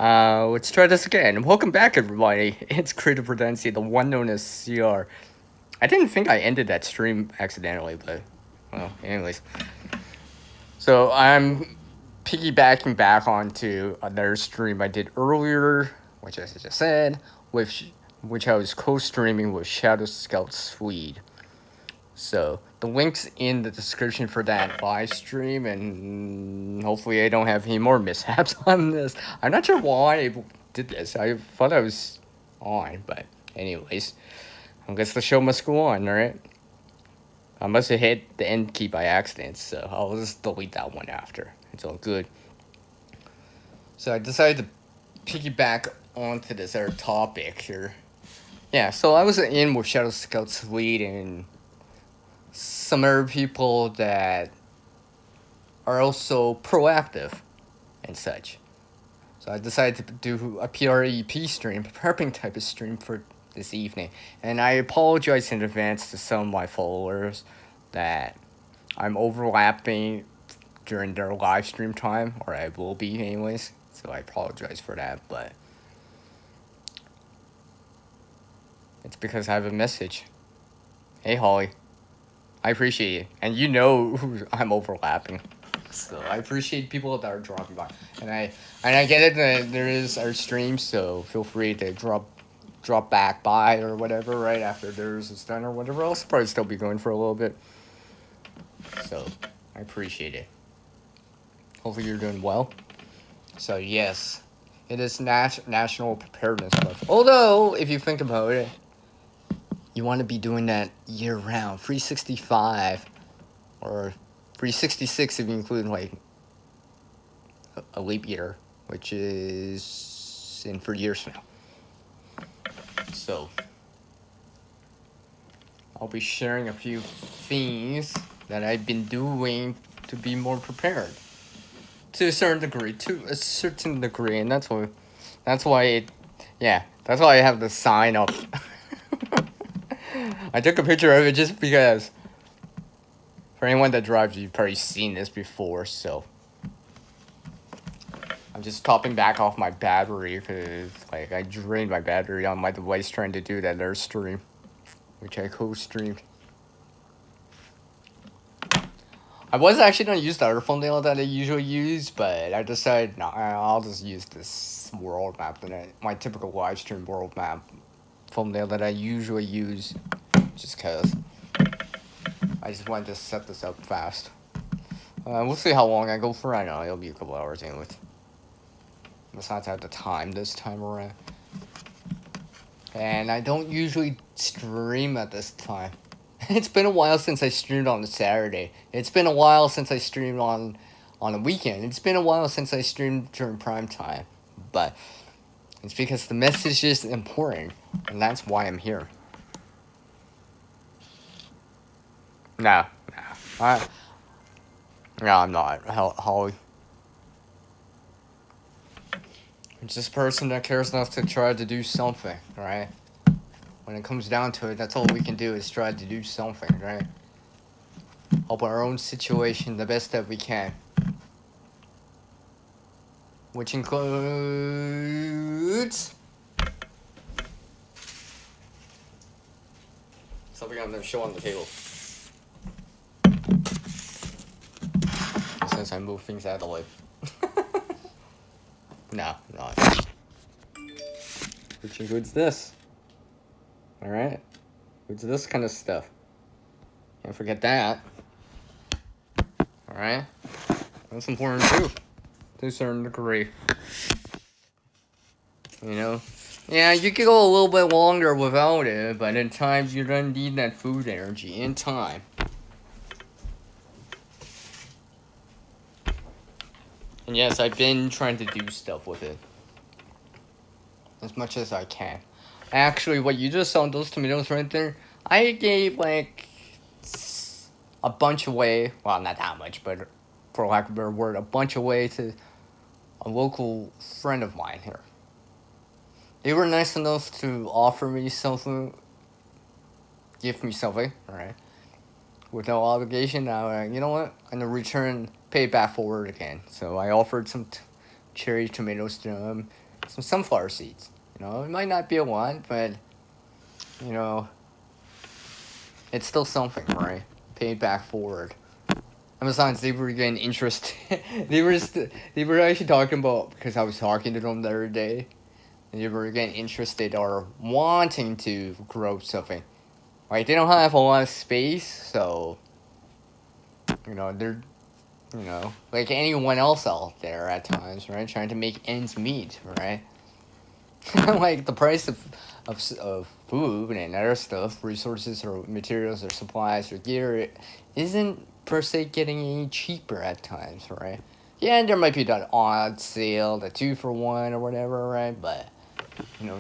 Let's try this again. Welcome back, everybody. It's Creative Redundancy, the one known as CR. I didn't think I ended that stream accidentally, but, well, anyways. So I'm piggybacking back onto another stream I did earlier, which I just said, which I was co-streaming with Shadow Scout Swede. So the link's in the description for that live stream, and hopefully I don't have any more mishaps on this. I'm not sure why I did this. I thought I was on, but anyways, I guess the show must go on, right? I must have hit the end key by accident, so I'll just delete that one after. It's all good. So I decided to piggyback onto this other topic here. Yeah, so I was in with Shadow Scout Swede and some other people that are also proactive and such. So I decided to do a PREP stream, prepping type of stream for this evening. And I apologize in advance to some of my followers that I'm overlapping during their live stream time, or I will be anyways. So I apologize for that, but it's because I have a message. Hey, Holly. I appreciate it. And you know who I'm overlapping. So I appreciate people that are dropping by. And I get it that there is our stream, so feel free to drop back by or whatever right after theirs is done or whatever else. Probably still be going for a little bit. So I appreciate it. Hopefully you're doing well. So yes, it is National Preparedness Month. Although, if you think about it, you want to be doing that year round, 365, or 366 if you include like a leap year, which is in 3 years from now. So I'll be sharing a few things that I've been doing to be more prepared to a certain degree, and that's why that's why I have the sign up. I took a picture of it just because for anyone that drives, you've probably seen this before, so I'm just topping back off my battery because like I drained my battery on my device trying to do that other stream, which I co-streamed. I was actually gonna use the other thumbnail that I usually use, but I decided no, I'll just use this world map, my typical live stream world map thumbnail that I usually use, just cause I just wanted to set this up fast. We'll see how long I go for. I know it'll be a couple hours anyways. Besides, I have the time this time around, and I don't usually stream at this time. It's been a while since I streamed on a Saturday. It's been a while since I streamed on a weekend. It's been a while since I streamed during prime time. But it's because the message is important, and that's why I'm here. No, I'm not, Holly. I'm just a person that cares enough to try to do something, right? When it comes down to it, that's all we can do is try to do something, right? Help our own situation the best that we can. Which includes something I'm going to show on the table. Since I move things out of the way. No. Which includes this. Alright? Includes this kind of stuff. Can't forget that. Alright? That's important too. To a certain degree. You know? Yeah, you could go a little bit longer without it, but in times you're gonna need that food energy in time. And yes, I've been trying to do stuff with it. As much as I can. Actually, what you just saw, those tomatoes right there, I gave like a bunch away. Well, not that much, but for lack of a better word, a bunch away to a local friend of mine here. They were nice enough to offer me something, give me something, alright? With no obligation. Now, you know what? And in return, pay it back forward again. So I offered some cherry tomatoes to them. some sunflower seeds. It might not be a lot, but you know, it's still something, right? Pay it back forward. Amazons, they were getting interested. They were actually talking about, because I was talking to them the other day. They were getting interested or wanting to grow something. Like they don't have a lot of space, so they're like anyone else out there at times, right? Trying to make ends meet, right? Like the price of food and other stuff, resources or materials or supplies or gear, it isn't per se getting any cheaper at times, right? Yeah, and there might be that odd sale, the 2-for-1 or whatever, right? But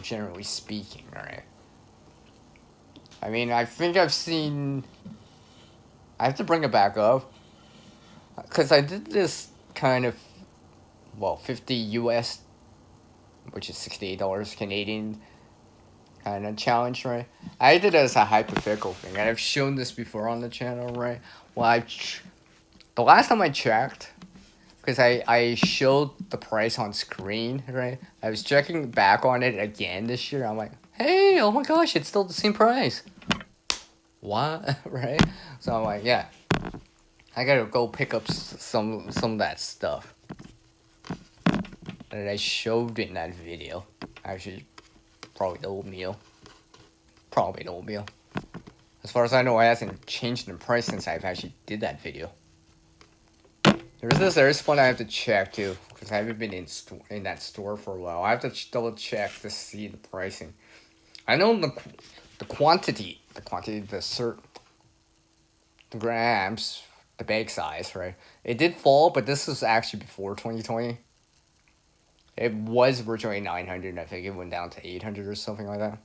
generally speaking, right? I mean, I think I've seen. I have to bring it back up because I did this kind of 50 US, which is $68 Canadian kind of challenge, right? I did it as a hypothetical thing, and I've shown this before on the channel, right? Well, the last time I checked, because I showed the price on screen, right? I was checking back on it again this year. I'm like, hey, oh my gosh, it's still the same price. What? Right? So I'm like, yeah, I gotta go pick up some of that stuff that I showed in that video. Actually, probably the oatmeal. As far as I know, it hasn't changed in price since I've actually did that video. There's one I have to check too, because I haven't been in that store for a while. I have to double check to see the pricing. I know the quantity, the grams, the bag size, right? It did fall, but this was actually before 2020. It was originally 900, I think it went down to 800 or something like that.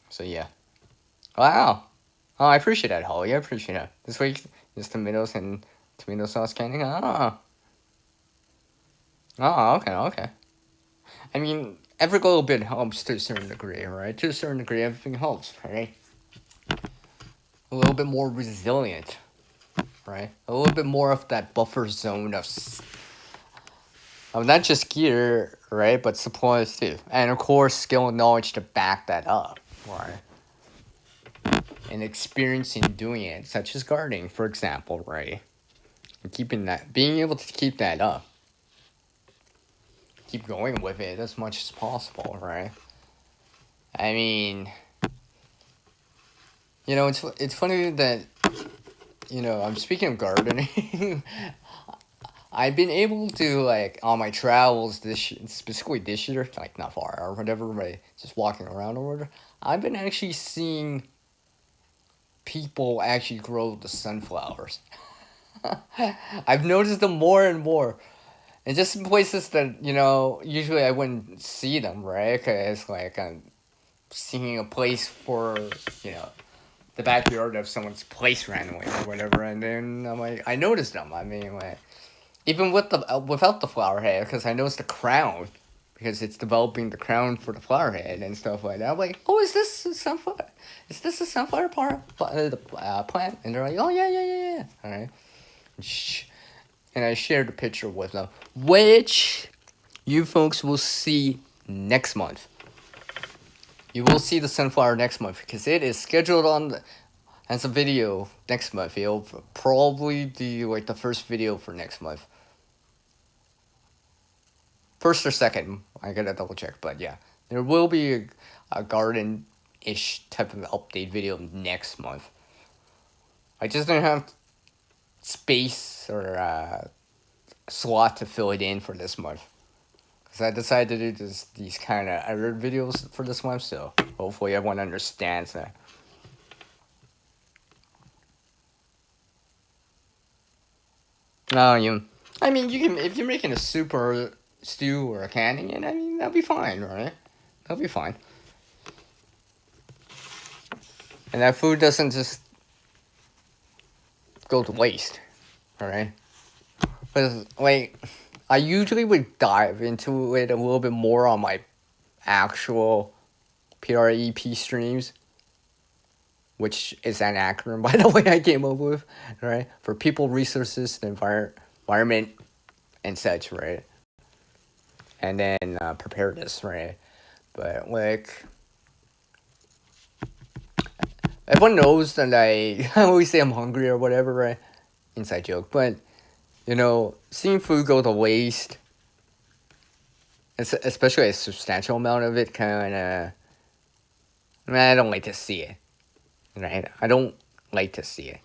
So yeah. Wow. Oh, I appreciate that, Holly. I appreciate that. This week is tomatoes and tomato sauce canning. Okay. I mean, every little bit helps to a certain degree, right? To a certain degree, everything helps, right? A little bit more resilient, right? A little bit more of that buffer zone of not just gear, right? But supplies too. And of course, skill and knowledge to back that up, right? And experience in doing it, such as gardening, for example, right? And being able to keep that up. Keep going with it as much as possible, right? I mean, it's funny that, I'm speaking of gardening. I've been able to, like, on my travels specifically this year, like, not far or whatever, right? Just walking around or whatever. I've been actually seeing people actually grow the sunflowers. I've noticed them more and more. And just in places that, usually I wouldn't see them, right? Because, like, I'm seeing a place for, the backyard of someone's place randomly or whatever. And then I'm like, I noticed them. I mean, like, even without the flower head, because I noticed the crown. Because it's developing the crown for the flower head and stuff like that. I'm like, oh, is this a sunflower? Is this a sunflower plant? And they're like, oh, yeah. All right. And I shared a picture with them, which you folks will see next month. You will see the sunflower next month because it is scheduled as a video next month. It'll probably be like the first video for next month. First or second, I gotta double check, but yeah. There will be a garden-ish type of update video next month. I just don't have space or slot to fill it in for this month. Because I decided to do these kind of other videos for this month, so hopefully everyone understands that. No, I mean, you can, if you're making a soup or a stew or a canning, and I mean, that'll be fine, right? That'll be fine. And that food doesn't just go to waste, alright? Because, like, I usually would dive into it a little bit more on my actual PREP streams, which is an acronym, by the way, I came up with, right? For people, resources, the environment, and such, right? and then prepare this, right? But like everyone knows that I always say I'm hungry or whatever, right? Inside joke, but seeing food go to waste, especially a substantial amount of it, kind of, I don't like to see it, right? I don't like to see it.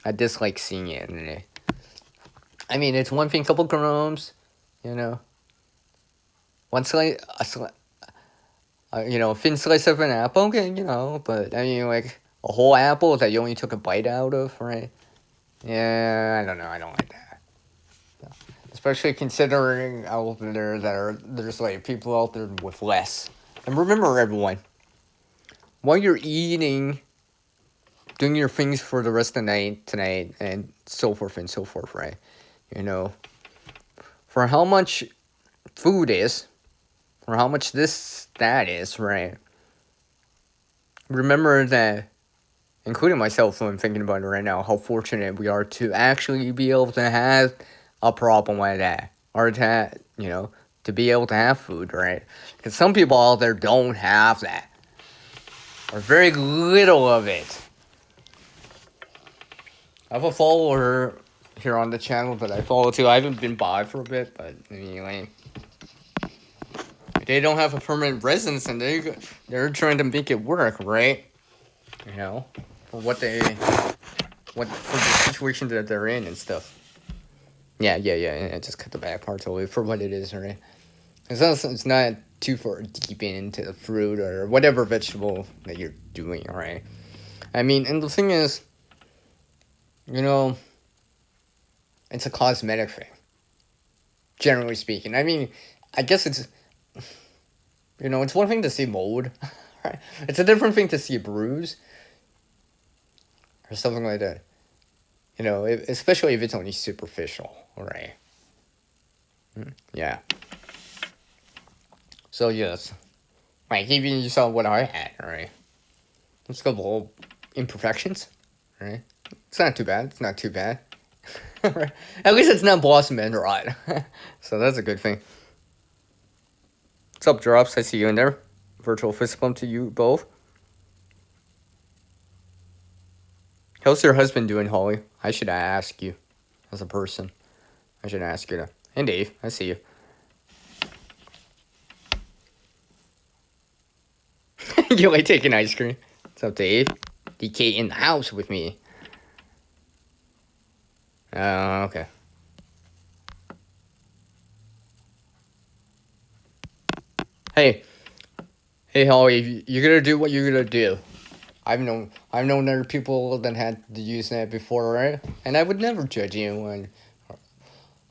I dislike seeing it. I mean, it's one thing, couple grams, you know, one slice, a thin slice of an apple, okay, but I mean, like a whole apple that you only took a bite out of, right? Yeah, I don't know. I don't like that. Especially considering out there there's like people out there with less. And remember, everyone, while you're eating, doing your things for the rest of the night, tonight, and so forth, right? For how much food is, for how much that is, right? Remember that, including myself, when I'm thinking about it right now, how fortunate we are to actually be able to have a problem like that, or to be able to have food, right? Because some people out there don't have that, or very little of it. I have a follower here on the channel that I follow too. I haven't been by for a bit, but anyway, they don't have a permanent residence, and they're trying to make it work, right? For for the situation that they're in and stuff. Yeah. Just cut the back part away for what it is, right? It's not too far deep into the fruit or whatever vegetable that you're doing, right? I mean, and the thing is, it's a cosmetic thing, generally speaking. I mean, I guess it's one thing to see mold, right? It's a different thing to see a bruise or something like that. Especially if it's only superficial, right? Yeah. So yes, like even you saw what I had, right? It's got little imperfections, right? It's not too bad. It's not too bad. Right? At least it's not blossom end rot. So that's a good thing. What's up, Drops? I see you in there. Virtual fist bump to you both. How's your husband doing, Holly? I should ask you, as a person. I should ask you that. And Dave, I see you. You like taking ice cream? What's up, Dave? DK in the house with me. Okay. Hey, Holly, you're gonna do what you're gonna do. I've known other people that had to use that before, right? And I would never judge anyone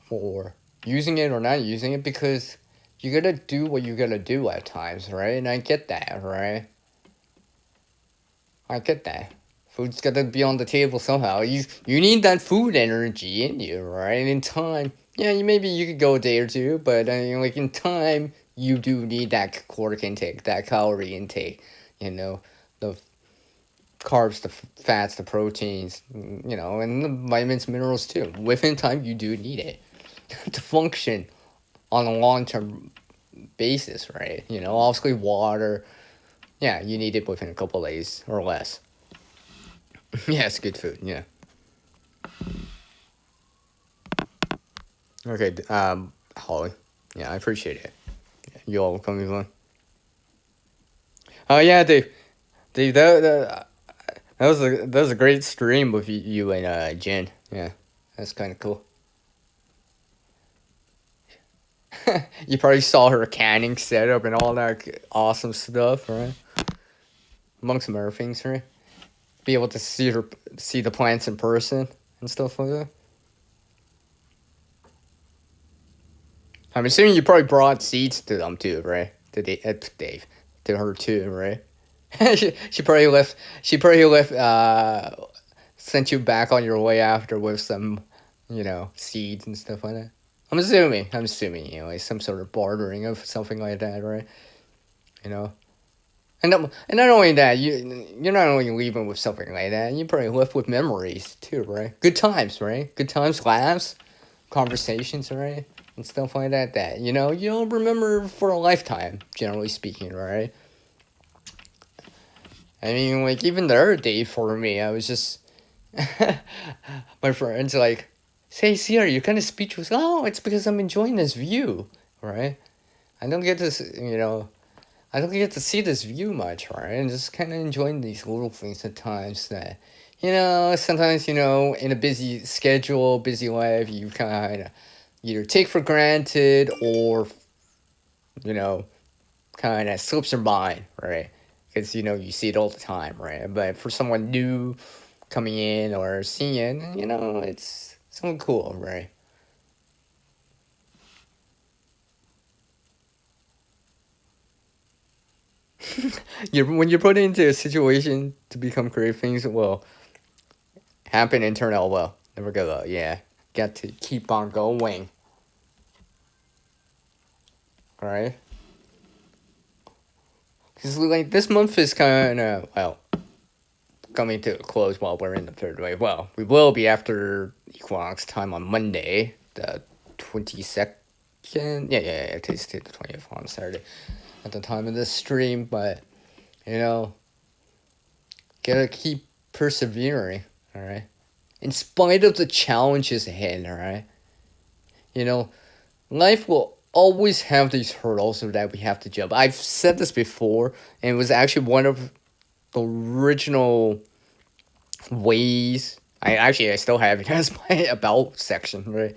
for using it or not using it, because you gotta do what you gotta do at times, right? And I get that, right? I get that. Food's gotta be on the table somehow. You need that food energy in you, right? And in time, yeah, maybe you could go a day or two, but I mean, like in time, you do need that caloric intake, that calorie intake. The carbs, the fats, the proteins, and the vitamins, minerals too. Within time, you do need it to function on a long-term basis, right? Obviously water, yeah, you need it within a couple days or less. Yeah, it's good food, yeah. Okay, Holly, yeah, I appreciate it. You all coming on. Oh yeah, Dave, that was a great stream with you and Jen. Yeah, that's kind of cool. You probably saw her canning setup and all that awesome stuff, right? Among some other things, right? Be able to see the plants in person and stuff like that. I'm assuming you probably brought seeds to them too, right? To Dave, to her too, right? she probably left. She probably left. Sent you back on your way after with some, seeds and stuff like that. I'm assuming, like some sort of bartering of something like that, right? And not only that, you're not only leaving with something like that, you probably left with memories too, right? Good times, right? Good times, laughs, conversations, right? and stuff like that. That you'll remember for a lifetime, generally speaking, right? I mean, like even the other day for me, I was just my friends like, "Say, Sierra, you're kind of speechless." Oh, it's because I'm enjoying this view, right? I don't get this, I don't get to see this view much, right? And just kind of enjoying these little things at times that, sometimes, in a busy schedule, busy life, you kind of either take for granted or, you know, kind of slips your mind, right? Because, you see it all the time, right? But for someone new coming in or seeing it, it's something cool, right? When you're put into a situation to become great things, well, happen and turn out well. Never give up. Yeah, got to keep on going. All right, because like this month is kind of coming to a close while we're in the third wave. Well, we will be after equinox time on Monday, the 22nd. Yeah. Today's the 20th on Saturday at the time of this stream, but you know, gotta keep persevering. All right, in spite of the challenges ahead. All right, you know, life will always have these hurdles that we have to jump. I've said this before, and it was actually one of the original ways. I still have it as my about section, right?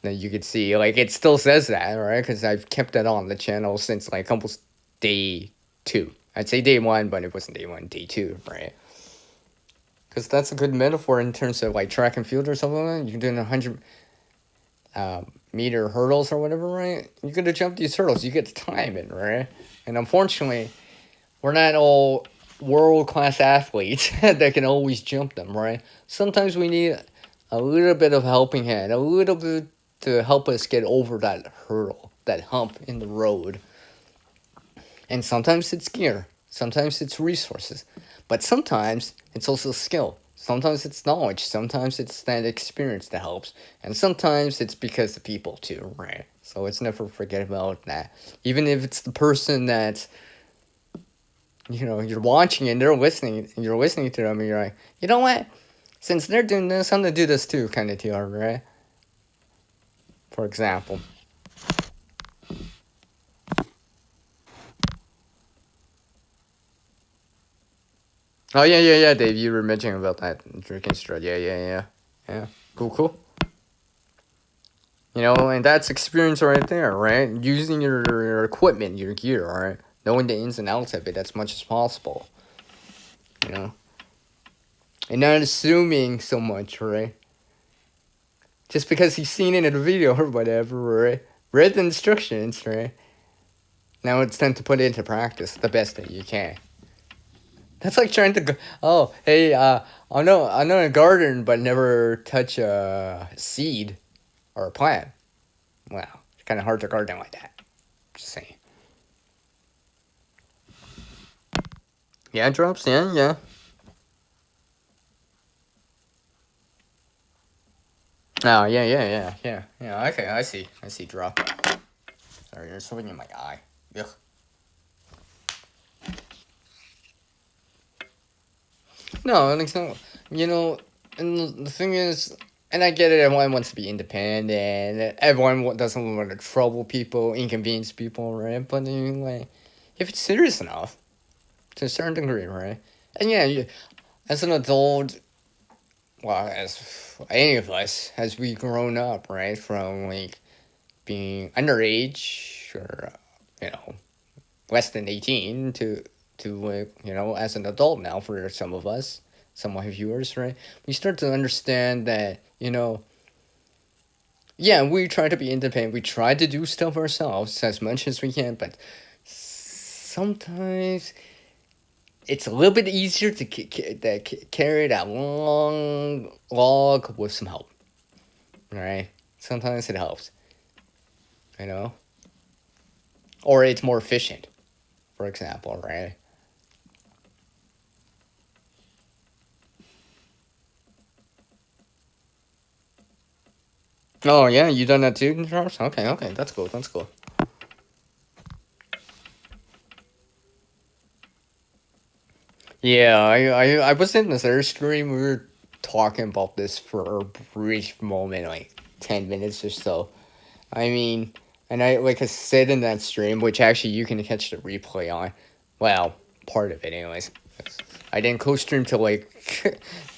That you could see, like it still says that, right? Because I've kept that on the channel since like almost day two. I'd say day one, but it wasn't day one, day two, right? Because that's a good metaphor in terms of like track and field or something. You're doing 100 meter hurdles or whatever, right? You're gonna jump these hurdles. You get to time it, right? And unfortunately, we're not all world class athletes that can always jump them, right? Sometimes we need a little bit of helping hand, a little bit to help us get over that hurdle, that hump in the road. And sometimes it's gear, sometimes it's resources, but sometimes it's also skill. Sometimes it's knowledge, sometimes it's that experience that helps, and sometimes it's because the people too, right? So it's never forget about that. Even if it's the person that you're watching and they're listening, and you're listening to them, and you're like, you know what? Since they're doing this, I'm gonna do this too, kind of deal, right? For example. Oh yeah, Dave. You were mentioning about that drinking straw. Yeah. Cool. And that's experience right there, right? Using your equipment, your gear, right? Knowing the ins and outs of it as much as possible. You know, and not assuming so much, right? Just because you've seen it in a video or whatever, right? Read the instructions, right? Now it's time to put it into practice the best that you can. That's like trying to go. Oh, hey, I know a garden, but never touch a seed or a plant. Well, it's kind of hard to garden like that. Just saying. Yeah, drops. Yeah. Oh, yeah. Okay, I see. I see drop. Sorry, there's something in my eye. Ugh. No, it's not. And the thing is, and I get it. Everyone wants to be independent. Everyone doesn't want to trouble people, inconvenience people, right? But like, if it's serious enough, to a certain degree, right? And yeah, as an adult, well, as any of us, as we grown up, right, from like being underage or less than 18 to like as an adult now for some of us, some of my viewers, right, we start to understand that yeah, we try to be independent, we try to do stuff ourselves as much as we can, but sometimes it's a little bit easier to carry that long log with some help, right? Sometimes it helps, you know, or it's more efficient, for example, right? Oh yeah, you done that too, Charles? Okay, okay, that's cool. That's cool. Yeah, I was in this other stream. We were talking about this for a brief moment, like 10 minutes or so. I mean, and I said in that stream, which actually you can catch the replay on. Well, part of it, anyways. I didn't co-stream till like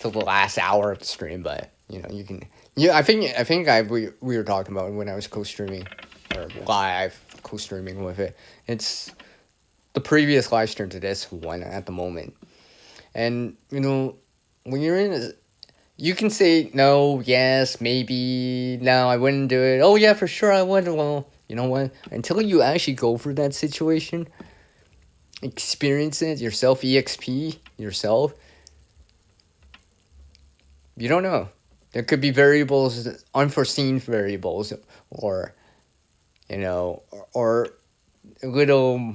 till the last hour of the stream, but you can. Yeah, we were talking about when I was co-streaming or live co-streaming with it. It's the previous live stream to this one at the moment. And when you're in, you can say no, yes, maybe, no, I wouldn't do it. Oh yeah, for sure I would. Well, you know what? Until you actually go through that situation, experience it yourself, exp yourself, you don't know. There could be variables, unforeseen variables, or or little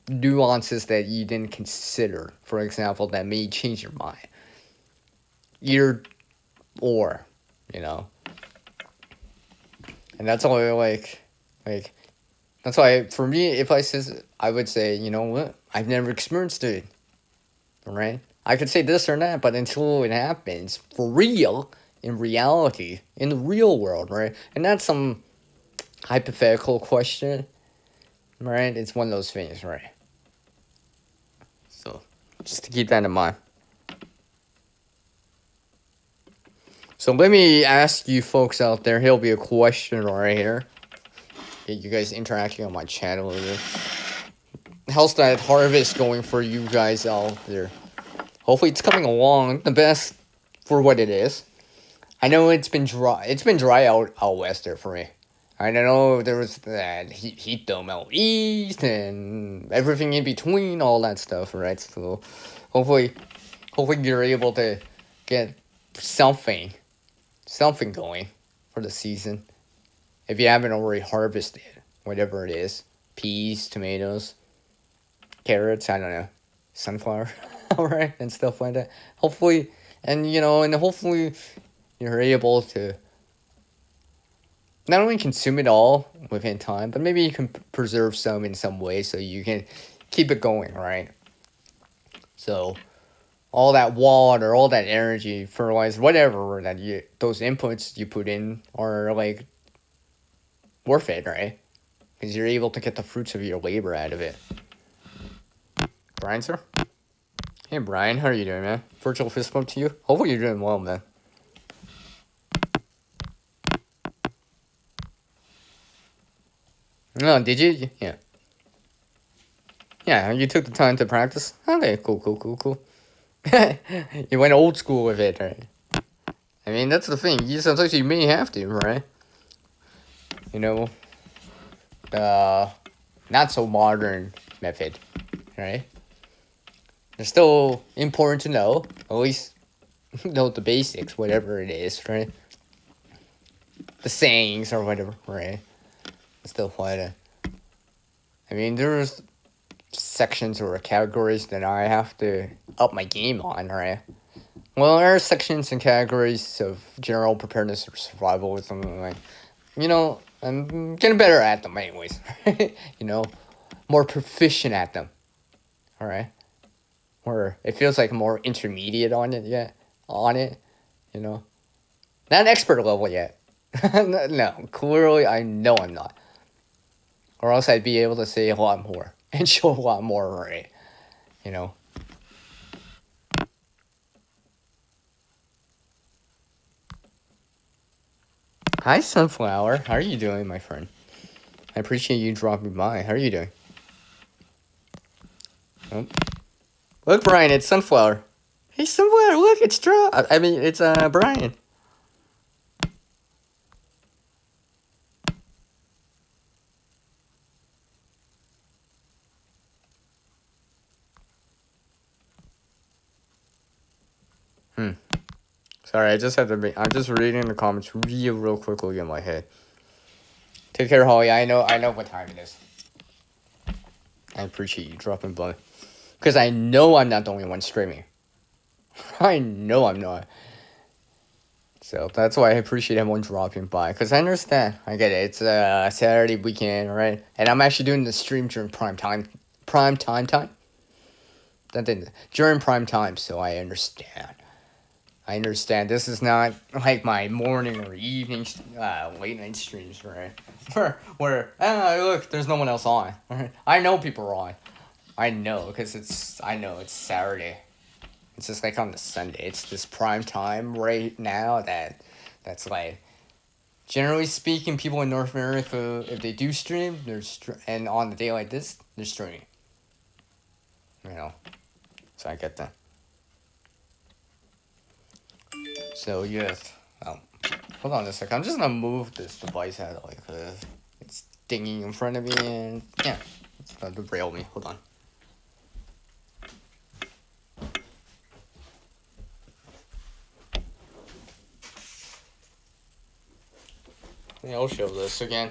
nuances that you didn't consider. For example, that may change your mind. Either or, you know. And that's all like that's why for me, if I would say, you know what, I've never experienced it, right? I could say this or that, but until it happens for real, in reality, in the real world, right? And that's some hypothetical question, right? It's one of those things, right? So just to keep that in mind. So let me ask you folks out there. Here'll be a question right here. Get you guys interacting on my channel here. How's that harvest going for you guys out there? Hopefully it's coming along the best for what it is. I know it's been dry. It's been dry out west there for me. I know there was that heat dome out east and everything in between, all that stuff, right? So hopefully you're able to get something going for the season. If you haven't already harvested whatever it is, peas, tomatoes, carrots, I don't know, sunflower, alright, and stuff like that. Hopefully, and hopefully you're able to not only consume it all within time, but maybe you can preserve some in some way so you can keep it going, right? So all that water, all that energy, fertilizer, whatever those inputs you put in are like worth it, right? Because you're able to get the fruits of your labor out of it. Brian, sir? Hey, Brian, how are you doing, man? Virtual fist bump to you. Hopefully you're doing well, man. No, did you? Yeah. Yeah, you took the time to practice? Okay, cool. You went old school with it, right? I mean, that's the thing. Sometimes you may have to, right? Not so modern method, right? It's still important to know, at least know the basics, whatever it is, right? The sayings or whatever, right? Still quite I mean, there's sections or categories that I have to up my game on, right? Well, there are sections and categories of general preparedness or survival or something like, I'm getting better at them anyways, more proficient at them, all right? Or it feels like more intermediate on it, not expert level yet. No, clearly I know I'm not. Or else I'd be able to say a lot more and show a lot more, right? Hi, Sunflower. How are you doing, my friend? I appreciate you dropping by. How are you doing? Oh. Look, Brian, it's Sunflower. Hey, Sunflower, look, it's it's Brian. Sorry, I just had to I'm just reading the comments real quickly in my head. Take care, Holly. I know what time it is. I appreciate you dropping by. Because I know I'm not the only one streaming. I know I'm not. So that's why I appreciate everyone dropping by, because I understand. I get it. It's a Saturday weekend, right? And I'm actually doing the stream during prime time. Prime time? During prime time, so I understand. I understand. This is not like my morning or evening, late night streams, right? Where look, there's no one else on. Right? I know people are on. I know, because I know it's Saturday. It's just like on the Sunday. It's this prime time right now that's like, generally speaking, people in North America, if they do stream, and on the day like this, they're streaming. You know, so I get that. So yes, hold on a sec. I'm just gonna move this device out of the way because it's dinging in front of me, and yeah, it's gonna derail me. Hold on. Yeah, I'll show this again.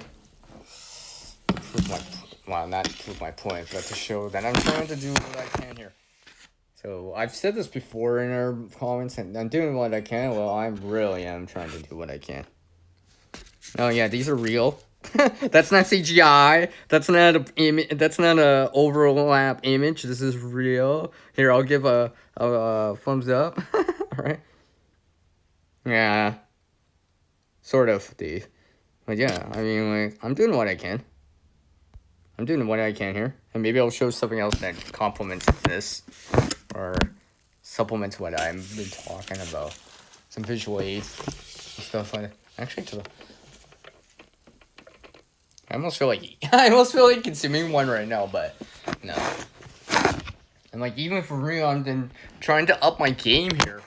Not to prove my point, but to show that I'm trying to do what I can here. So I've said this before in our comments, and I'm doing what I can. Well, I really am trying to do what I can. Oh yeah, these are real. That's not CGI. That's not a image. That's not a overlap image. This is real. Here, I'll give a thumbs up. All right. Yeah. Sort of, Steve. But yeah, I mean, like, I'm doing what I can. I'm doing what I can here, and maybe I'll show something else that complements this, or supplements what I've been talking about. Some visual aids and stuff like that. Actually, I almost feel like consuming one right now, but no. And like, even for real, I'm then trying to up my game here.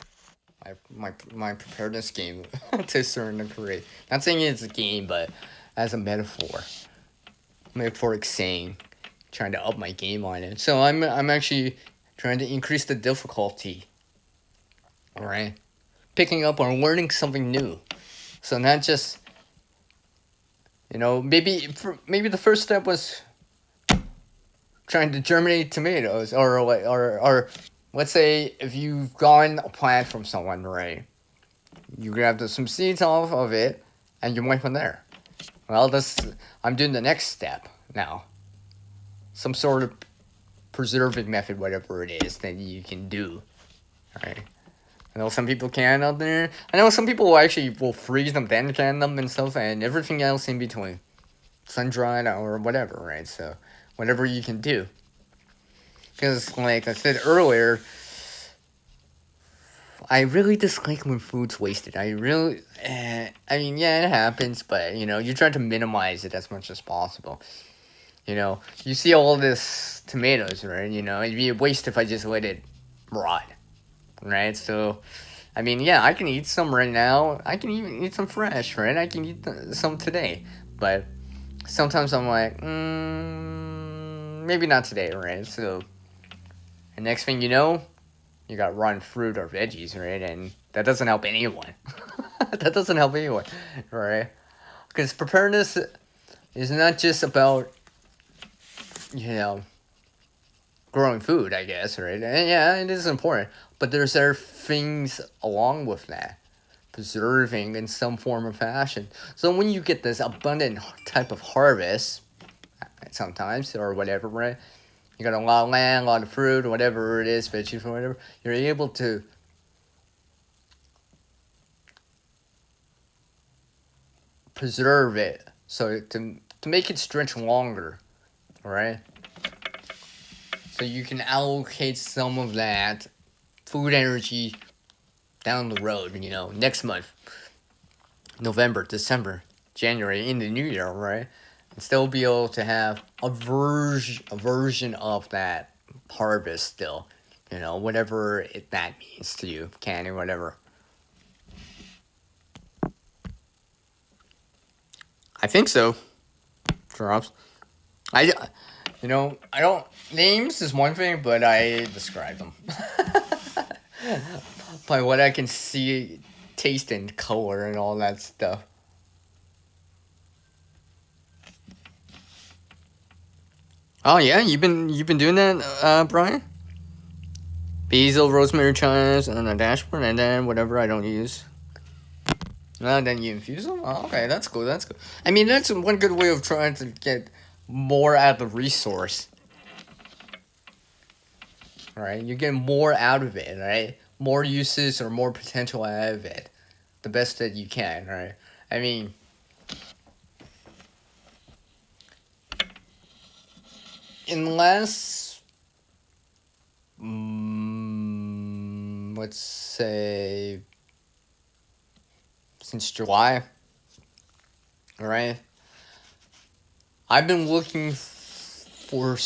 My preparedness game to a certain degree. Not saying it's a game, but as a metaphor. Metaphoric saying, trying to up my game on it. So I'm actually trying to increase the difficulty. Alright? Picking up or learning something new. So not just, maybe the first step was trying to germinate tomatoes, or let's say if you've gotten a plant from someone, right? You grab some seeds off of it, and you went from there. Well, I'm doing the next step now. Some sort of preserving method, whatever it is that you can do. Alright. I know some people can out there. I know some people will freeze them, then can them and stuff, and everything else in between. Sun-dried or whatever, right? So, whatever you can do. Because, like I said earlier, I really dislike when food's wasted. I mean, yeah, it happens, but, you try to minimize it as much as possible. You see all this tomatoes, right? It'd be a waste if I just let it rot, right? So, I mean, yeah, I can eat some right now. I can even eat some fresh, right? I can eat some today. But sometimes I'm like, maybe not today, right? So, the next thing you know, you got rotten fruit or veggies, right? And that doesn't help anyone. That doesn't help anyone, right? Because preparedness is not just about, growing food, I guess, right? And yeah, it is important. But there are things along with that. Preserving in some form or fashion. So when you get this abundant type of harvest, sometimes, or whatever, right? You got a lot of land, a lot of fruit, whatever it is, veggies, or whatever. You're able to preserve it, so to make it stretch longer, right? So you can allocate some of that food energy down the road, next month, November, December, January, in the new year, right? And still be able to have a version of that harvest still, whatever that means to you, canning, whatever. I think so. Drops. I don't. Names is one thing, but I describe them by what I can see, taste, and color, and all that stuff. Oh yeah, you've been doing that, Brian? Basil, rosemary, chives on the dashboard, and then whatever I don't use. And then you infuse them? Oh, okay, that's cool, that's cool. I mean, that's one good way of trying to get more out of the resource. Right? You get more out of it, right? More uses or more potential out of it. The best that you can, right? I mean, unless, let's say, since July, right? I've been looking for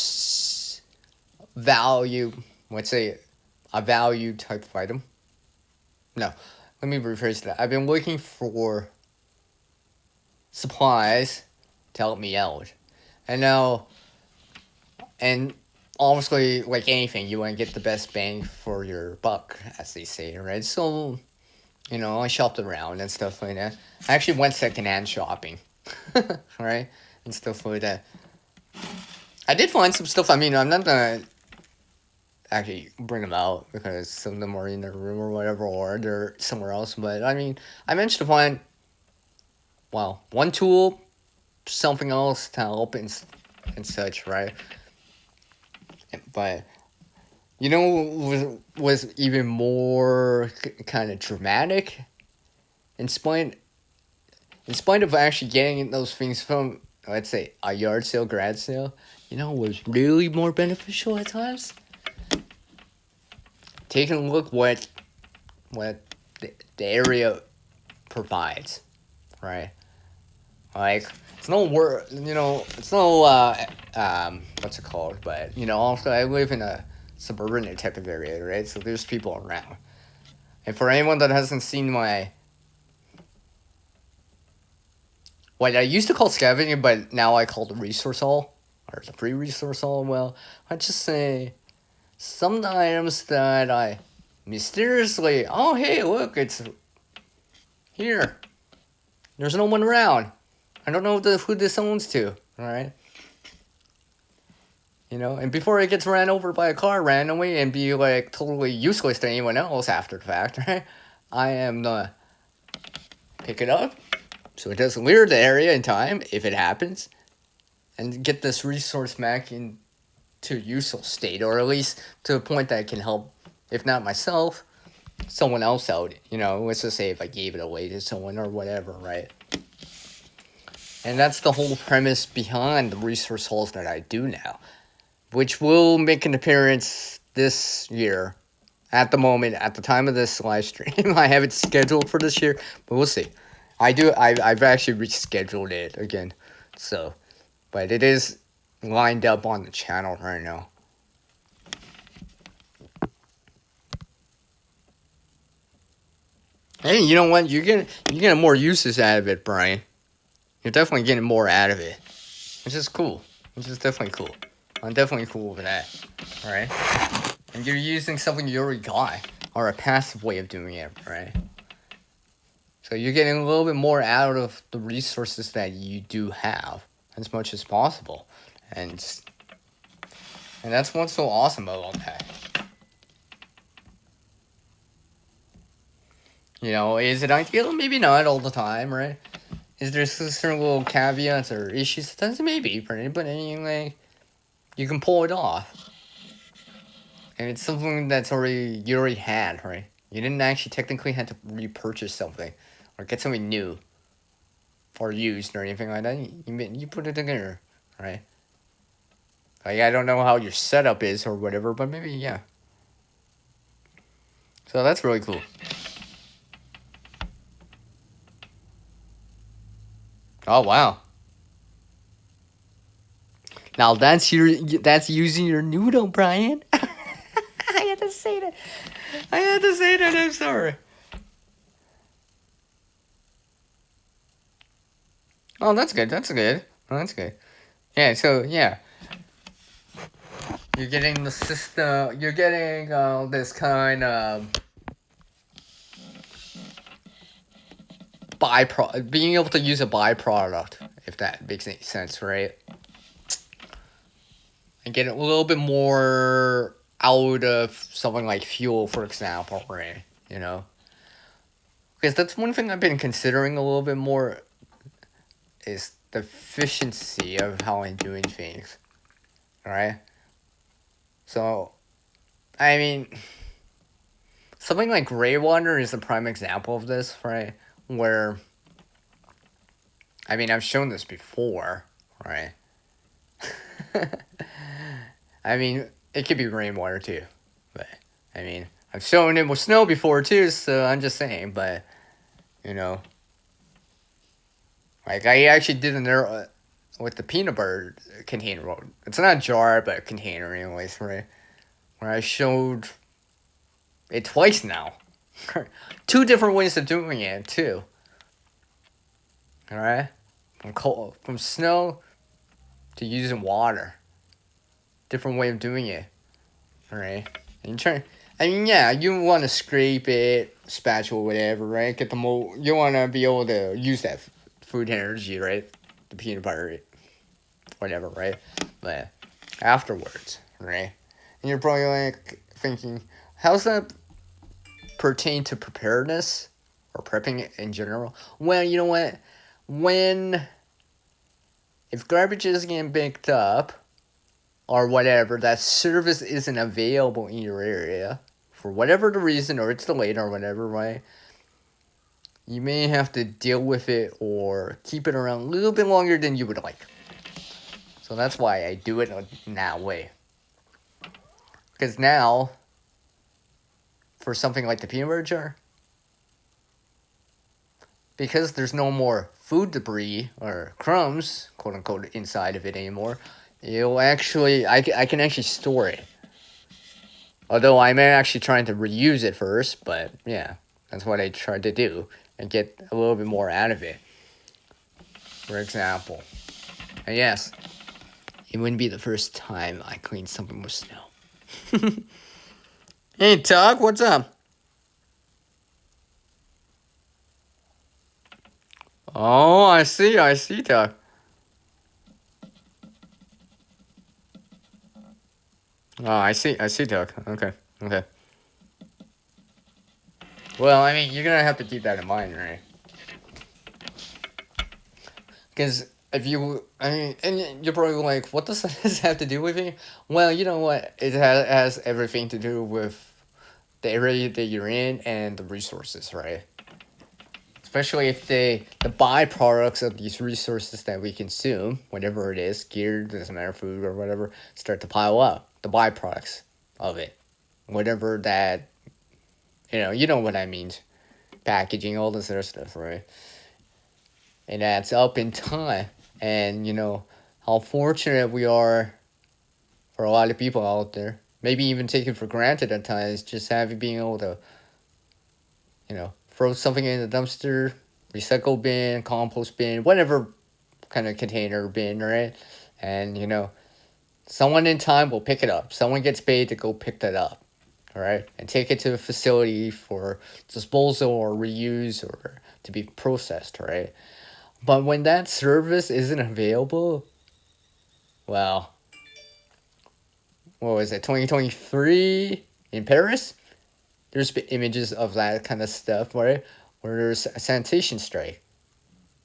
value, let's say a value type of item. No, let me rephrase that. I've been looking for supplies to help me out. And now, and obviously, like anything, you want to get the best bang for your buck, as they say, right? So, I shopped around and stuff like that. I actually went secondhand shopping, right? And stuff like that. I did find some stuff. I mean, I'm not gonna actually bring them out because some of them are in their room or whatever, or they're somewhere else. But I mean, I managed to find, well, one tool, something else to help and such, right? But was even more kind of dramatic. In spite of actually getting those things from, let's say, a yard sale, grad sale, was really more beneficial at times. Taking a look what the area provides, right? Like, it's no word, it's no what's it called? But also I live in a suburban type of area, right? So there's people around. And for anyone that hasn't seen what I used to call scavenging, but now I call the resource hall, or the free resource hall, well, I'd just say some items that I mysteriously, oh hey, look, it's here. There's no one around. I don't know who this owns to, alright? And before it gets ran over by a car randomly and be like totally useless to anyone else after the fact, right? I am gonna pick it up so it doesn't clear the area in time if it happens, and get this resource back into useful state, or at least to a point that can help, if not myself, someone else out. Let's just say if I gave it away to someone or whatever, right? And that's the whole premise behind the resource halls that I do now, which will make an appearance this year. At the moment, at the time of this live stream, I have it scheduled for this year, but we'll see. I've actually rescheduled it again, so, but it is lined up on the channel right now. Hey, you know what? You're getting more uses out of it, Brian. You're definitely getting more out of it, which is cool. Which is definitely cool. I'm definitely cool with that, right? And you're using something you already got, or a passive way of doing it, right? So you're getting a little bit more out of the resources that you do have, as much as possible. And that's what's so awesome about that. Is it ideal? Maybe not all the time, right? Is there certain little caveats or issues? Maybe, but anyway, you can pull it off. And it's something that's you already had, right? You didn't actually technically have to repurchase something or get something new or used or anything like that. You put it together, right? Like, I don't know how your setup is or whatever, but maybe, yeah. So that's really cool. Oh, wow. Now that's using your noodle, Brian. I had to say that. I'm sorry. Oh, that's good. Yeah, so, yeah. You're getting the system, you're getting this kind of byproduct, being able to use a byproduct, if that makes any sense, right? And get a little bit more out of something like fuel, for example, right? Because that's one thing I've been considering a little bit more is the efficiency of how I'm doing things. Alright? So, I mean, something like gray water is a prime example of this, right? Where, I mean, I've shown this before, right? I mean, it could be rainwater too, but I mean, I've shown it with snow before too, so I'm just saying, but you know, like I actually did an error with the peanut butter container. It's not a jar, but a container, anyways, right? Where I showed it twice now. Two different ways of doing it too. All right, from snow to using water. Different way of doing it. All right, and you try. I mean, yeah, you want to scrape it, spatula, whatever, right? Get the mold. You want to be able to use that food energy, right? The peanut butter, whatever, right? But afterwards, right? And you're probably like thinking, how's that pertain to preparedness or prepping in general? Well, you know what? If garbage is getting picked up or whatever, that service isn't available in your area for whatever the reason, or it's delayed or whatever, right? You may have to deal with it or keep it around a little bit longer than you would like. So that's why I do it in that way. Because now, for something like the peanut butter jar, because there's no more food debris or crumbs, quote unquote, inside of it anymore, I can actually store it. Although I'm actually trying to reuse it first, but yeah, that's what I tried to do and get a little bit more out of it. For example, and yes, it wouldn't be the first time I cleaned something with snow. Hey, Tug, what's up? Oh, I see, Tug. Oh, I see, Tug. Okay. Well, I mean, you're gonna have to keep that in mind, right? Because if you, I mean, and you're probably like, what does this have to do with it? Well, you know what? It has everything to do with the area that you're in and the resources, right? Especially if the byproducts of these resources that we consume, whatever it is, gear, doesn't matter, food or whatever, start to pile up. The byproducts of it, whatever that, you know what I mean, packaging, all this other stuff, right? It adds up in time, and how fortunate we are for a lot of people out there. Maybe even taken for granted at times, just being able to, throw something in the dumpster, recycle bin, compost bin, whatever kind of container bin, right? And someone in time will pick it up. Someone gets paid to go pick that up, all right, and take it to a facility for disposal or reuse or to be processed, right? But when that service isn't available, well, what was it, 2023 in Paris? There's images of that kind of stuff, right? Where there's a sanitation strike.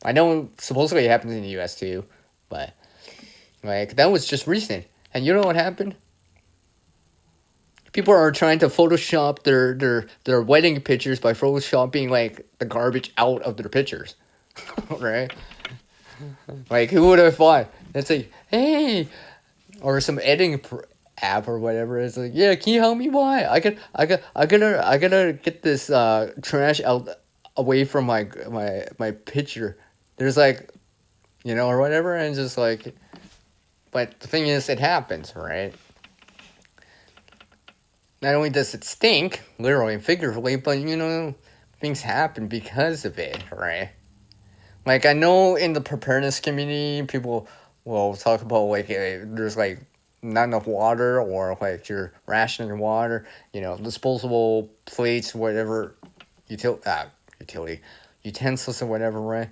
I know supposedly it happens in the US too, but like that was just recent. And you know what happened? People are trying to Photoshop their wedding pictures by Photoshopping like the garbage out of their pictures. Right? Like who would have thought? It's like, hey, or some editing app or whatever. It's like, yeah, can you help me? Why? I gotta get this trash out away from my picture. There's like, or whatever, and just like, but the thing is, it happens, right? Not only does it stink, literally and figuratively, but things happen because of it, right? Like I know in the preparedness community, people will talk about like there's like not enough water or like you're rationing water, disposable plates, whatever, utility utensils or whatever, right?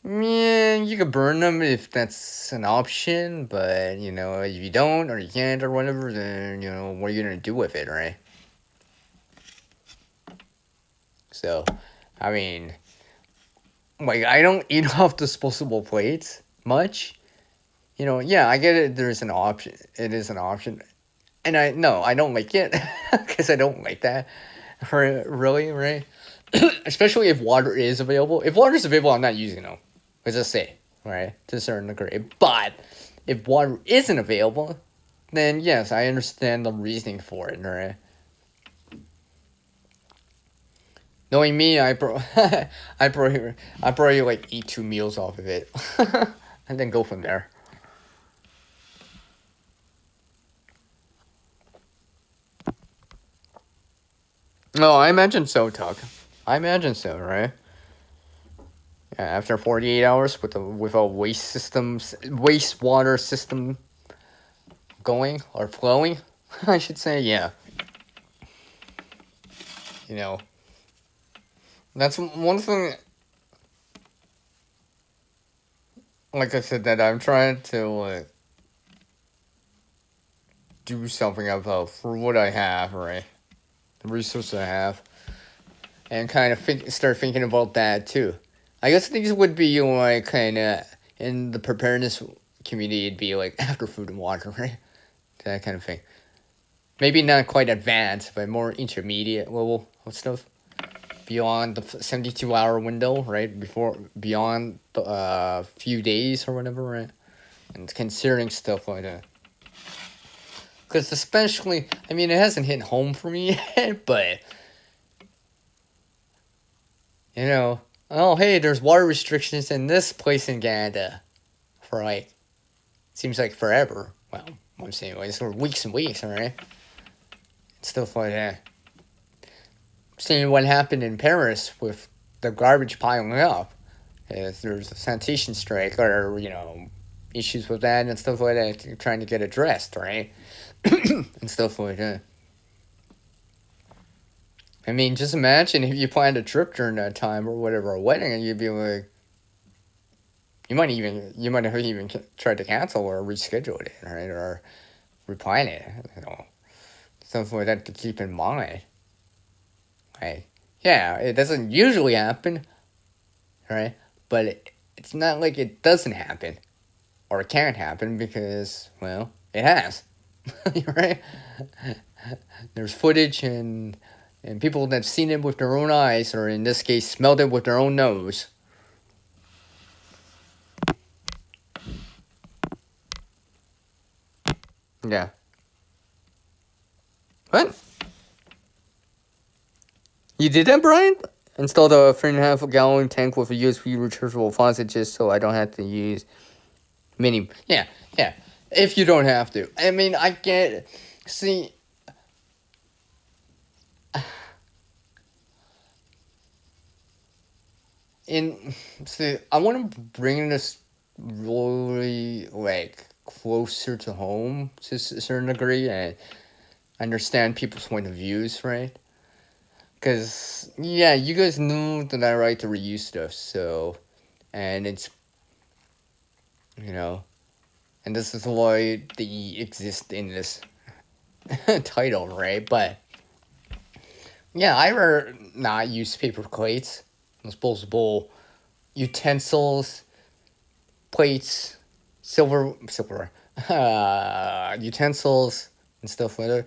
Yeah, you could burn them if that's an option, but if you don't or you can't or whatever, then what are you gonna do with it, right? So, I mean, like, I don't eat off disposable plates much. Yeah, I get it. There's an option. It is an option. And I don't like it because I don't like that. Really, right? Especially if water is available. If water is available, I'm not using them. Let's just say, right? To a certain degree. But if water isn't available, then yes, I understand the reasoning for it, right? Knowing me, I probably like eat 2 meals off of it, and then go from there. No, I imagine so, Tuck. I imagine so, right? Yeah, after 48 hours with a wastewater system going or flowing, I should say, yeah. You know, that's one thing. Like I said, that I'm trying to do something about for what I have, right? The resources I have, and kind of start thinking about that too. I guess things would be like kind of in the preparedness community. It'd be like after food and water, right? That kind of thing. Maybe not quite advanced, but more intermediate level of stuff. Beyond the 72-hour window, right? Beyond the few days or whatever, right? And considering stuff like that. Because especially, I mean, it hasn't hit home for me yet, but, oh, hey, there's water restrictions in this place in Canada for, like, seems like forever. Well, I'm saying, like, for weeks and weeks, right? Stuff like that. Seeing what happened in Paris with the garbage piling up. If there's a sanitation strike or, issues with that and stuff like that, trying to get addressed, right? And stuff like that. I mean, just imagine if you planned a trip during that time or whatever, a wedding, and you'd be like, you might have even tried to cancel or reschedule it, right? Or replan it, stuff like that to keep in mind. Right? Yeah, it doesn't usually happen, right? But it's not like it doesn't happen or it can't happen because, well, it has. Right? There's footage and people that've seen it with their own eyes, or in this case, smelled it with their own nose. Yeah. What? You did that, Brian? Installed a 3.5 gallon tank with a USB rechargeable faucet just so I don't have to use mini. Yeah. If you don't have to. I mean, I get. See. I want to bring this really, like, closer to home to a certain degree and understand people's point of views, right? Because, yeah, you guys know that I like to reuse stuff, so. And it's. And this is why they exist in this title, right? But. Yeah, I rather not use paper plates, disposable utensils, plates, silver, utensils, and stuff like that.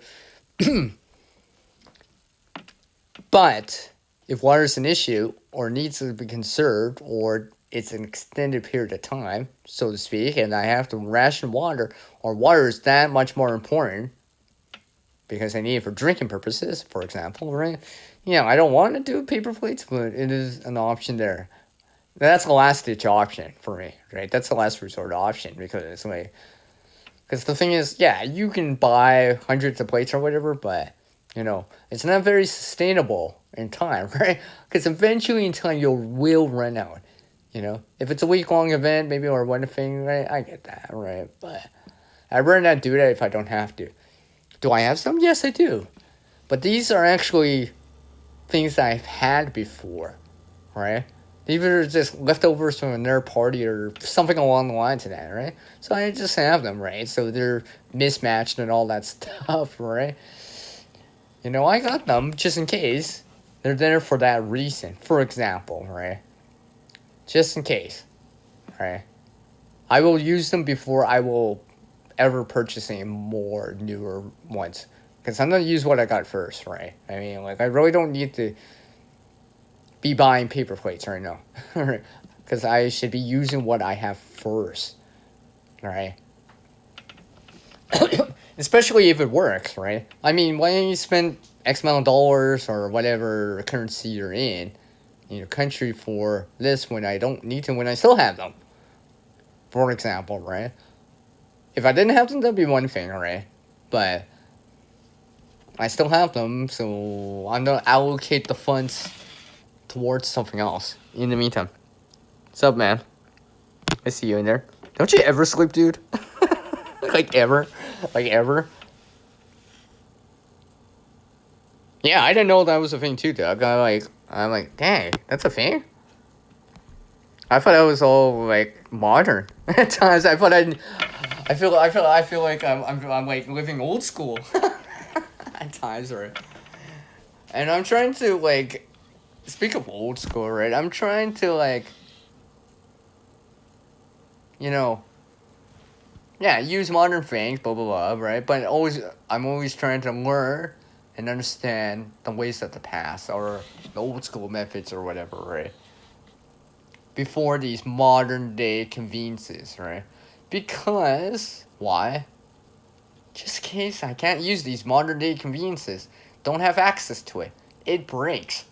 But if water is an issue or needs to be conserved or it's an extended period of time, so to speak, and I have to ration water, or water is that much more important because I need it for drinking purposes, for example, right? I don't want to do paper plates, but it is an option there. That's the last ditch option for me, right? That's the last resort option because the thing is, yeah, you can buy hundreds of plates or whatever, but it's not very sustainable in time, right? Because eventually in time you will run out. If it's a week-long event, maybe, or one thing, right? I get that, right? But I'd rather not do that if I don't have to. Do I have some? Yes, I do. But these are actually things that I've had before, right? These are just leftovers from another party or something along the lines of that, right? So I just have them, right? So they're mismatched and all that stuff, right? I got them just in case. They're there for that reason. For example, right? Just in case, right? I will use them before I will ever purchase any more newer ones. Because I'm going to use what I got first, right? I mean, like, I really don't need to be buying paper plates right now. Because I should be using what I have first, right? Especially if it works, right? I mean, why don't you spend X amount of dollars or whatever currency you're in your country for this when I don't need to, when I still have them? For example, right? If I didn't have them, that'd be one thing, right? But I still have them, so I'm gonna allocate the funds towards something else in the meantime. What's up, man? I see you in there. Don't you ever sleep, dude? Like ever? Like ever? Yeah, I didn't know that was a thing too, Doug. I'm like, dang, that's a thing? I thought that was all like modern. At times I thought I feel like I'm like living old school. At times, right? And I'm trying to like speak of old school, right? I'm trying to like you know yeah, use modern things, blah blah blah, right? But I'm always trying to learn and understand the ways of the past or the old school methods or whatever, right? Before these modern day conveniences, right? Because why? Just in case I can't use these modern day conveniences, don't have access to it, it breaks.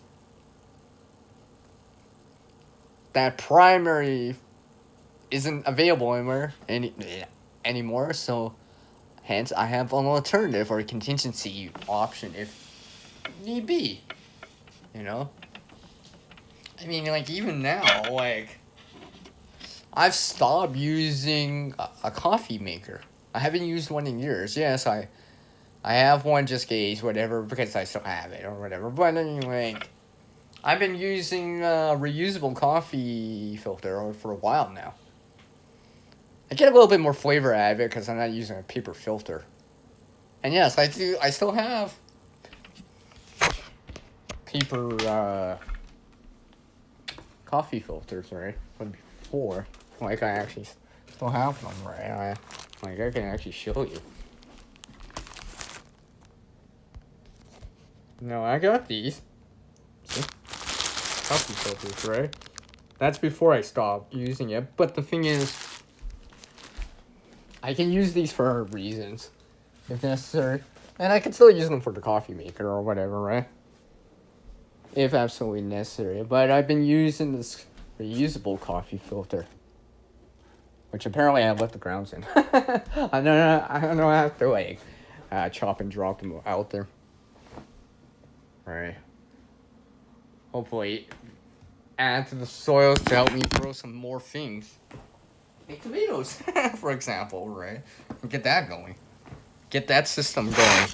That primary isn't available anymore, so hence I have an alternative or a contingency option if need be. You know? I mean, like, even now, like, I've stopped using a coffee maker. I haven't used one in years. Yes, I have one just in case, whatever, because I still have it or whatever. But anyway, I've been using a reusable coffee filter for a while now. I get a little bit more flavor out of it because I'm not using a paper filter. And yes, I still have paper coffee filters, right? From before. Like, I actually still have them, right? I can actually show you. No, I got these. See? Coffee filters, right? That's before I stopped using it. But the thing is, I can use these for reasons, if necessary. And I can still use them for the coffee maker or whatever, right? If absolutely necessary. But I've been using this reusable coffee filter, which apparently I left the grounds in. I don't have to like chop and drop them out there. Alright. Hopefully add to the soils to help me grow some more things. Like tomatoes, for example, right? And get that going. Get that system going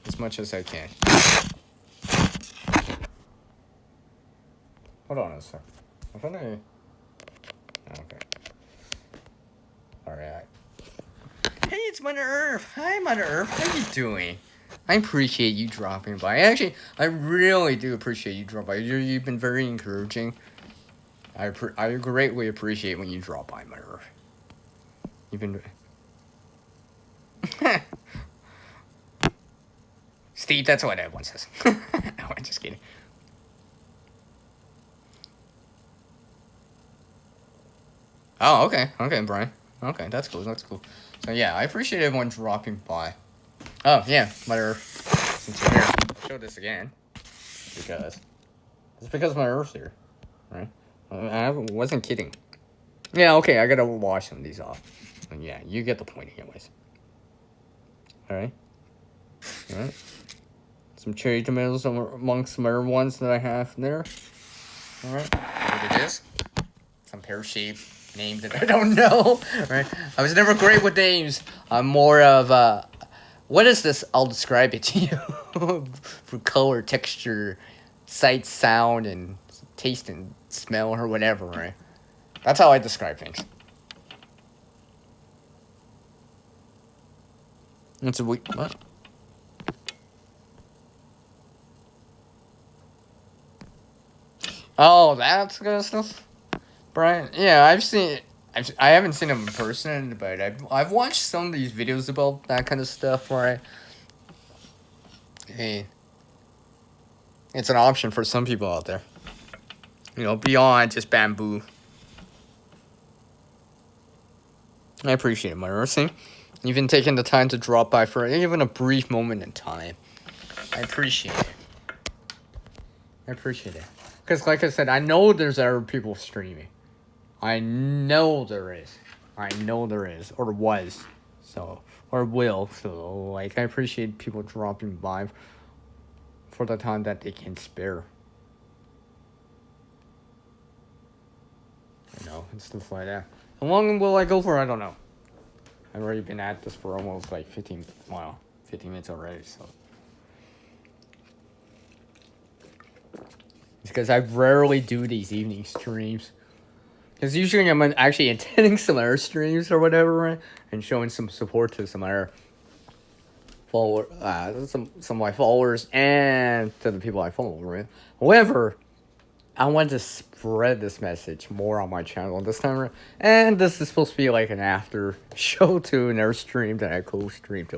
as much as I can. Hold on a sec. Okay. Alright. Hey, it's Mother Earth. Hi, Mother Earth. How you doing? I appreciate you dropping by. Actually, I really do appreciate you dropping by. You've been very encouraging. I greatly appreciate when you drop by, Mother Earth. You've been... Steve, that's what everyone says. No, I'm just kidding. Oh, okay. Okay, Brian. Okay, that's cool. That's cool. So, yeah, I appreciate everyone dropping by. Oh, yeah, Mother Earth. Since you're here, I'll show this again. Because my Earth's here. Right? I wasn't kidding. Yeah, okay, I gotta wash some of these off. So, yeah, you get the point anyways. Alright. Alright. Some cherry tomatoes amongst some other ones that I have there. Alright. Look at this. Some pear-shaped name that I don't know. Right? I was never great with names. I'm more of what is this? I'll describe it to you. For color, texture, sight, sound, and taste and smell or whatever, right? That's how I describe things. It's a week. What? Oh, that's good stuff. Brian, yeah, I haven't seen him in person, but I've watched some of these videos about that kind of stuff. Where hey, it's an option for some people out there. You know, beyond just bamboo. I appreciate it, my Mercy. Even taking the time to drop by for even a brief moment in time. I appreciate it. I appreciate it. Because, like I said, I know there's other people streaming. I know there is. I know there is. Or was. So, or will. So, like, I appreciate people dropping by for the time that they can spare. You know, and stuff like that. How long will I go for? I don't know. I've already been at this for almost like 15 minutes already, so. It's because I rarely do these evening streams. Because usually I'm actually attending some other streams or whatever, right? And showing some support to some other some of my followers and to the people I follow, right? However, I want to spread this message more on my channel this time around. And this is supposed to be like an after show to another stream that I co-streamed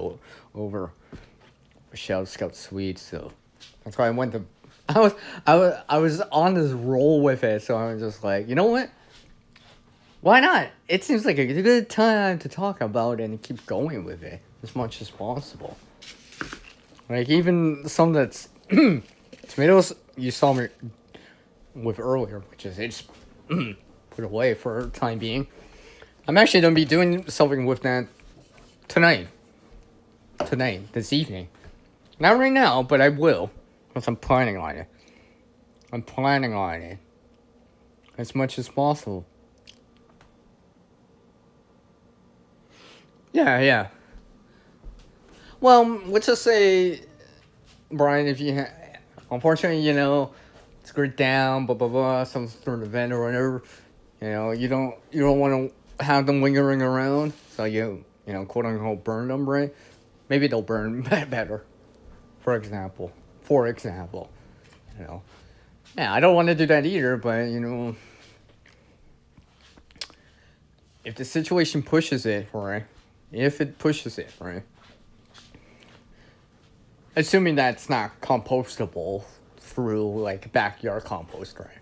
over Michelle Scout Suite. So that's why I went to. I was on this roll with it, so I was just like, you know what? Why not? It seems like a good time to talk about it and keep going with it as much as possible. Like even some that's tomatoes you saw me with earlier, which is it's put away for the time being. I'm actually gonna be doing something with that tonight, this evening. Not right now, but I will, because I'm planning on it. I'm planning on it as much as possible. Yeah. Well, let's just say, Brian, if you unfortunately, you know, screwed down, blah blah blah, some sort of event or whatever, you know, you don't want to have them lingering around, so you know, quote unquote, burn them, right? Maybe they'll burn better. For example, you know, yeah, I don't want to do that either, but you know, if the situation pushes it, right? If it pushes it, right? Assuming that's not compostable through like backyard compost, right?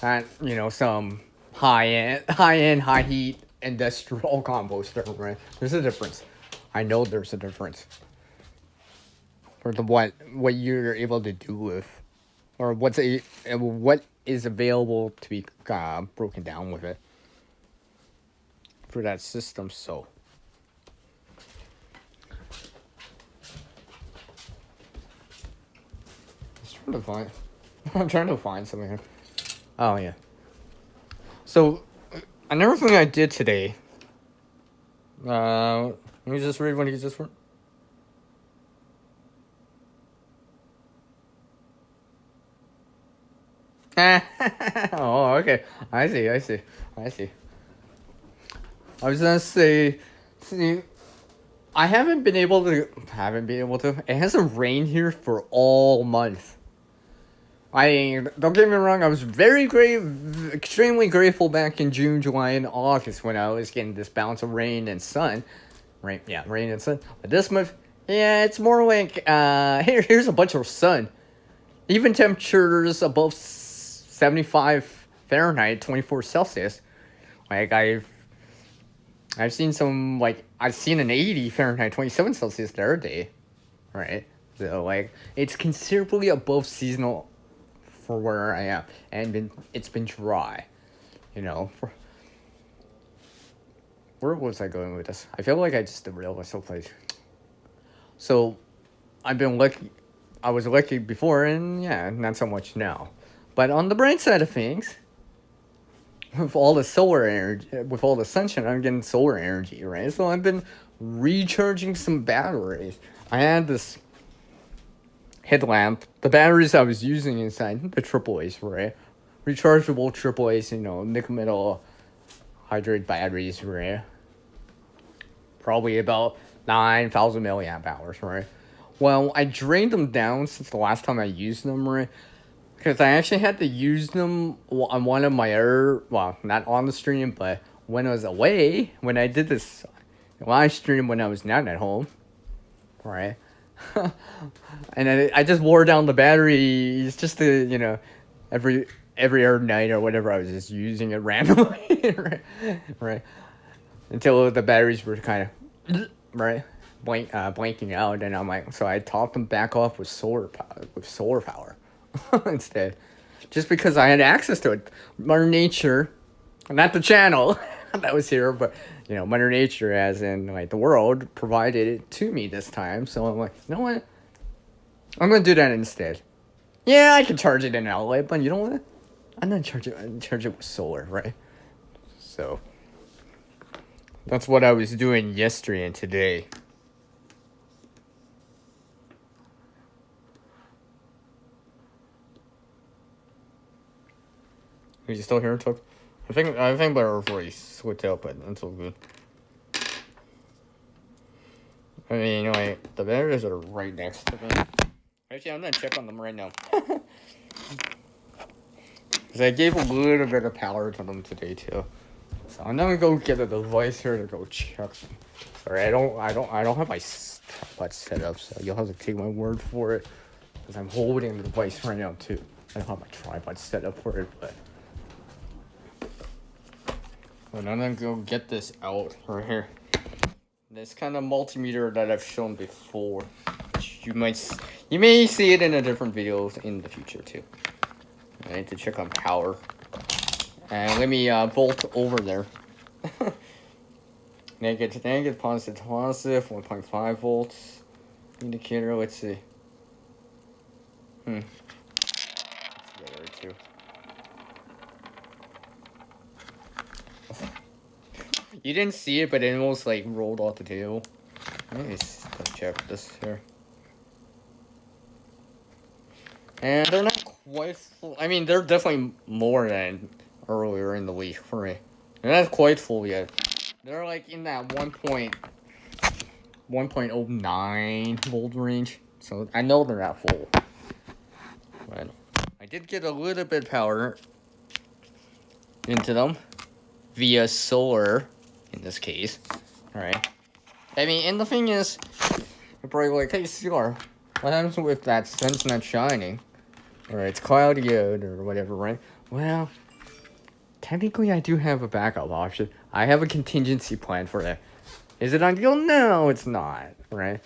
And you know, some high heat industrial composter, right? There's a difference. I know there's a difference for the what you're able to do with, or what is available to be broken down with it for that system. So. I'm trying to find something here. Oh yeah. So, another thing I did today. Let me just read what he just wrote. Oh, okay. I see. I was gonna say, see, I haven't been able to. It hasn't rained here for all month. Don't get me wrong, I was extremely grateful back in June, July, and August when I was getting this bounce of rain and sun. Rain and sun. But this month, yeah, it's more like, here's a bunch of sun. Even temperatures above 75 Fahrenheit, 24 Celsius. Like, I've seen some, like, I've seen an 80 Fahrenheit, 27 Celsius the other day. Right? So, like, it's considerably above seasonal for where I am, and it's been dry, you know. Where was I going with this? I feel like I just derailed myself. So, I've been lucky. I was lucky before, and yeah, not so much now. But on the bright side of things, with all the solar energy, with all the sunshine, I'm getting solar energy, right? So I've been recharging some batteries. I had this headlamp, the batteries I was using inside the AAAs, right? Rechargeable AAAs, you know, nickel metal hydrate batteries, right? Probably about 9,000 milliamp hours, right? Well, I drained them down since the last time I used them, right? Because I actually had to use them on one of my other, well, not on the stream, but when I was away, when I did this live stream when I was not at home, right? And I just wore down the batteries just to, every other night or whatever, I was just using it randomly, right? Until the batteries were kind of, right, blanking out, and I'm like, so I topped them back off with solar power instead, just because I had access to it. Mother Nature, not the channel that was here, but Mother Nature, as in like the world, provided it to me this time. So I'm like, you know what? I'm gonna do that instead. Yeah, I can charge it in an outlet, but you know what? I'm gonna charge it with solar, right? So that's what I was doing yesterday and today. Are you still here, Tuck? I think my voice switched out, but that's all good. I mean, the batteries are right next to me. Actually, I'm gonna check on them right now. Because I gave a little bit of power to them today too. So I'm gonna go get a device here to go check them. Sorry, I don't have my tripod set up, so you'll have to take my word for it. Because I'm holding the device right now too. I don't have my tripod set up for it, but I'm gonna go get this out right here. This kind of multimeter that I've shown before. You may see it in a different videos in the future too. I need to check on power. And let me volt over there. Negative to negative, positive to positive, 1.5 volts. Indicator, let's see. Let's get there too. You didn't see it, but it almost like rolled off the table. Let me check this here. And they're not quite full. I mean, they're definitely more than earlier in the week for me. They're not quite full yet. They're like in that 1.09 volt range. So I know they're not full. But I did get a little bit of power into them via solar in this case. Alright. I mean, and the thing is, you're probably like, hey, CR, what happens if that sun's not shining? Or it's cloudy out or whatever, right? Well, technically I do have a backup option. I have a contingency plan for that. Is it ideal? No, it's not, right?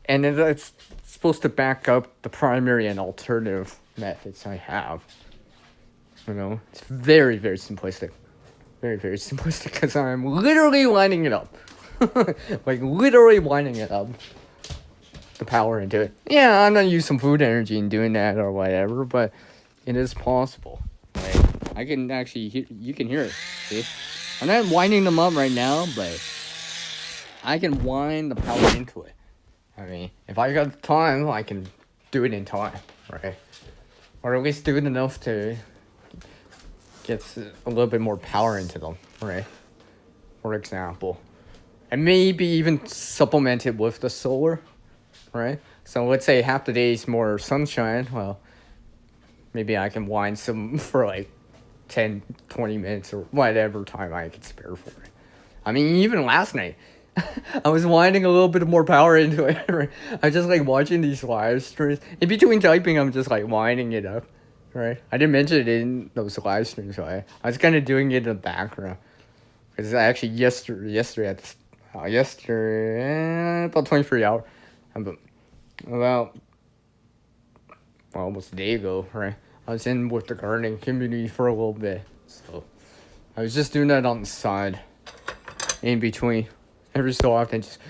And it's supposed to back up the primary and alternative methods I have. It's very, very simplistic. Very, very simplistic because I'm literally lining it up. Like, literally lining it up. The power into it. Yeah, I'm gonna use some food energy in doing that or whatever, but it is possible. Like, I can actually you can hear it. See? I'm not winding them up right now, but I can wind the power into it. I mean, if I got time, I can do it in time, right? Or at least do it enough to get a little bit more power into them, right? For example. And maybe even supplement it with the solar. Right? So let's say half the day is more sunshine. Well, maybe I can wind some for like 10, 20 minutes or whatever time I can spare for it. I mean, even last night, I was winding a little bit more power into it. Right? I was just like watching these live streams. In between typing, I'm just like winding it up. Right? I didn't mention it in those live streams, right? I was kind of doing it in the background. Because actually yesterday, about 23 hours. About almost a day ago, right? I was in with the gardening community for a little bit, so I was just doing that on the side, in between, every so often, just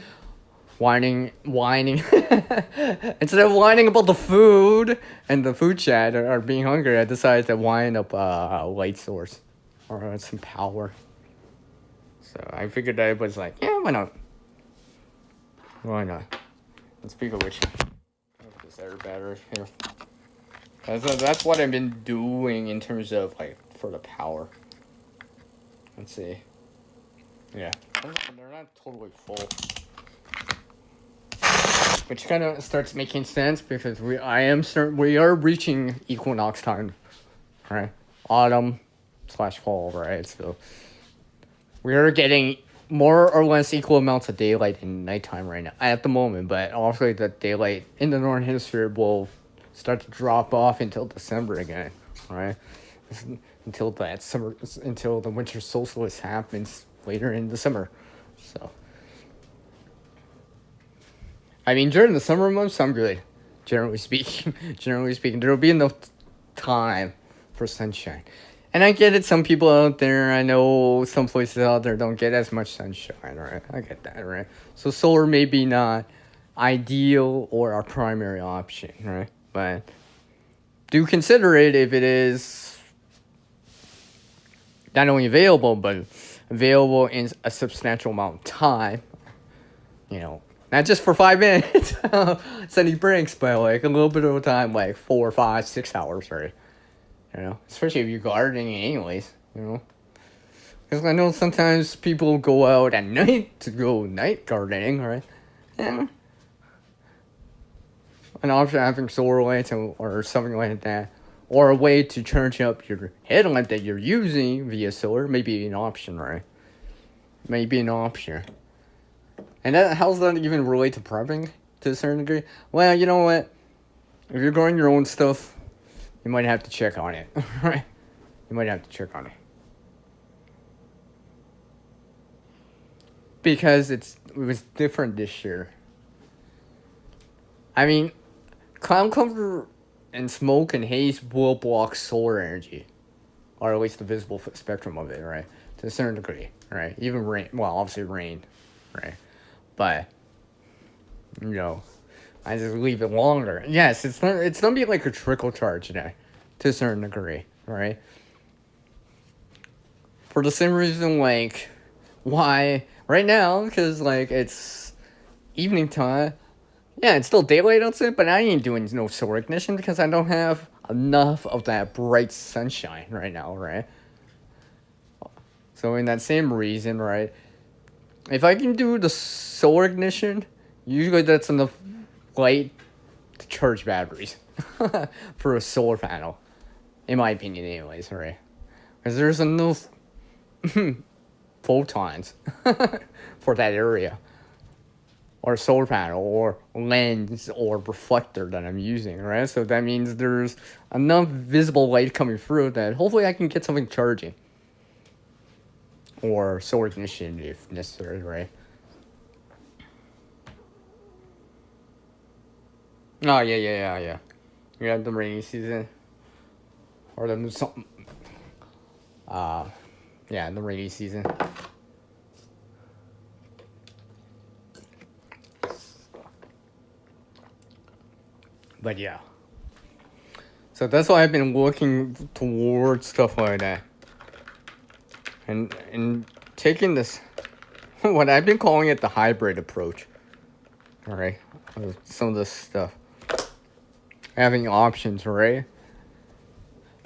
whining. Instead of whining about the food and the food chat or being hungry, I decided to whine up a light source or some power. So I figured that it was like, yeah, why not? Why not? And speaking of which, this air battery here. That's what I've been doing in terms of like for the power. Let's see. Yeah, they're not totally full. which kind of starts making sense because we are reaching equinox time, right? Autumn slash fall, right? So we are getting more or less equal amounts of daylight in nighttime right now at the moment, but also the daylight in the northern hemisphere will start to drop off until December again, right? Until the winter solstice happens later in the summer. So, I mean, during the summer months, I'm good. Generally speaking, there will be enough time for sunshine. And I get it, some people out there, I know some places out there don't get as much sunshine, right? I get that, right? So solar may be not ideal or our primary option, right? But do consider it if it is not only available, but available in a substantial amount of time. You know, not just for 5 minutes, sunny breaks, but like a little bit of time, like 4, 5, 6 hours, right? You know, especially if you're gardening anyways, you know. Because I know sometimes people go out at night to go night gardening, right? Yeah. An option having solar lights or something like that. Or a way to charge up your headlamp that you're using via solar may be an option, right? Maybe an option. And how's that even relate to prepping to a certain degree? Well, you know what? If you're growing your own stuff, you might have to check on it, right? You might have to check on it. Because it was different this year. I mean, cloud cover and smoke and haze will block solar energy. Or at least the visible spectrum of it, right? To a certain degree, right? Even rain, well, obviously rain, right? But, you know, I just leave it longer. Yes, it's gonna be like a trickle charge now, to a certain degree, right? For the same reason, like, why right now? Because like it's evening time. Yeah, it's still daylight outside, but I ain't doing no solar ignition because I don't have enough of that bright sunshine right now, right? So in that same reason, right? If I can do the solar ignition, usually that's enough light to charge batteries for a solar panel, in my opinion, anyways, right? Because there's enough photons for that area, or solar panel, or lens, or reflector that I'm using, right? So that means there's enough visible light coming through that hopefully I can get something charging. Or solar ignition if necessary, right? Oh, yeah. You have the rainy season. Or the something. Yeah, the rainy season. But yeah. So that's why I've been looking towards stuff like that. And taking this, what I've been calling it the hybrid approach. Alright? Some of this stuff. Having options, right?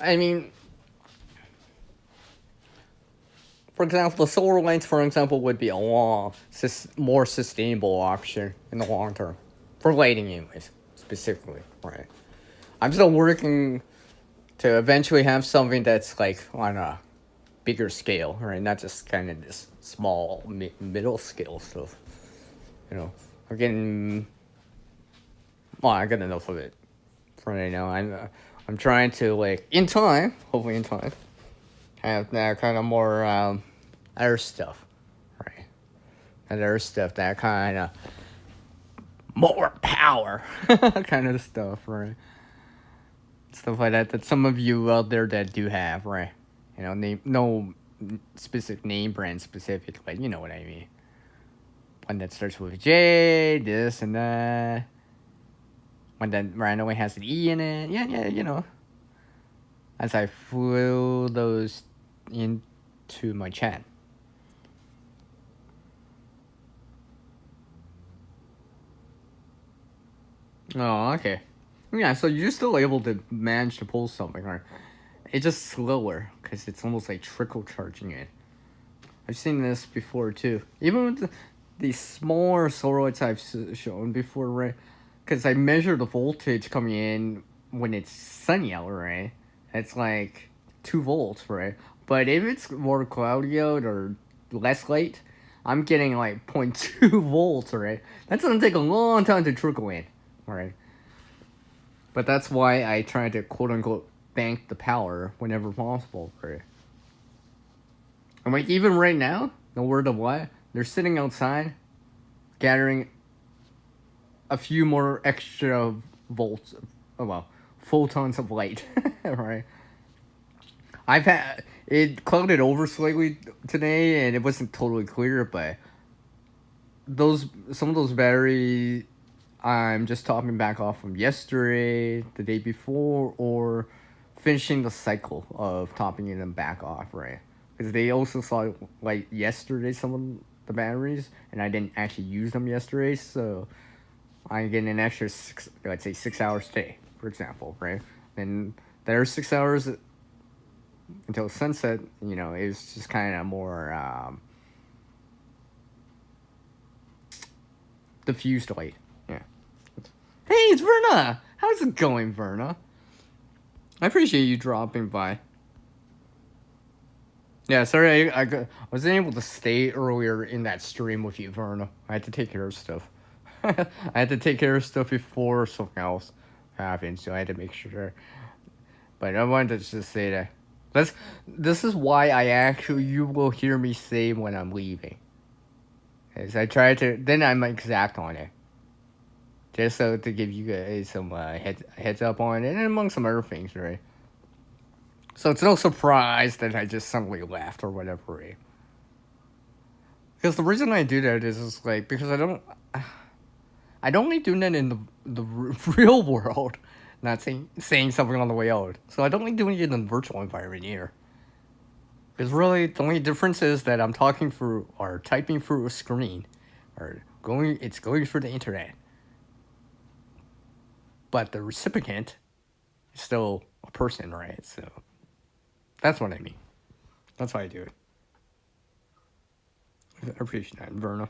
I mean, for example, the solar lights, for example, would be a more sustainable option in the long term. For lighting, anyways, specifically, right? I'm still working to eventually have something that's like on a bigger scale, right? Not just kind of this small middle scale stuff. You know, I'm getting. Well, I got enough of it for right now. I'm trying to like in time, hopefully in time, have that kind of more other stuff, right? And other stuff that kind of more power, kind of stuff, right? Stuff like that some of you out there that do have, right? You know, no specific name brand specific, but you know what I mean. One that starts with J, this and that. One that randomly has an E in it. Yeah, you know. As I flew those into my chat. Oh, okay. Yeah, so you're still able to manage to pull something, right? It's just slower, because it's almost like trickle charging it. I've seen this before, too. Even with these smaller solar lights I've shown before, right? Because I measure the voltage coming in when it's sunny out, right? It's like 2 volts, right? But if it's more cloudy out or less light, I'm getting like 0.2 volts, right? That's gonna take a long time to trickle in, right? But that's why I try to quote unquote bank the power whenever possible, right? And like even right now, no word of what, they're sitting outside, gathering a few more extra volts, oh well, photons of light, right? I've had it clouded over slightly today, and it wasn't totally clear, but some of those batteries, I'm just topping back off from yesterday, the day before, or finishing the cycle of topping them back off, right? Because they also saw like yesterday some of the batteries, and I didn't actually use them yesterday, so I get an extra let's say 6 hours today, for example, right? And there's 6 hours until sunset. You know, it's just kind of more diffused light. Yeah. Hey, it's Verna. How's it going, Verna? I appreciate you dropping by. Yeah, sorry, I wasn't able to stay earlier in that stream with you, Verna. I had to take care of stuff. I had to take care of stuff before something else happened, so I had to make sure. But I wanted to just say that. This is why you will hear me say when I'm leaving. As I try to, then I'm exact on it. Just so to give you guys some heads up on it, and among some other things, right? So it's no surprise that I just suddenly left or whatever, right? Because the reason I do that is like, because I don't like doing that in the real world. Not saying something on the way out. So I don't like doing it in the virtual environment either. Because really, the only difference is that I'm talking through or typing through a screen, or it's going through the internet. But the recipient is still a person, right? So that's what I mean. That's why I do it. I appreciate that, Verna.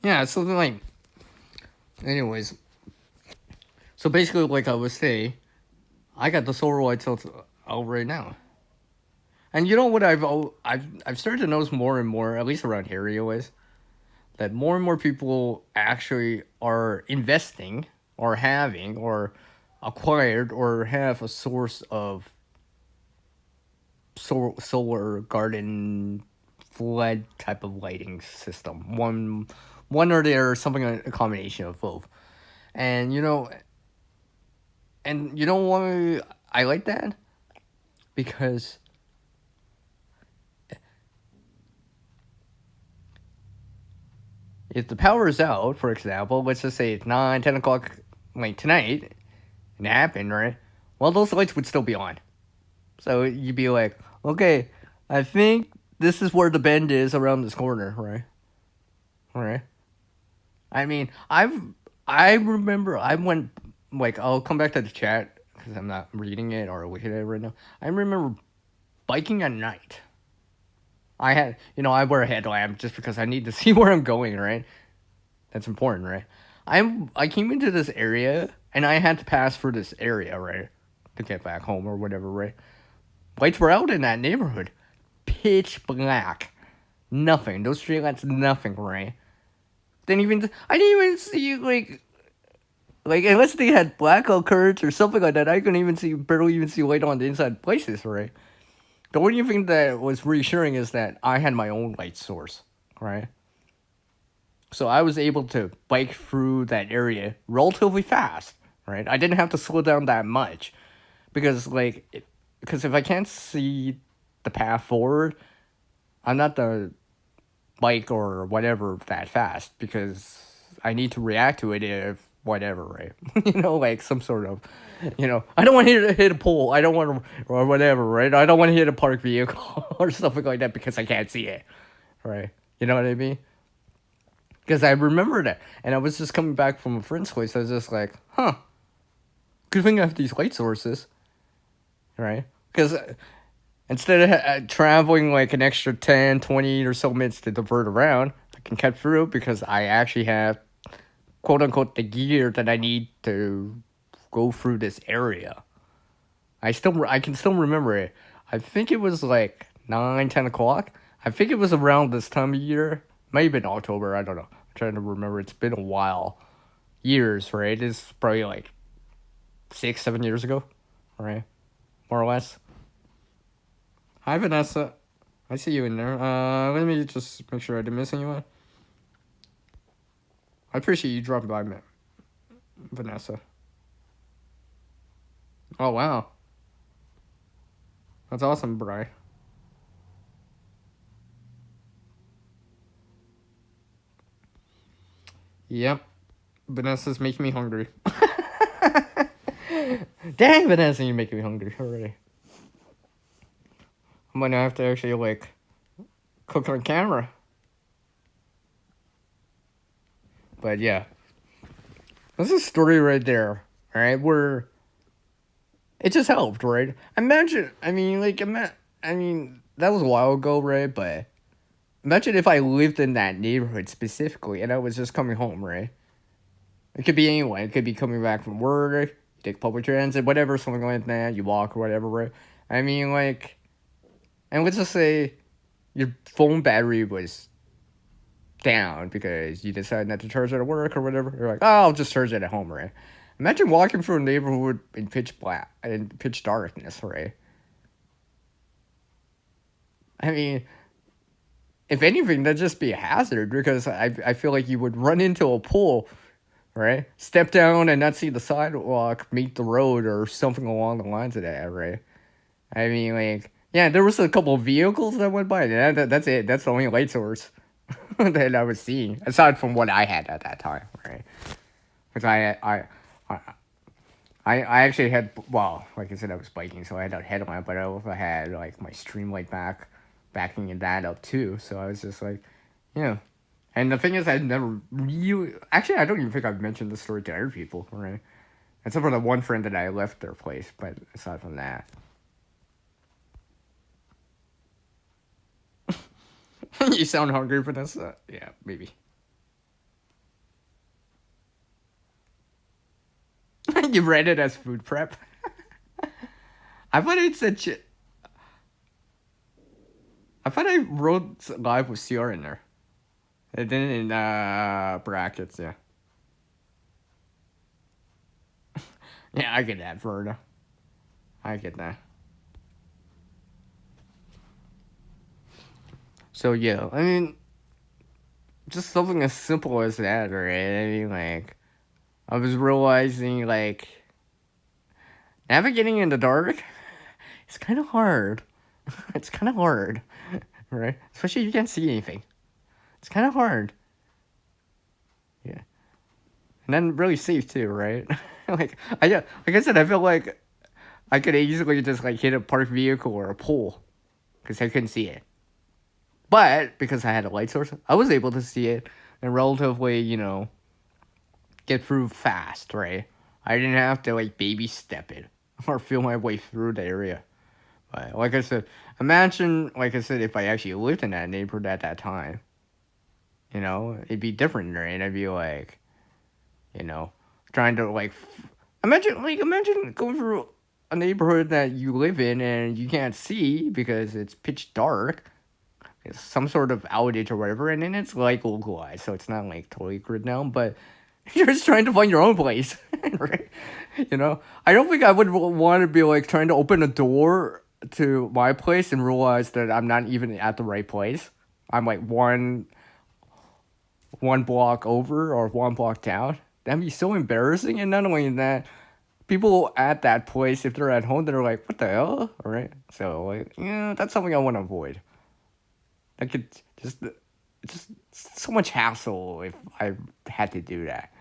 Yeah, so like, anyways. So basically, like I was saying, I got the solar lights out right now. And you know what I've started to notice more and more, at least around here anyways, that more and more people actually are investing or having or acquired or have a source of solar garden flood type of lighting system. One or the other, something, a combination of both. And you know why I like that? Because if the power is out, for example, let's just say it's 9, 10 o'clock like tonight, and it happened, right? Well, those lights would still be on. So you'd be like, okay, I think this is where the bend is around this corner, right? Right? I mean, I remember I went, like, I'll come back to the chat because I'm not reading it or looking at it right now. I remember biking at night. I wear a headlamp just because I need to see where I'm going, right? That's important, right? I came into this area and I had to pass through this area, right? To get back home or whatever, right? Lights were out in that neighborhood. Pitch black. Nothing. Those streetlights, nothing, right? I didn't even see, like, unless they had blackout curtains or something like that, I couldn't barely even see light on the inside places, right? The only thing that was reassuring is that I had my own light source, right? So I was able to bike through that area relatively fast, right? I didn't have to slow down that much because if I can't see the path forward, I'm not the bike or whatever that fast because I need to react to it if whatever, right? Like some sort of, I don't want to hit a pole. I don't want to, or whatever, right? I don't want to hit a parked vehicle or something like that because I can't see it, right? You know what I mean? Because I remember that, and I was just coming back from a friend's place. I was just like, huh, good thing I have these light sources, right? Because instead of traveling like an extra 10, 20 or so minutes to divert around, I can cut through because I actually have quote unquote the gear that I need to go through this area. I can still remember it. I think it was like 9, 10 o'clock. I think it was around this time of year. Maybe in October. I don't know. I'm trying to remember. It's been a while. Years, right? It's probably like 6, 7 years ago, right? More or less. Hi, Vanessa. I see you in there. Let me just make sure I didn't miss anyone. I appreciate you dropping by, Vanessa. Oh, wow. That's awesome, Bri. Yep. Vanessa's making me hungry. Dang, Vanessa, you're making me hungry already. I'm gonna have to actually, like, cook on camera. But yeah. That's a story right there. Alright, where it just helped, right? Imagine, I mean, like, I mean, that was a while ago, right? But imagine if I lived in that neighborhood specifically and I was just coming home, right? It could be anyone. It could be coming back from work, you take public transit, whatever, something like that. You walk or whatever, right? I mean, like, and let's just say your phone battery was down because you decided not to charge it at work or whatever. You're like, oh, I'll just charge it at home, right? Imagine walking through a neighborhood in pitch black and pitch darkness, right? I mean, if anything, that'd just be a hazard because I feel like you would run into a pool, right? Step down and not see the sidewalk, meet the road, or something along the lines of that, right? I mean, like, yeah, there was a couple of vehicles that went by. That's it. That's the only light source that I was seeing, aside from what I had at that time, right? Because I actually had, well, like I said, I was biking, so I had a headlamp, but I also had like my stream light backing that up too. So I was just like, you know. And the thing is, I'd never really, actually, I don't even think I've mentioned this story to other people, right? Except for the one friend that I left their place, but aside from that. You sound hungry, Vanessa. Yeah, maybe. You read it as food prep. I thought it said shit. I thought I wrote live with CR in there. It didn't in brackets, yeah. Yeah, I get that, Verna. I get that. So yeah, I mean, just something as simple as that, right? I mean, like, I was realizing, like, navigating in the dark, it's kind of hard. It's kind of hard, right? Especially if you can't see anything. It's kind of hard. Yeah. And then really safe too, right? Like I said, I feel like I could easily just like hit a parked vehicle or a pole because I couldn't see it. But because I had a light source, I was able to see it and relatively, get through fast, right? I didn't have to like baby step it or feel my way through the area. But like I said, imagine, like I said, if I actually lived in that neighborhood at that time, it'd be different, right? I'd be like, you know, trying to like, imagine going through a neighborhood that you live in and you can't see because it's pitch dark. It's some sort of outage or whatever, and then it's like localized, so it's not like totally grid down, but you're just trying to find your own place, right? I don't think I would want to be like trying to open a door to my place and realize that I'm not even at the right place. I'm like one block over or one block down. That'd be so embarrassing. And not only that, people at that place, if they're at home, they're like, "What the hell?" All right. So like, that's something I want to avoid. I could just so much hassle if I had to do that.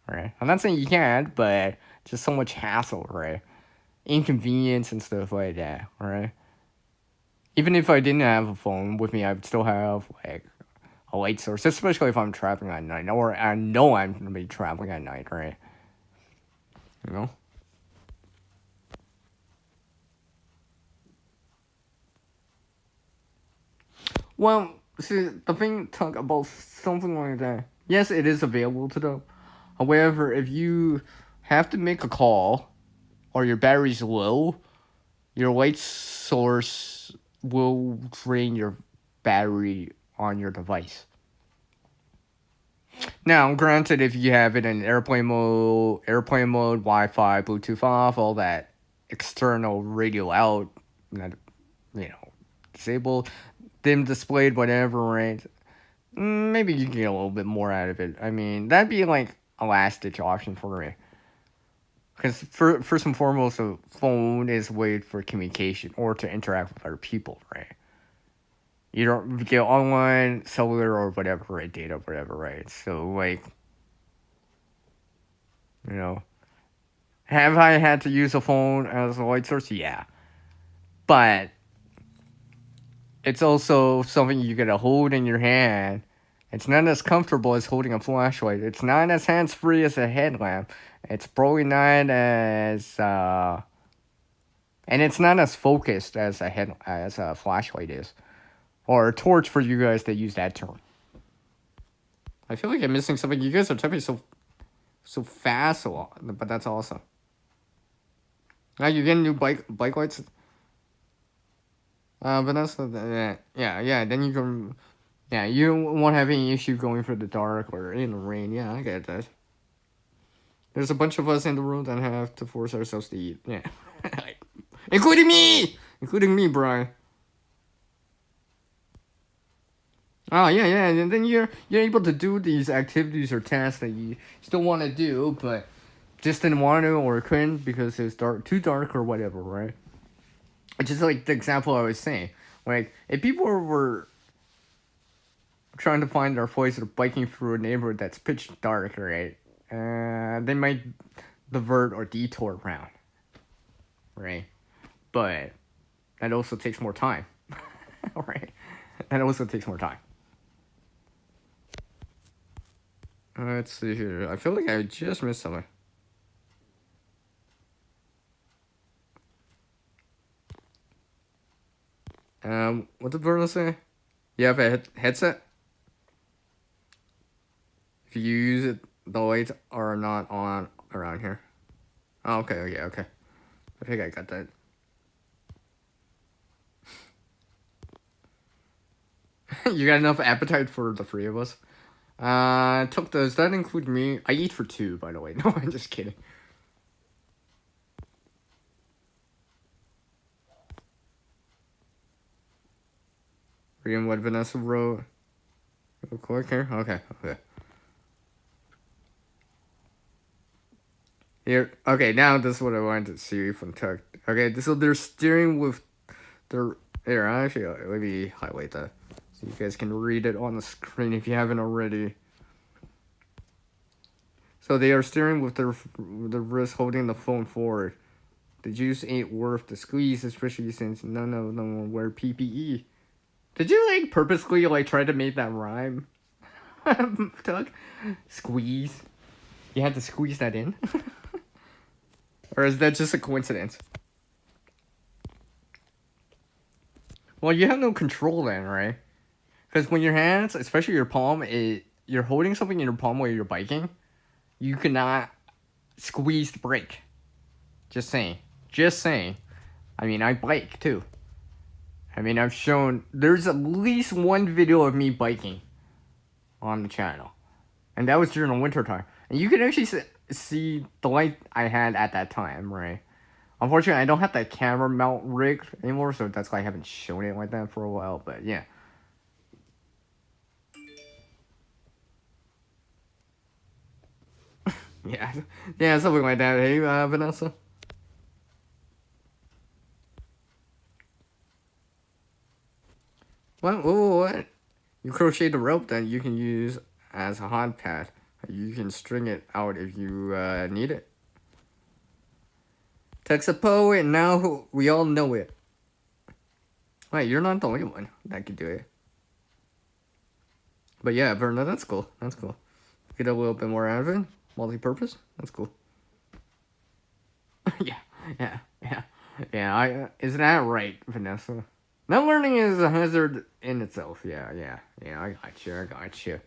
Right. I'm not saying you can't, but just so much hassle, right? Inconvenience and stuff like that, right? Even if I didn't have a phone with me, I would still have like a light source, especially if I'm traveling at night, or I know I'm gonna be traveling at night, right? You know. Well, See, the thing talk about something like that. Yes, it is available to them. However, if you have to make a call or your battery's low, your light source will drain your battery on your device. Now, granted, if you have it in airplane mode, Wi-Fi, Bluetooth off, all that external radio out, not, disabled, dim displayed, whatever, right? Maybe you can get a little bit more out of it. I mean, that'd be like a last ditch option for me. Because first and foremost, a phone is a way for communication or to interact with other people, right? You don't get online, cellular, or whatever, right? Data, whatever, right? So, like, you know, have I had to use a phone as a light source? Yeah. But it's also something you gotta hold in your hand. It's not as comfortable as holding a flashlight. It's not as hands free as a headlamp. It's probably not as and it's not as focused as a flashlight is, or a torch for you guys that use that term. I feel like I'm missing something. You guys are typing so fast, but that's awesome. Now you getting new bike lights. Vanessa, yeah. Then you can, yeah, you won't have any issue going for the dark or in the rain. Yeah, I get that. There's a bunch of us in the room that have to force ourselves to eat. Yeah, including me, Brian. Oh yeah, and then you're able to do these activities or tasks that you still want to do, but just didn't want to or couldn't because it's too dark or whatever, right? Which is like the example I was saying. Like if people were trying to find their place or biking through a neighborhood that's pitch dark, right? They might divert or detour around, right? But that also takes more time, right? That also takes more time. Let's see here. I feel like I just missed something. What did Verna say? You have a headset? If you use it, the lights are not on around here. Oh, okay. I think I got that. You got enough appetite for the three of us? Does that include me? I eat for two, by the way. No, I'm just kidding. Reading what Vanessa wrote. Real quick here. Okay. Here. Okay, now this is what I wanted to see from Tuck. Okay, so they're steering with their. Here, actually, let me highlight that so you guys can read it on the screen if you haven't already. So they are steering with their wrist holding the phone forward. The juice ain't worth the squeeze, especially since none of them wear PPE. Did you like purposely like try to make that rhyme, Doug? Squeeze. You had to squeeze that in, or is that just a coincidence? Well, you have no control then, right? Because when your hands, especially your palm, you're holding something in your palm while you're biking, you cannot squeeze the brake. Just saying. I mean, I bike too. I mean, I've shown there's at least one video of me biking on the channel, and that was during the winter time, and you can actually see the light I had at that time, right? Unfortunately, I don't have that camera mount rigged anymore, so that's why I haven't shown it like that for a while. But yeah. Yeah, something like that. Hey, Vanessa. What? You crochet the rope that you can use as a hot pad. You can string it out if you need it. Text a poet, now we all know it. Wait, you're not the only one that can do it. But yeah, Verna, that's cool. Get a little bit more out of it. Multi-purpose. That's cool. yeah. Isn't that right, Vanessa? Learning is a hazard in itself. Yeah. I got you.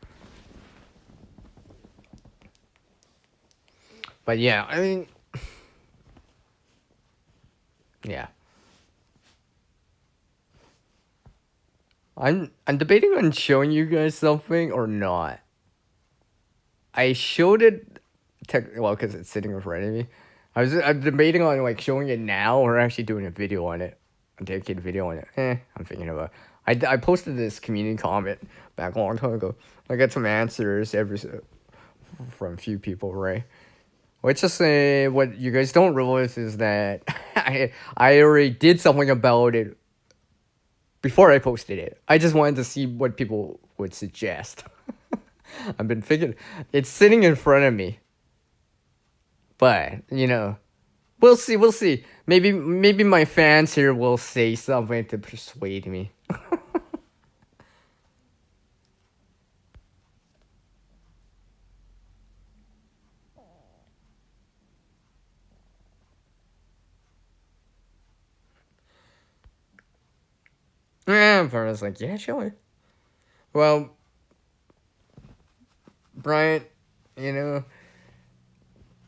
But yeah, I mean, yeah. I'm debating on showing you guys something or not. I showed it, well, because it's sitting in front of me. I'm debating on like showing it now or actually doing a video on it, a dedicated video on it. I'm thinking about. I posted this community comment back a long time ago. I got some answers from a few people, right? Let's just say what you guys don't realize is that I already did something about it before I posted it. I just wanted to see what people would suggest. I've been thinking, it's sitting in front of me. But, we'll see. Maybe my fans here will say something to persuade me. Yeah, I was like, yeah, sure. Well, Brian,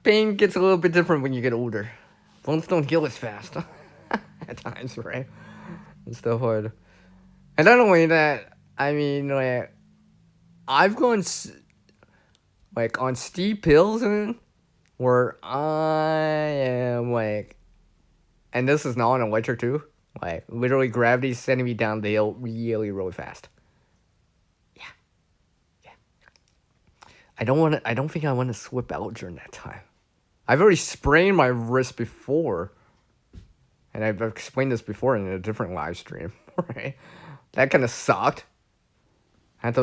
pain gets a little bit different when you get older. Bones don't heal as fast at times, right? It's still hard. And not only that, I mean, like, I've gone like on steep hills, man, where I am like, and this is not on a ledger too. Like literally, gravity's sending me down the hill really, really fast. Yeah. I don't think I want to slip out during that time. I've already sprained my wrist before, and I've explained this before in a different live stream. Right? That kind of sucked. I had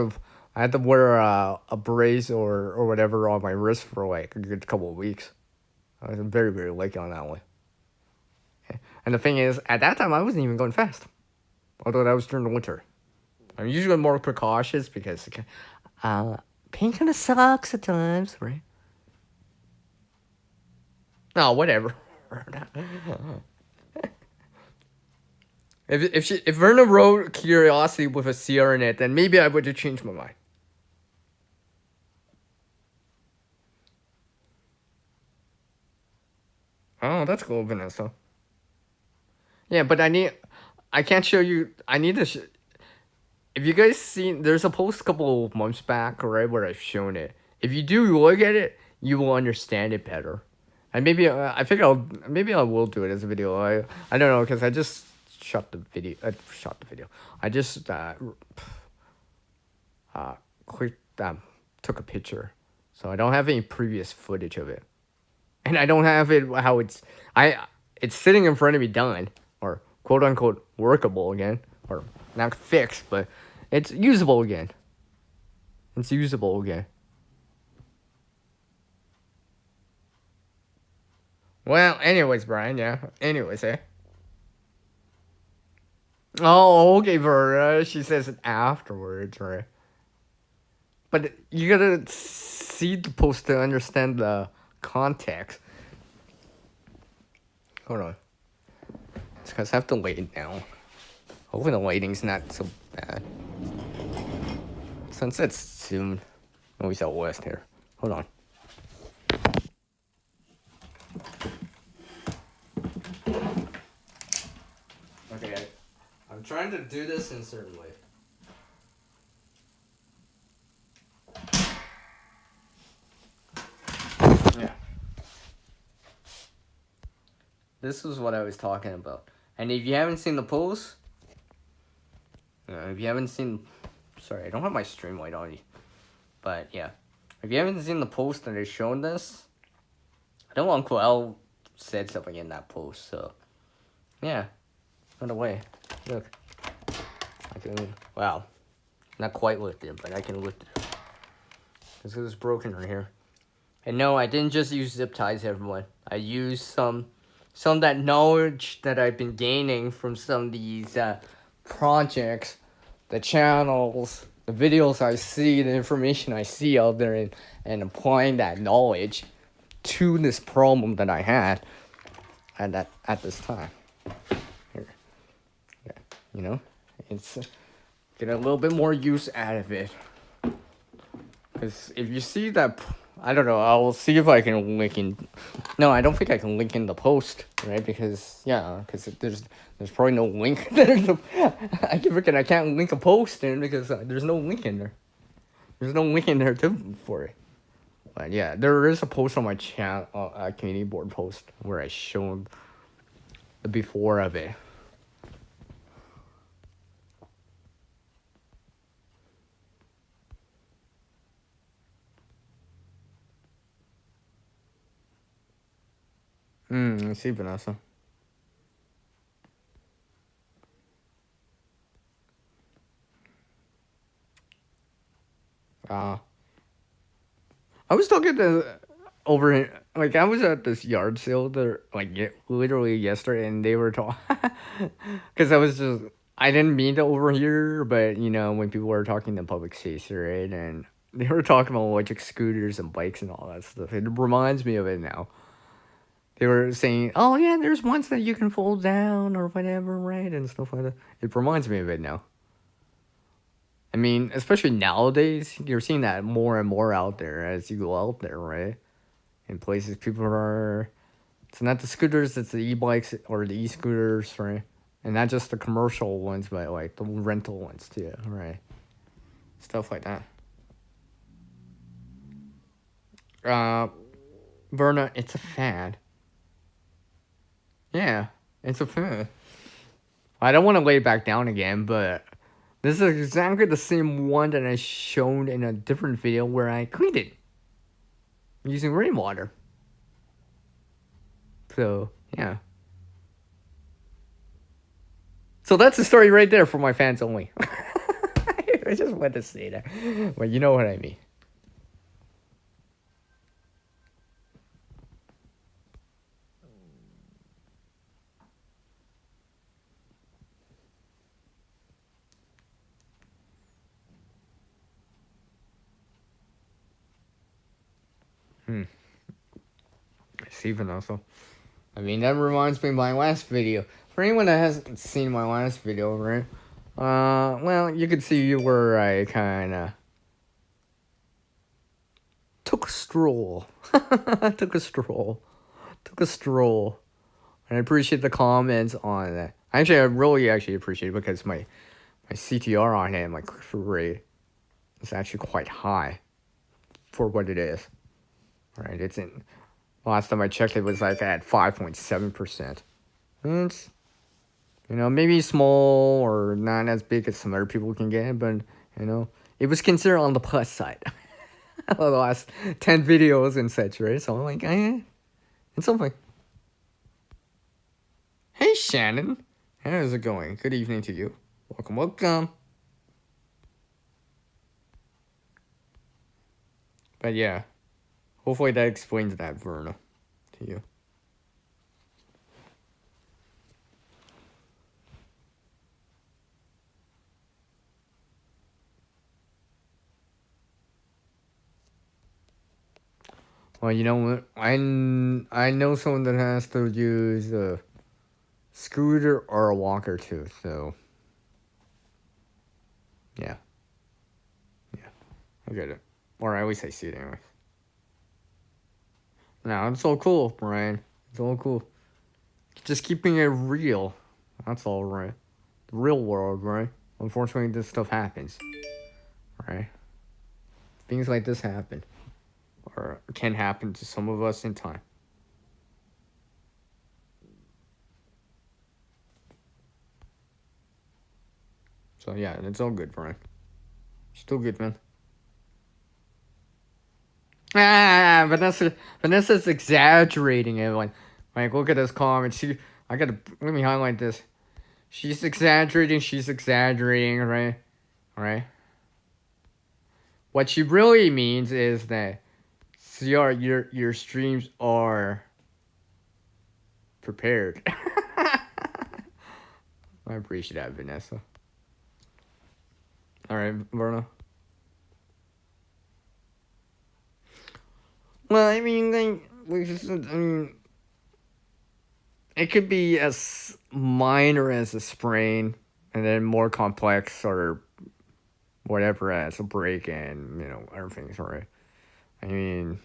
to wear a brace or whatever on my wrist for like a good couple of weeks. I was very, very lucky on that one. And the thing is, at that time, I wasn't even going fast. Although that was during the winter. I'm usually more precautious because pain kind of sucks at times, right? No, whatever. If Verna wrote Curiosity with a CR in it, then maybe I would have changed my mind. Oh, that's cool, Vanessa. Yeah, but I can't show you. I need to. If you guys seen, there's a post a couple of months back, right, where I've shown it. If you do look at it, you will understand it better. And maybe I think I will do it as a video. I don't know because I just shot the video. I just took a picture, so I don't have any previous footage of it, and I don't have it how it's sitting in front of me done or quote unquote workable again or not fixed, but it's usable again. It's usable again. Well, anyways, Brian, yeah. Anyways, eh? Oh, okay, Vera. She says it afterwards, right? But you gotta see the post to understand the context. Hold on. It's because I have to wait now. Hopefully the lighting's not so bad. Sunset's soon. Always out west here. Hold on. Okay, I'm trying to do this in a certain way. Yeah. This is what I was talking about. And if you haven't seen the post, sorry, I don't have my stream light on. But yeah, if you haven't seen the post that is showing this, I know Uncle L said something in that post. So yeah, run away. Look, I can. Wow, not quite lift it, but I can lift it. This is broken right here. And no, I didn't just use zip ties, everyone. I used some of that knowledge that I've been gaining from some of these projects, the channels, the videos I see, the information I see out there, and applying that knowledge to this problem that I had at this time. Here. Yeah. you know, it's get a little bit more use out of it. Because if you see that, I don't know. I'll see if I can link in. No, I don't think I can link in the post, right? Because there's probably no link. I can't link a post in because there's no link in there. There's no link in there for it. But yeah, there is a post on my channel, a community board post where I showed the before of it. I see, Vanessa. I was talking to over like I was at this yard sale there literally yesterday, and they were talking because I didn't mean to overhear, but you know when people were talking to public safety, right, and they were talking about electric scooters and bikes and all that stuff. It reminds me of it now. They were saying, "Oh yeah, there's ones that you can fold down or whatever, right?" And stuff like that. It reminds me of it now. I mean, especially nowadays, you're seeing that more and more out there as you go out there, right? In places people are. It's not the scooters, it's the e-bikes or the e-scooters, right? And not just the commercial ones, but like the rental ones too, right? Stuff like that. Verna, it's a fad. Yeah, it's a fad. I don't want to lay it back down again, but this is exactly the same one that I showed in a different video where I cleaned it using rainwater. So, yeah. So that's the story right there for my fans only. I just wanted to say that. But you know what I mean. Steven also. I mean, that reminds me of my last video. For anyone that hasn't seen my last video, right? Well, you can see where I kind of took a stroll. took a stroll. Took a stroll. And I appreciate the comments on that. Actually, I really appreciate it because my CTR on it, my click-through rate, is actually quite high for what it is. Right? It's in. Last time I checked, it was like at 5.7%. It's, you know, maybe small or not as big as some other people can get, but, you know, it was considered on the plus side. The last 10 videos and such, right? So I'm like, it's something. Hey, Shannon. How's it going? Good evening to you. Welcome, welcome. But yeah, hopefully that explains that, Verna, to you. Well, you know what? I know someone that has to use a scooter or a walker too, so yeah. Yeah, I get it. Or at least I see it anyway. No, it's all cool, Brian. It's all cool. Just keeping it real. That's all right. The real world, right? Unfortunately, this stuff happens. Right? Things like this happen. Or can happen to some of us in time. So yeah, it's all good, Brian. Still good, man. Vanessa's exaggerating it. Like, look at this comment. Let me highlight this. She's exaggerating, right? Right? What she really means is that CR, your streams are prepared. I appreciate that, Vanessa. Alright, Verna. Well, I mean, it could be as minor as a sprain. and then more complex or whatever as a break and everything's right. I mean,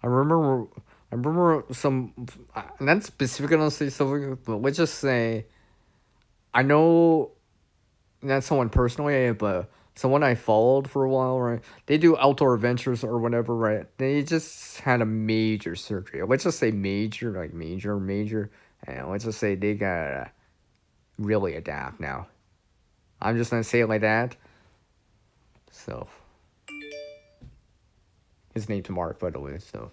I remember I remember some, not specifically gonna say something, but let's just say I know not someone personally, but someone I followed for a while, right? They do outdoor adventures or whatever, right? They just had a major surgery. Let's just say major, like major, and let's just say they gotta really adapt now. I'm just gonna say it like that. So his name's Mark, by the way. So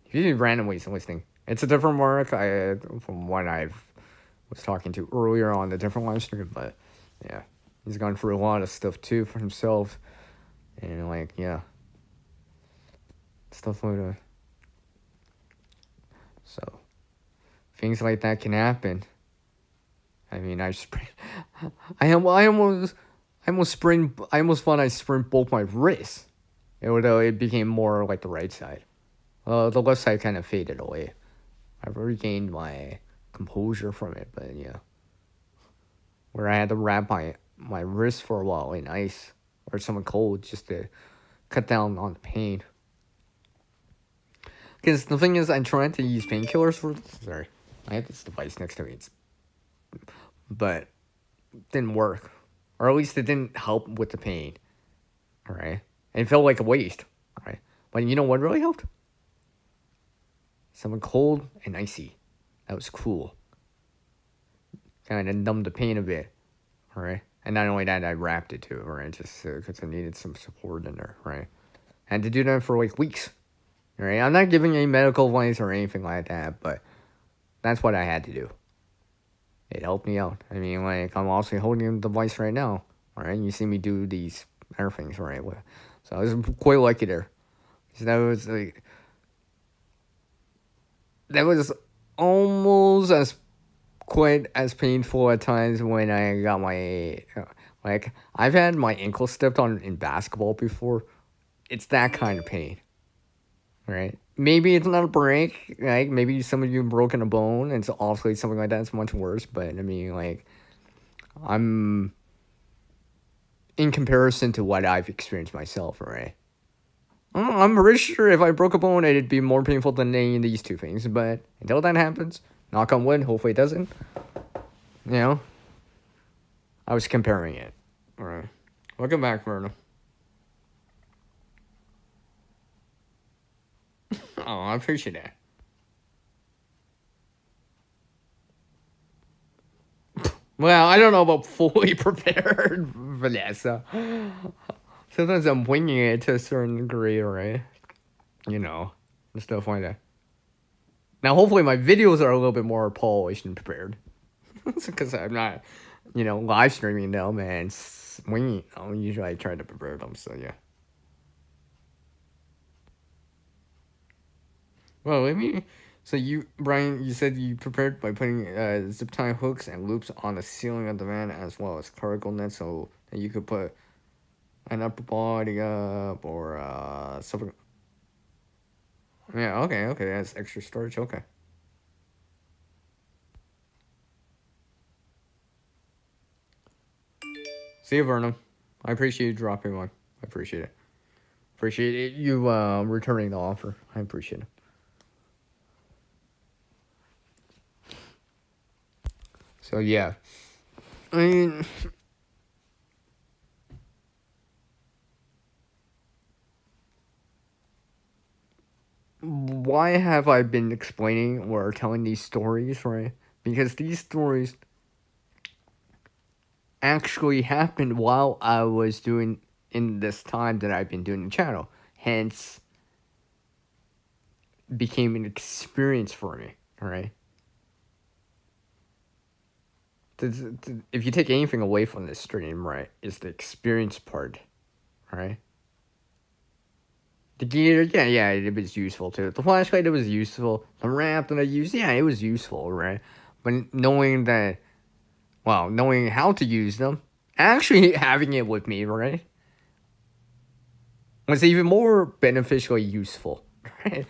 if you randomly listening, it's a different Mark. From what I was talking to earlier on the different live stream, but yeah, he's gone through a lot of stuff too for himself, and like stuff like that. So things like that can happen. I mean, I almost thought I sprained both my wrists, although it became more like the right side. The left side kind of faded away. I've regained my composure from it, but yeah, where I had to wrap my wrist for a while in ice or something cold just to cut down on the pain. Because the thing is, I'm trying to use painkillers for. Sorry, I have this device next to me. But it didn't work, or at least it didn't help with the pain. All right, and it felt like a waste. All right, but you know what really helped? Something cold and icy. That was cool. Kind of numbed the pain a bit. All right, and not only that, I wrapped it too. Right, just because I needed some support in there. Right, had to do that for like weeks. All right, I'm not giving any medical advice or anything like that, but that's what I had to do. It helped me out. I mean, like, I'm also holding the device right now. All right, you see me do these other things, right? So I was quite lucky there. So that was almost as quite as painful at times when I got my like I've had my ankle stepped on in basketball before. It's that kind of pain, right? Maybe it's not a break, like maybe some of you have broken a bone, and so obviously something like that's much worse. But I mean, like, I'm in comparison to what I've experienced myself, right? I'm pretty sure if I broke a bone, it'd be more painful than any of these two things. But until that happens, knock on wood, hopefully it doesn't. You know, I was comparing it. All right, welcome back, Verna. Oh, I appreciate that. Well, I don't know about fully prepared, Vanessa. Sometimes I'm winging it to a certain degree, right? You know, and stuff like that. Now, hopefully, my videos are a little bit more polished and prepared. Because I'm not, live streaming them and winging them. Usually, I try to prepare them, so yeah. Well, let me. So Brian, you said you prepared by putting zip tie hooks and loops on the ceiling of the van as well as cargo nets, so that you could put an upper body up or something. Yeah, okay, that's extra storage. Okay. See you, Vernon. I appreciate you dropping one. I appreciate it. Appreciate you returning the offer. I appreciate it. So yeah, I mean, why have I been explaining or telling these stories, right? Because these stories actually happened while I was doing in this time that I've been doing the channel. Hence, became an experience for me, right? If you take anything away from this stream, right, is the experience part, right? The gear, yeah, it was useful too. The flashlight, it was useful. The ramp that I used, yeah, it was useful, right? But knowing how to use them, actually having it with me, right, was even more beneficially useful. Right?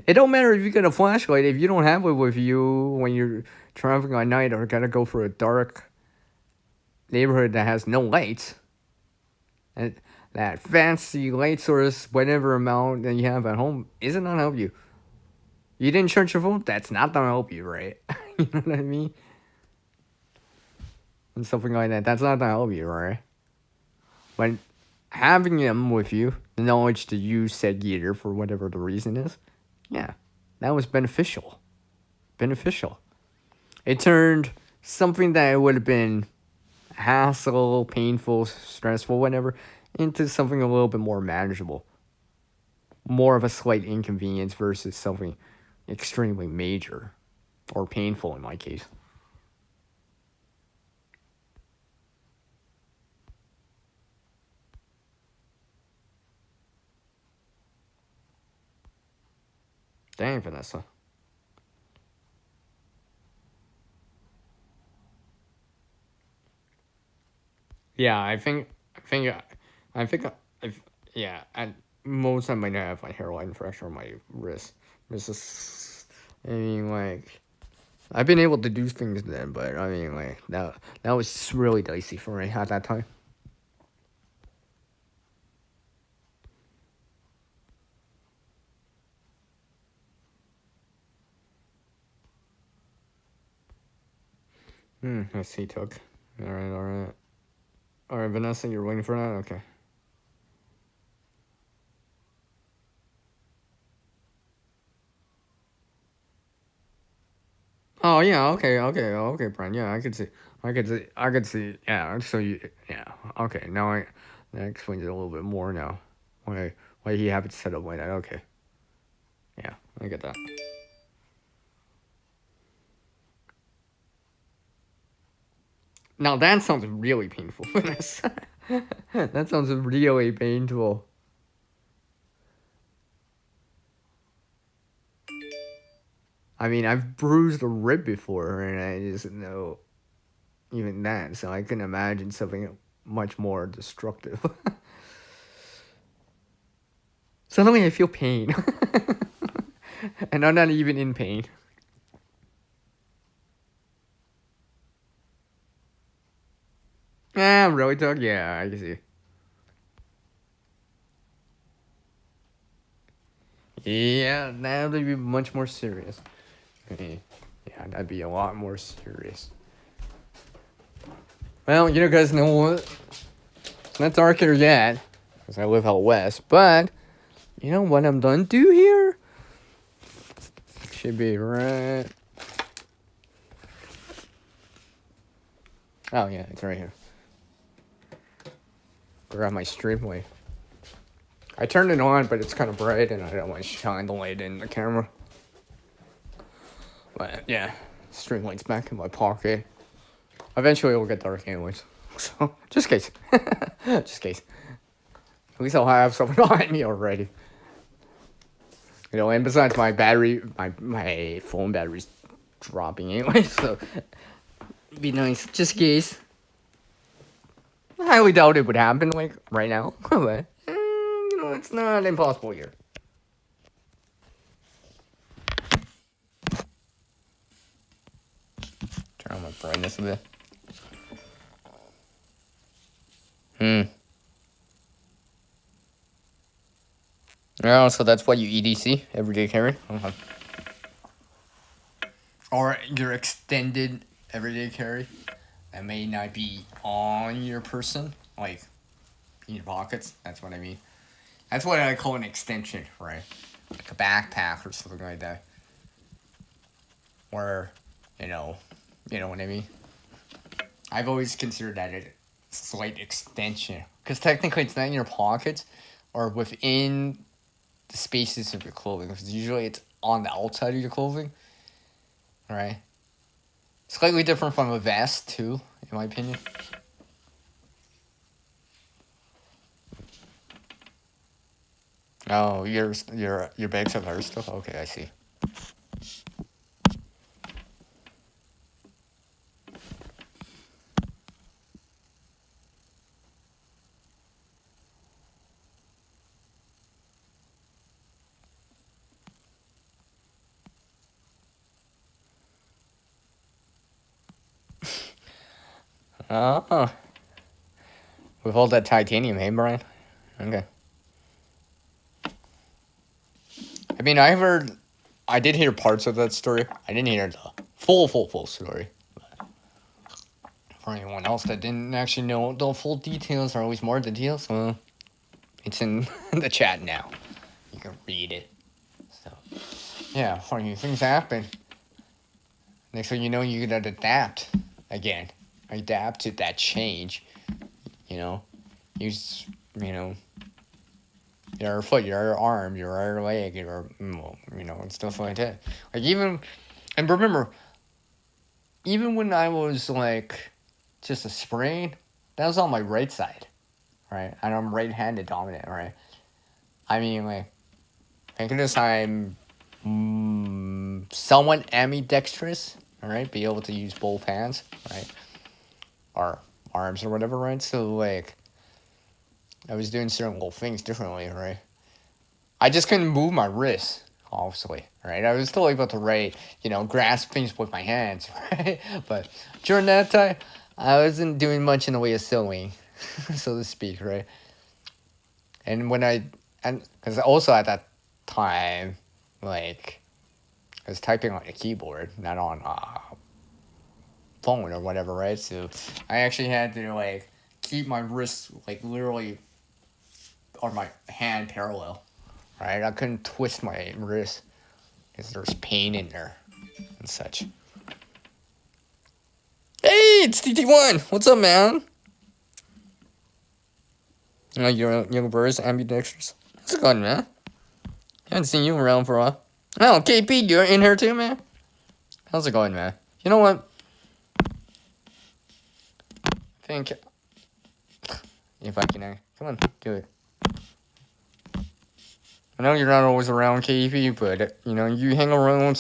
It don't matter if you get a flashlight if you don't have it with you when you're traveling at night or gotta go for a dark neighborhood that has no lights, and that fancy light source, whatever amount that you have at home, isn't gonna help you. You didn't charge your phone? That's not gonna help you, right? You know what I mean? And something like that. That's not gonna help you, right? But having them with you, the knowledge to use said gear for whatever the reason is, yeah, that was beneficial. Beneficial. It turned something that would have been hassle, painful, stressful, whatever, into something a little bit more manageable. More of a slight inconvenience versus something extremely major or painful in my case. Dang, Vanessa. Yeah, yeah, at most I might have like hairline fracture on my wrist. This is, I mean, like, I've been able to do things then, but I mean, like, that was really dicey for me at that time. I see, took. Alright. Alright, Vanessa, you're waiting for that? Okay. Oh yeah, okay, Brian. Yeah, I could see. Yeah, so yeah, okay. Now that explains it a little bit more now. Why he have it set up like that? Okay, yeah, I get that. Now that sounds really painful. That sounds really painful. I mean, I've bruised a rib before, and I just know even that, so I can imagine something much more destructive. Suddenly, I feel pain, and I'm not even in pain. Ah, really, Doug? Yeah, I can see. Yeah, that would be much more serious. Yeah, that'd be a lot more serious. Well, you guys know what? It's not dark here yet, because I live out west, but you know what I'm done do here? Should be right. Oh, yeah, it's right here. Grab my Streamway. I turned it on, but it's kind of bright, and I don't want to shine the light in the camera. But yeah, Streamlight's back in my pocket. Eventually, it'll get dark anyways. So, just in case. Just in case. At least I'll have something behind me already. You know, and besides my battery, my phone battery's dropping anyway, so it'd be nice just in case. I highly doubt it would happen like right now, but you know, it's not impossible here. Turn on my brightness a bit. Oh, so that's what you EDC, everyday carry? Okay. Or your extended everyday carry that may not be on your person, like in your pockets. That's what I mean. That's what I call an extension, right? Like a backpack or something like that. Or, you know what I mean? I've always considered that a slight extension. Because technically it's not in your pockets or within the spaces of your clothing. Because usually it's on the outside of your clothing. Right? Slightly different from a vest, too, in my opinion. Oh, your bags have other stuff? Okay, I see. Oh, with all that titanium, hey, Brian? Okay. I mean, I did hear parts of that story. I didn't hear the full story. But for anyone else that didn't actually know the full details, or always more details, well, it's in the chat now. You can read it. So, yeah, funny things happen. Next thing you know, you gotta adapt again. Adapt to that change. You know, use, your foot, your arm, your leg, and stuff like that. Like and remember, even when I was like just a sprain, that was on my right side, right? And I'm right-handed dominant, right? I mean, like, thank goodness I'm somewhat ambidextrous, all right? Be able to use both hands, right? Or arms or whatever, right? So, like, I was doing certain little things differently, right? I just couldn't move my wrists, obviously, right? I was still able to, grasp things with my hands, right? But during that time, I wasn't doing much in the way of sewing, so to speak, right? And because also at that time, like, I was typing on a keyboard, not on a phone or whatever, right? So I actually had to, like, keep my wrists, like, literally, or my hand parallel, right? I couldn't twist my wrist because there's pain in there and such. Hey, it's TT1! What's up, man? You're young birds, ambidextrous. How's it going, man? Haven't seen you around for a while. Oh, KP, you're in here too, man? How's it going, man? You know what? I think if I can, come on, do it. I know you're not always around, KP, but you hang around with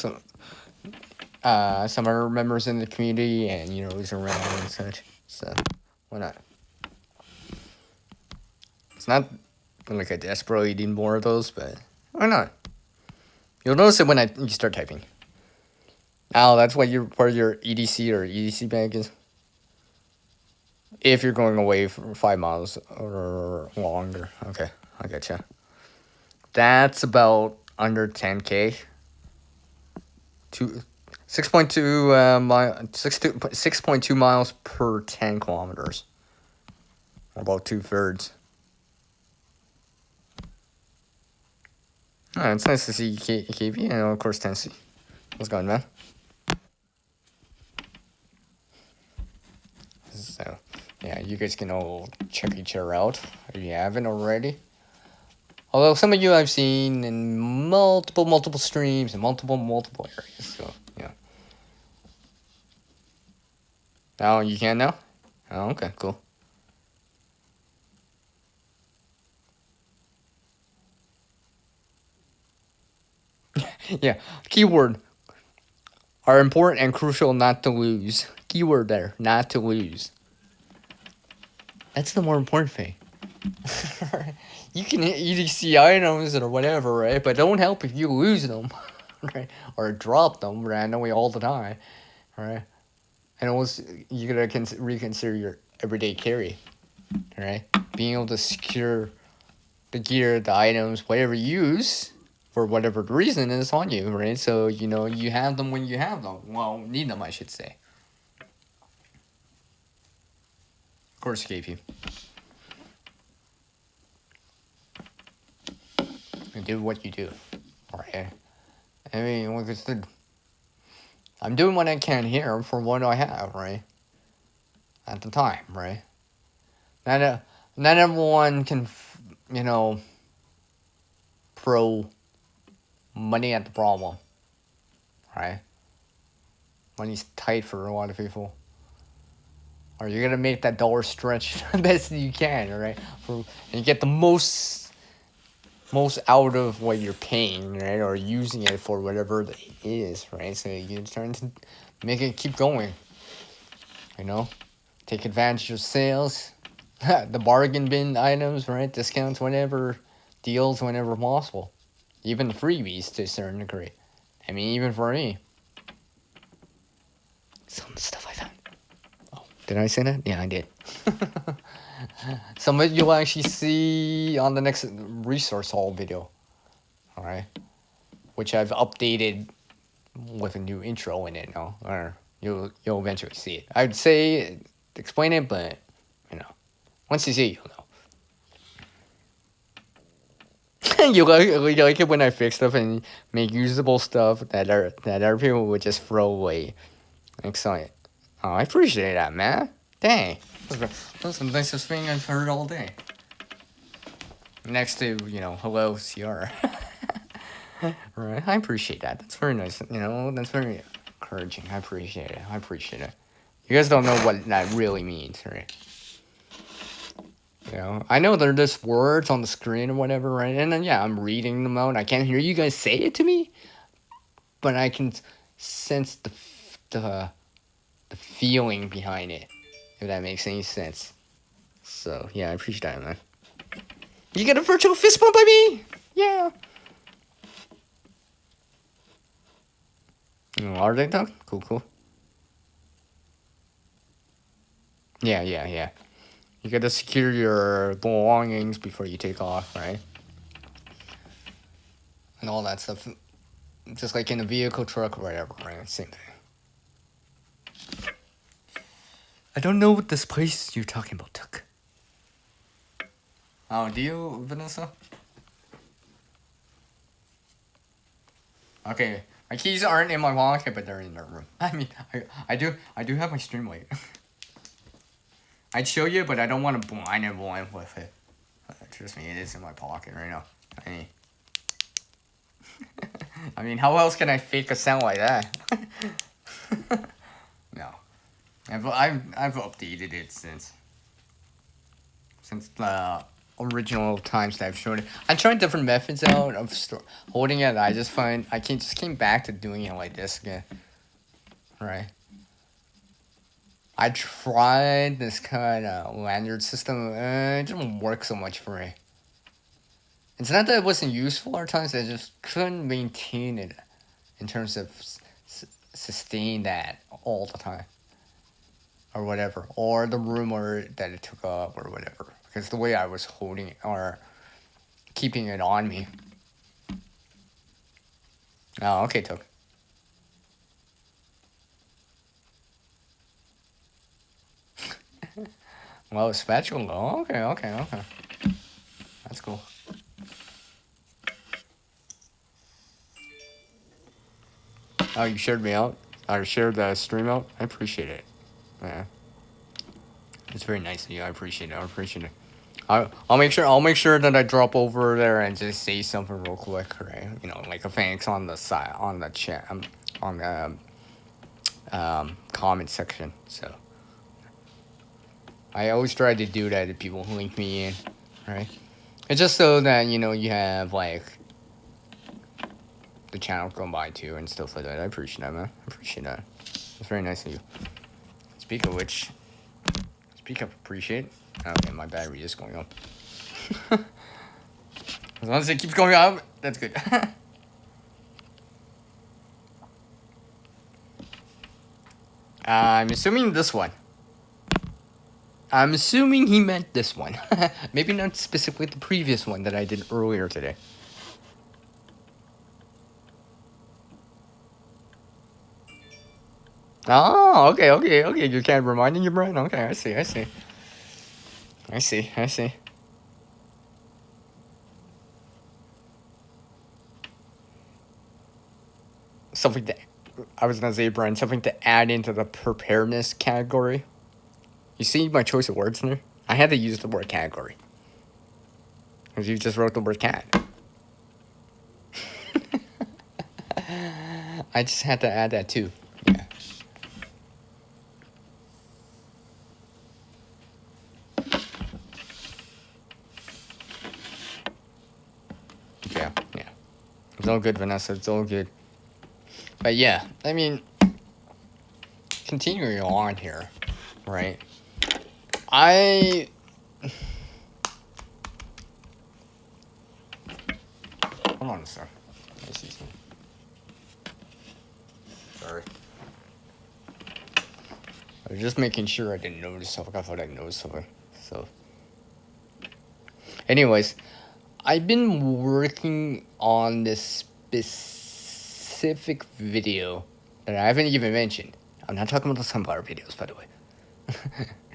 some other members in the community, and you're always around and such. So why not? It's not like I desperately need more of those, but why not? You'll notice it when you start typing. Oh, that's what part of your EDC or EDC bag is. If you're going away for 5 miles or longer. Okay, I getcha. That's about under 10K. 6.2 miles per 10 kilometers. About 2/3. Oh, it's nice to see KP, and of course Tennessee. How's it going, man? So, yeah, you guys can all check each other out if you haven't already. Although some of you I've seen in multiple streams and multiple areas. So, yeah. Oh, you can now? Oh, okay, cool. Yeah, keyword are important and crucial not to lose. Keyword there, not to lose. That's the more important thing. You can hit EDC items or whatever, right? But don't help if you lose them, right? Or drop them randomly all the time, right? And also, you gotta reconsider your everyday carry, right? Being able to secure the gear, the items, whatever you use, for whatever the reason is on you, right? So, you have them when you have them. Well, need them, I should say. Of course, KP. You do what you do, right? I mean, like I said, I'm doing what I can here for what I have, right? At the time, right? Not everyone can, throw money at the problem, right? Money's tight for a lot of people. Or you're gonna make that dollar stretch the best you can, right? And you get the most out of what you're paying, right? Or using it for whatever it is, right? So you're trying to make it keep going. Take advantage of sales, the bargain bin items, right? Discounts whenever, deals whenever possible. Even the freebies to a certain degree. I mean, even for me. Some stuff I found. Oh, Did I say that? Yeah, I did. Some of it you'll actually see on the next resource hall video. Alright. Which I've updated with a new intro in it now. Or you'll eventually see it. I'd say explain it, but you know. Once you see it, you'll know. you like it when I fix stuff and make usable stuff that other people would just throw away. Excellent. Oh, I appreciate that, man. Dang. That's the nicest thing I've heard all day. Next to, hello, CR. Right, I appreciate that. That's very nice. That's very encouraging. I appreciate it. You guys don't know what that really means, right? I know they're just words on the screen or whatever, right? And then, I'm reading them out. I can't hear you guys say it to me, but I can sense the feeling behind it, if that makes any sense. So, I appreciate that, man. You get a virtual fist bump by me? Yeah. Are they though? Cool. Yeah. You gotta secure your belongings before you take off, right? And all that stuff. Just like in a vehicle, truck, or whatever, right? Same thing. I don't know what this place you're talking about took. Oh, do you, Vanessa? Okay, my keys aren't in my pocket, but they're in the room. I mean, I do have my stream light. I'd show you, but I don't want to blind everyone with it. Trust me, it is in my pocket right now. I mean, how else can I fake a sound like that? No, I've updated it since the original times that I've shown it. I tried different methods out of holding it. I just find I just came back to doing it like this again. Right. I tried this kind of lanyard system. It didn't work so much for me. It's not that it wasn't useful at times. I just couldn't maintain it in terms of sustain that all the time. Or whatever. Or the room that it took up or whatever. Because the way I was holding it or keeping it on me. Oh, okay, Took. Well, a spatula. Oh, okay. That's cool. Oh, you shared me out? Or shared the stream out? I appreciate it. Yeah. It's very nice of you. I appreciate it. I'll make sure that I drop over there and just say something real quick, right? Like a thanks on the side, on the chat, on the comment section. So I always try to do that to people who link me in, right? It's just so that you have like the channel going by too and stuff like that. I appreciate that, man. I appreciate that. It's very nice of you. Speak of appreciate. Okay, my battery is going up. As long as it keeps going up, that's good. I'm assuming this one. I'm assuming he meant this one. Maybe not specifically the previous one that I did earlier today. Oh, okay. You're kind of reminding your brain? Okay, I see. Something to, I was gonna say, Brian, something to add into the preparedness category. You see my choice of words in there? I had to use the word category. Because you just wrote the word cat. I just had to add that too. Yeah. It's all good, Vanessa. It's all good. But yeah, I mean, continuing on here, right? Hold on a sec. Let me see something. Sorry. I was just making sure I didn't notice. I thought I noticed something. So, anyways, I've been working on this specific video that I haven't even mentioned. I'm not talking about the Sunflower videos, by the way.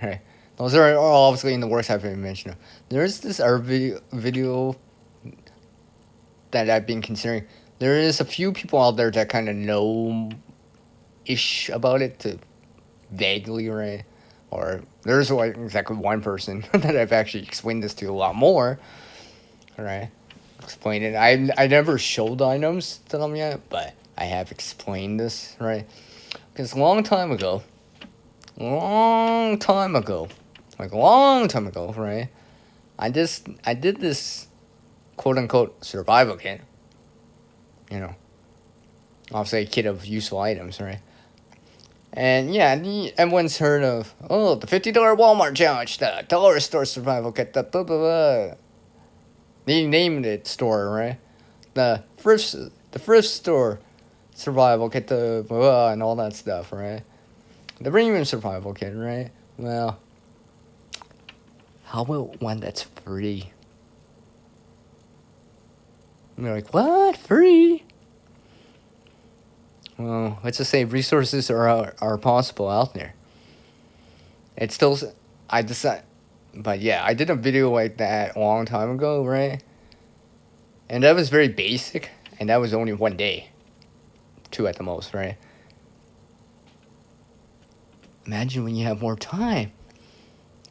Right. Those are all obviously in the works. I haven't mentioned. There's this other video that I've been considering. There is a few people out there that kind of know ish about it, to vaguely, right? Or there's like exactly one person that I've actually explained this to a lot more, right? Explain it. I never showed the items to them yet, but I have explained this, right? Because a long time ago, right? I did this quote unquote survival kit. You know, obviously a kit of useful items, right? And yeah, everyone's heard of the $50 Walmart challenge, the dollar store survival kit, the blah blah blah. They named it store, right? The thrift store survival kit, the blah, and all that stuff, right? The premium survival kit, right? Well, how about one that's free? And they're like, what? Free? Well, let's just say resources are possible out there. It's still, I decided, but yeah, I did a video like that a long time ago, right? And that was very basic, and that was only one day, 2 at the most, right? Imagine when you have more time,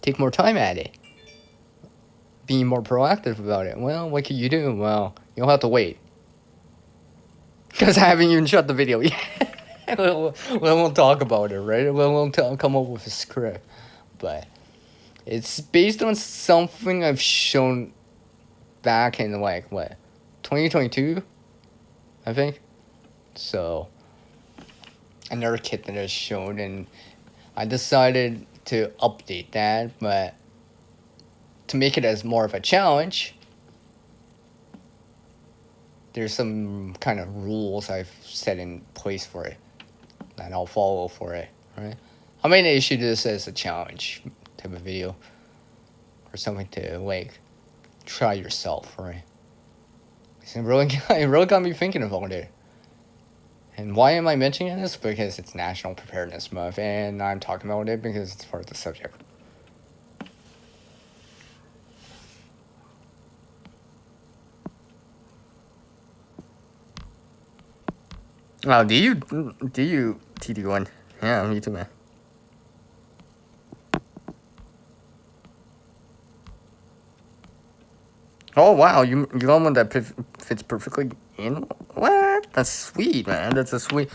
take more time at it, being more proactive about it. Well, what can you do? Well, you'll have to wait, because I haven't even shot the video yet. we won't talk about it, right? We won't come up with a script, but it's based on something I've shown back in like what, 2022, I think. So another kit that is shown, and I decided to update that, but to make it as more of a challenge, there's some kind of rules I've set in place for it that I'll follow for it, right? I may issue this as a challenge type of video or something to like try yourself, right? It really got me thinking about it. And why am I mentioning this? Because it's National Preparedness Month, and I'm talking about it because it's part of the subject. Oh, do you TD1? Yeah, me too, man. Oh wow, you got one that fits perfectly in. What? That's sweet, man. That's a sweet.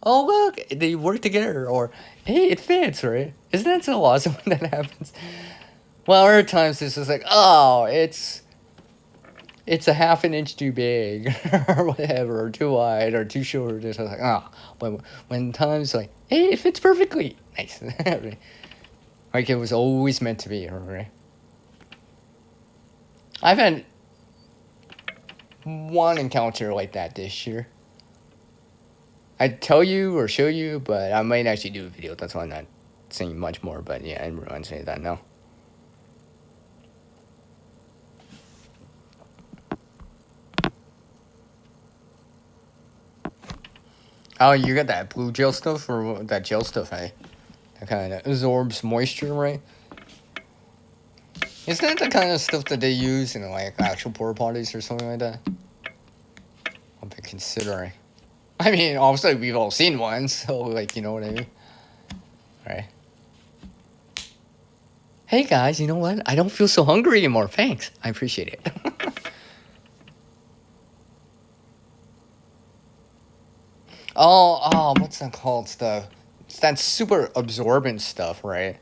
Oh look, they work together. Or hey, it fits, right? Isn't that so awesome when that happens? Well, other times it's just like, oh, it's a half an inch too big, or whatever, or too wide, or too short. It's like, ah. But when times like, hey, it fits perfectly. Nice. Like it was always meant to be, right? I've had one encounter like that this year. I'd tell you or show you, but I might actually do a video. That's why I'm not saying much more. But yeah, I'm saying that now. Oh, you got that blue gel stuff or that gel stuff, eh? That kind of absorbs moisture, right? Isn't that the kind of stuff that they use in like actual porta potties or something like that? I've been considering. I mean, obviously we've all seen one, so like, you know what I mean, right? Hey guys, you know what? I don't feel so hungry anymore. Thanks, I appreciate it. Oh, what's that called stuff? It's that super absorbent stuff, right?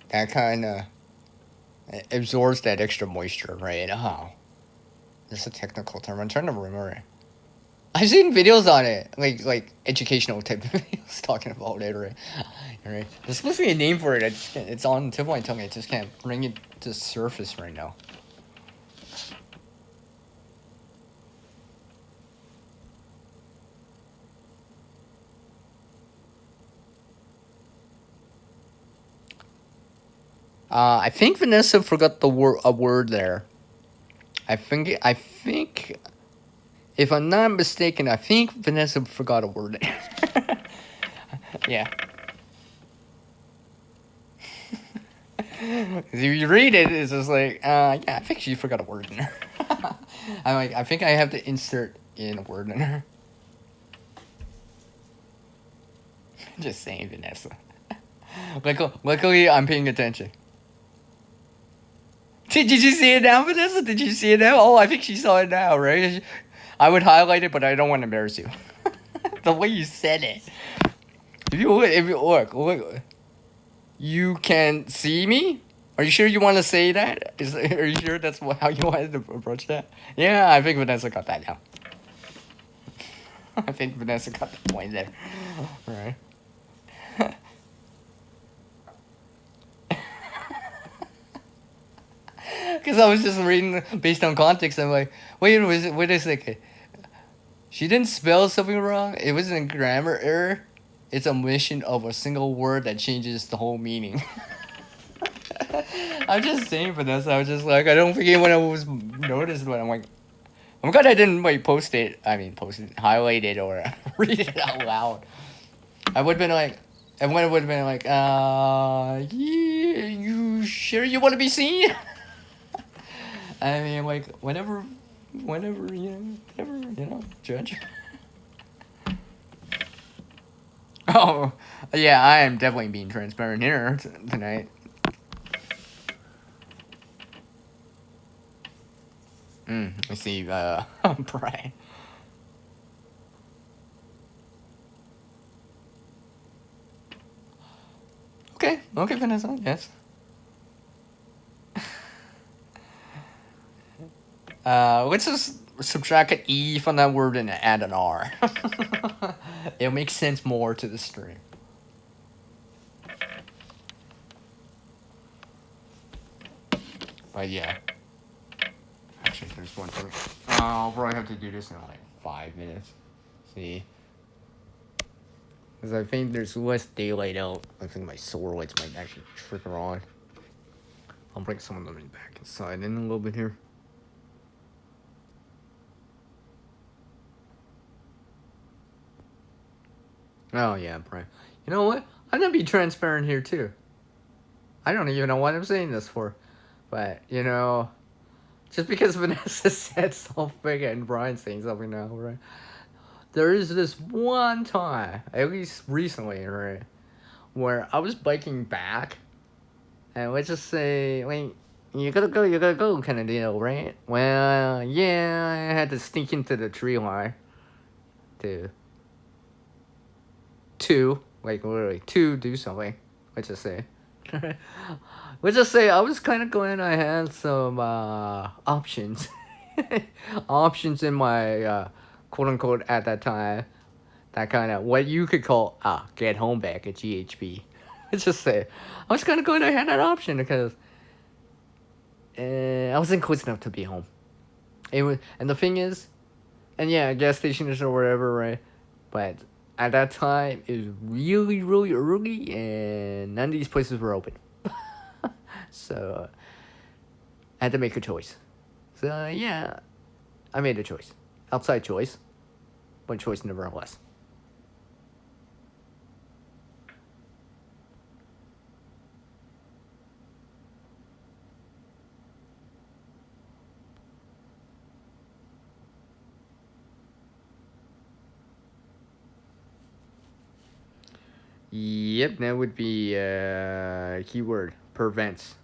That kind of absorbs that extra moisture, right? Oh, there's a technical term. I'm trying to remember. I've seen videos on it, like educational type of videos talking about it, right? Right. There's supposed to be a name for it. It's on the tip of my tongue. I just can't bring it to the surface right now. I think Vanessa forgot a word there. I think if I'm not mistaken, I think Vanessa forgot a word there. Yeah. If you read it, it's just like, yeah, I think she forgot a word in there. I'm like, I think I have to insert in a word in her. Just saying, Vanessa. Luckily, I'm paying attention. Did you see it now, Vanessa? Did you see it now? Oh, I think she saw it now, right? I would highlight it, but I don't want to embarrass you. The way you said it. If you look, you can see me. Are you sure you want to say that? Are you sure that's how you wanted to approach that? Yeah, I think Vanessa got that now. I think Vanessa got the point there. Right. Because I was just reading based on context. I'm like, wait a second. She didn't spell something wrong. It wasn't a grammar error. It's omission of a single word that changes the whole meaning. I'm just saying, Vanessa. I was just like, I don't think anyone was noticed, but I'm like, I'm glad I didn't like post it. I mean, post it, highlight it, or read it out loud. I would have been like, everyone would have been like, yeah, you sure you want to be seen? I mean, like, whenever, judge. Oh, yeah, I am definitely being transparent here tonight. I see, Brian. Okay, Vanessa, yes. Let's just subtract an E from that word and add an R. It'll make sense more to the stream. But yeah. Actually, there's one thing. I'll probably have to do this in like 5 minutes. See? Because I think there's less daylight out. I think my solar lights might actually trigger on. I'll bring some of them back inside in a little bit here. Oh, yeah, Brian. You know what? I'm going to be transparent here, too. I don't even know what I'm saying this for. But, just because Vanessa said something and Brian's saying something now, right? There is this one time, at least recently, right, where I was biking back, and let's just say, like, you gotta go, kind of deal, right? Well, yeah, I had to sneak into the tree line like literally, do something. Let's just say. Let's just say I was kind of going. I had some options, options in my quote unquote at that time. That kind of what you could call get home back at GHB. Let's just say I was kind of going. I had that option because I wasn't close enough to be home. It was, and the thing is, and yeah, gas stations or whatever, right? But at that time, it was really, really early, and none of these places were open. So I had to make a choice. So yeah, I made a choice. Outside choice, but choice nevertheless. Yep, that would be keyword prevents.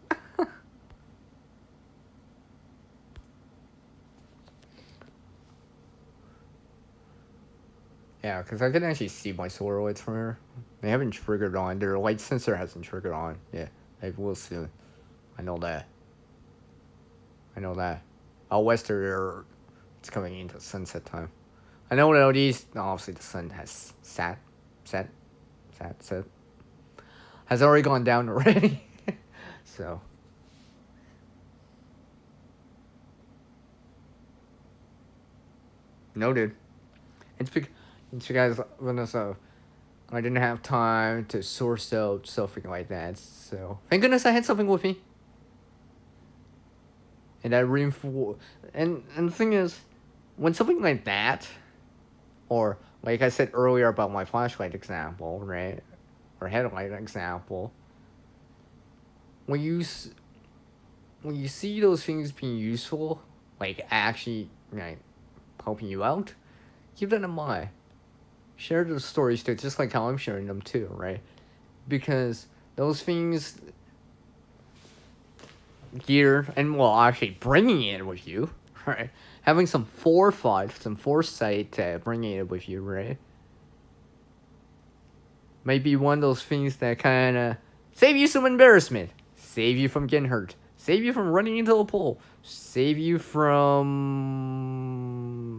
Yeah, because I can actually see my solar lights from here. They haven't triggered on. Their light sensor hasn't triggered on. Yeah, they will soon. I know that. Out west, it's coming into sunset time. I know out east, obviously the sun has set, has already gone down already. So. Noted. It's because Vanessa, I didn't have time to source out something like that. So thank goodness I had something with me. And that reinforced. And the thing is, when something like that, or like I said earlier about my flashlight example, right, or headlight example, when you see those things being useful, like actually like helping you out, keep that in mind. Share those stories too, just like how I'm sharing them too, right? Because those things gear and well, actually bringing it with you, right? Having some foresight, bringing it with you, right? Maybe one of those things that kind of save you some embarrassment, save you from getting hurt, save you from running into a pole, save you from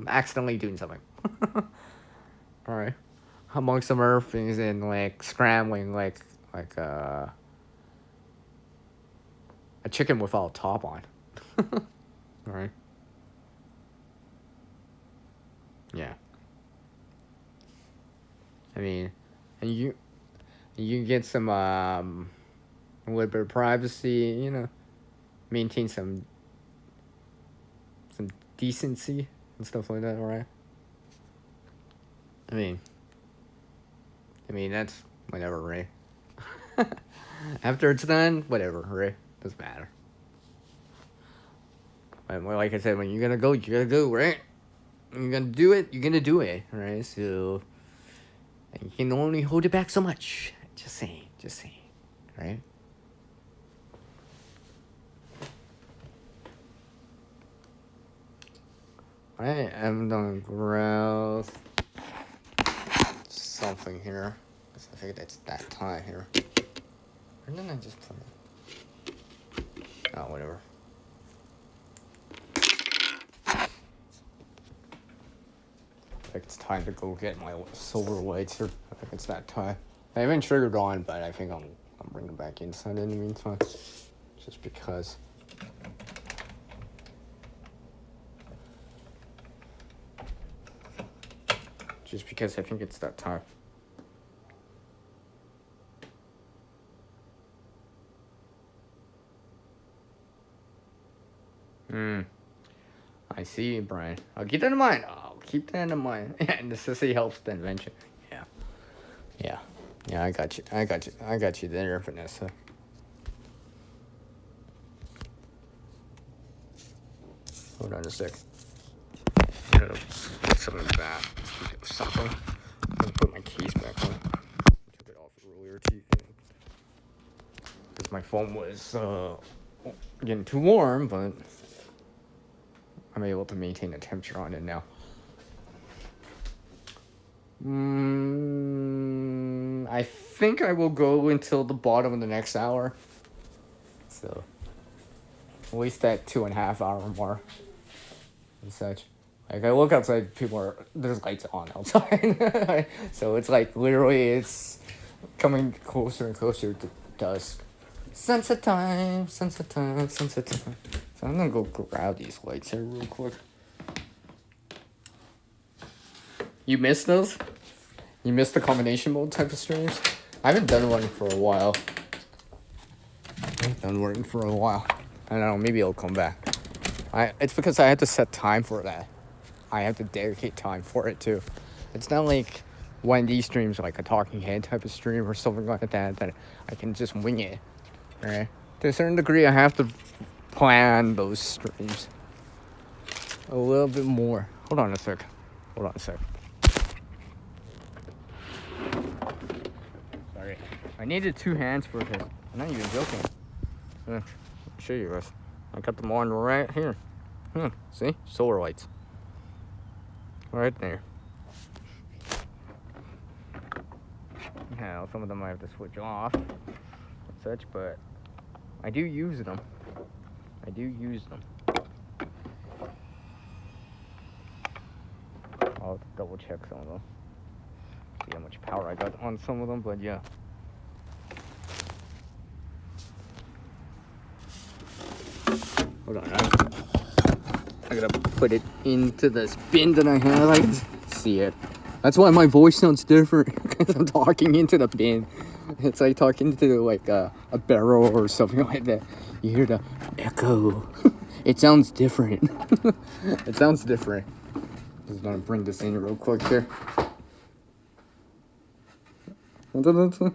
accidentally doing something. All right, among some other things, and like scrambling, like a chicken without a top on. All right. Yeah. I mean, and you get some a little bit of privacy, maintain some decency and stuff like that, right? I mean that's whatever, right? After it's done, whatever, right? Doesn't matter. But like I said, when you're gonna go, right? When you're gonna do it, right? So you can only hold it back so much. Just saying, right? I am gonna grab something here. I think that's that tie here. Or didn't I just put it? Oh, whatever. I think it's time to go get my silver lights here. I think it's that tie. I haven't triggered on, but I think I'm bringing it back inside in the meantime. Just because. I think it's that tie. I see, Brian. I'll keep that in mind. And necessity helps the invention. Yeah. I got you there, Vanessa. Hold on a sec. I'm gonna put something back. Something. I'm gonna put my keys back on. I took it off earlier too. Because my phone was getting too warm, but I'm able to maintain the temperature on it now. I think I will go until the bottom of the next hour. So, at least that 2.5 hour mark and such. Like, I look outside, there's lights on outside. So it's like, literally, it's coming closer and closer to dusk. Sunset time. So I'm gonna go grab these lights here real quick. You missed those? You missed the combination mode type of streams? I haven't done one for a while. I don't know, maybe it'll come back. It's because I had to set time for that. I have to dedicate time for it too. It's not like one of these streams, like a talking head type of stream or something like that I can just wing it. Right? To a certain degree, I have to plan those streams a little bit more. Hold on a sec. Sorry. I needed 2 hands for this. I'm not even joking. I'll show you guys. I got them on right here. See? Solar lights. Right there. Now, some of them I have to switch off and such, but I do use them. I'll have to double check some of them. See how much power I got on some of them, but yeah. Hold on, I gotta put it into this bin that I have. I can see it. That's why my voice sounds different. I'm talking into the bin. It's like talking to like a barrel or something like that. You hear the echo. It sounds different. It sounds different. Just gonna bring this in real quick here. Oh,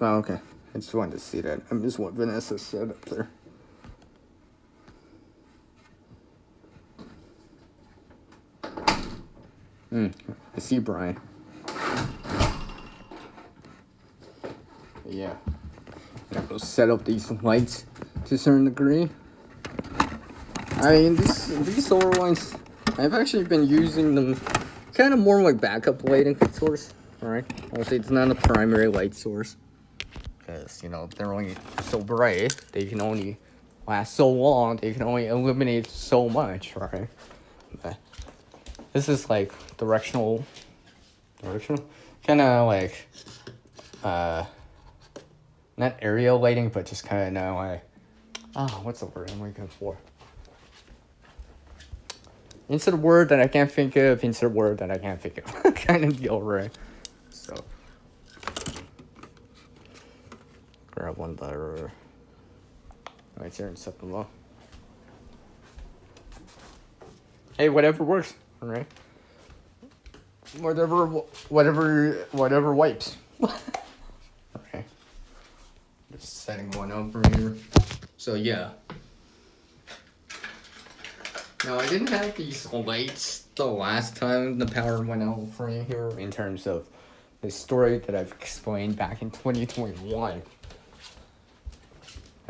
okay. I just wanted to see that. I missed what Vanessa said up there. I see Brian. Yeah. I have to set up these lights to a certain degree. I mean, these solar lights, I've actually been using them kind of more like backup lighting source. Alright? Obviously, it's not a primary light source. Because, you know, they're only so bright. They can only last so long. They can only illuminate so much, right? But this is like directional, kind of like, not area lighting, but just kind of like, what's the word I'm looking for? Insert word that I can't think of, insert word that I can't think of, kind of deal, right? So, grab one letter, right here and set them up. Hey, whatever works, all right? Whatever wipes. Okay. Just setting one over here. So yeah. Now I didn't have these lights the last time the power went out for me here in terms of the story that I've explained back in 2021.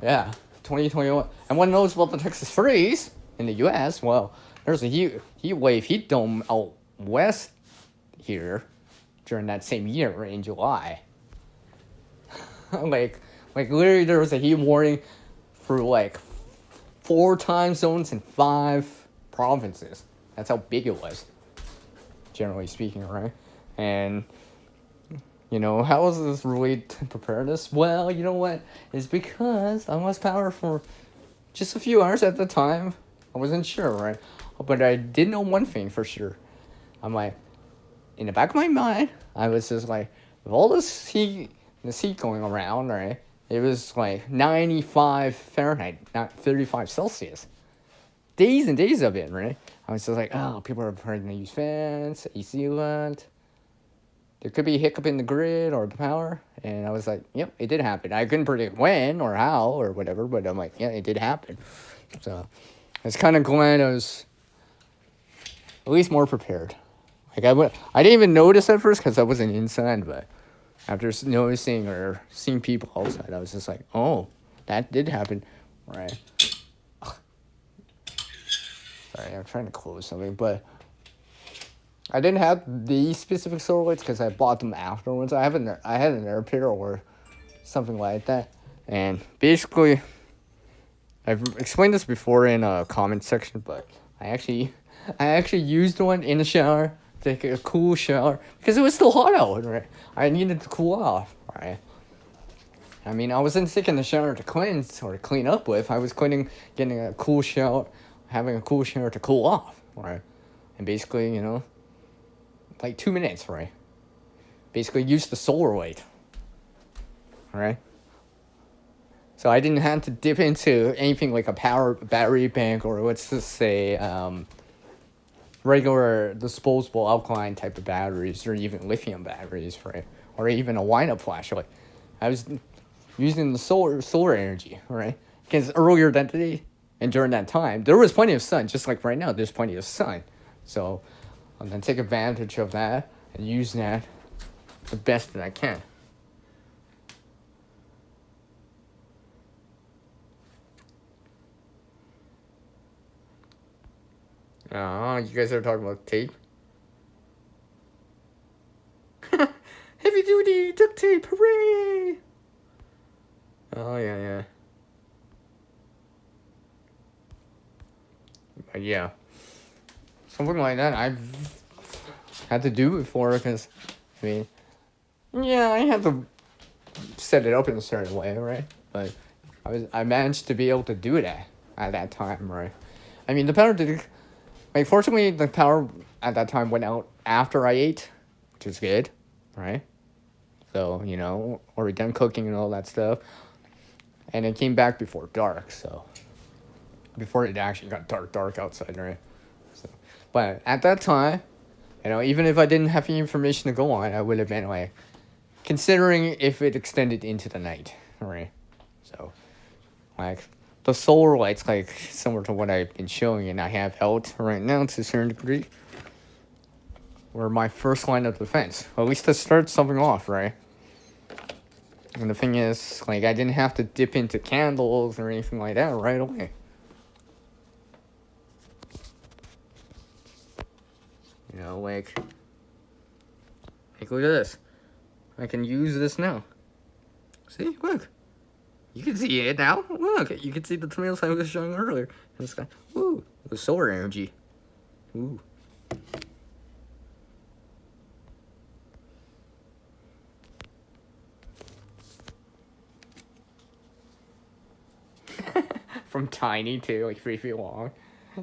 Yeah, 2021. And what knows about the Texas freeze in the U.S.? Well, there's a heat wave, heat dome out west here during that same year in July. like literally there was a heat warning for like 4 time zones in 5 provinces. That's how big it was, generally speaking, right? And you know, how is this related to preparedness? Well, you know what? It's because I lost power for just a few hours at the time. I wasn't sure, right? But I did know one thing for sure. I'm like, in the back of my mind, I was just like, with all this heat going around, right? It was like 95 Fahrenheit, not 35 Celsius. Days and days of it, right? I was just like, oh, people are starting to use fans, AC vent. There could be a hiccup in the grid or the power. And I was like, yep, it did happen. I couldn't predict when or how or whatever, but I'm like, yeah, it did happen. So I was kind of glad I was at least more prepared. Like I didn't even notice at first because I wasn't inside, but after noticing or seeing people outside, I was just like, oh, that did happen, right? Sorry, I'm trying to close something, but I didn't have these specific solar lights because I bought them afterwards. I had an AirPair or something like that, and basically, I've explained this before in a comment section, but I actually used one in the shower, take a cool shower because it was still hot out, right? I needed to cool off, right? I mean, I wasn't taking the shower to cleanse or to clean up with. I was getting a cool shower, having a cool shower to cool off, right? And basically, you know, like 2 minutes, right? Basically, use the solar light, right? So I didn't have to dip into anything like a power battery bank or let's just say regular disposable alkaline type of batteries or even lithium batteries, right? Or even a wind-up flashlight. I was using the solar energy, right? Because earlier that day and during that time, there was plenty of sun, just like right now, there's plenty of sun. So I'm going to take advantage of that and use that the best that I can. You guys are talking about tape? Heavy duty duct tape, hooray! Oh, yeah. But yeah. Something like that I've had to do before because, I mean, yeah, I had to set it up in a certain way, right? But I managed to be able to do that at that time, right? I mean, the power did, like, fortunately, the power at that time went out after I ate which is good, right? So, already done cooking and all that stuff. And it came back before dark, so before it actually got dark outside, right? So, but at that time, even if I didn't have any information to go on, I would have been like, considering if it extended into the night, right? So, like, the solar lights, like, similar to what I've been showing and I have held right now to a certain degree, were my first line of defense. At least to start something off, right? And the thing is, like, I didn't have to dip into candles or anything like that right away. Like, look at this. I can use this now. See, look. You can see it now. Look, you can see the tomatoes I was showing earlier. And it's got, ooh, the solar energy. Ooh. From tiny to like 3 feet long.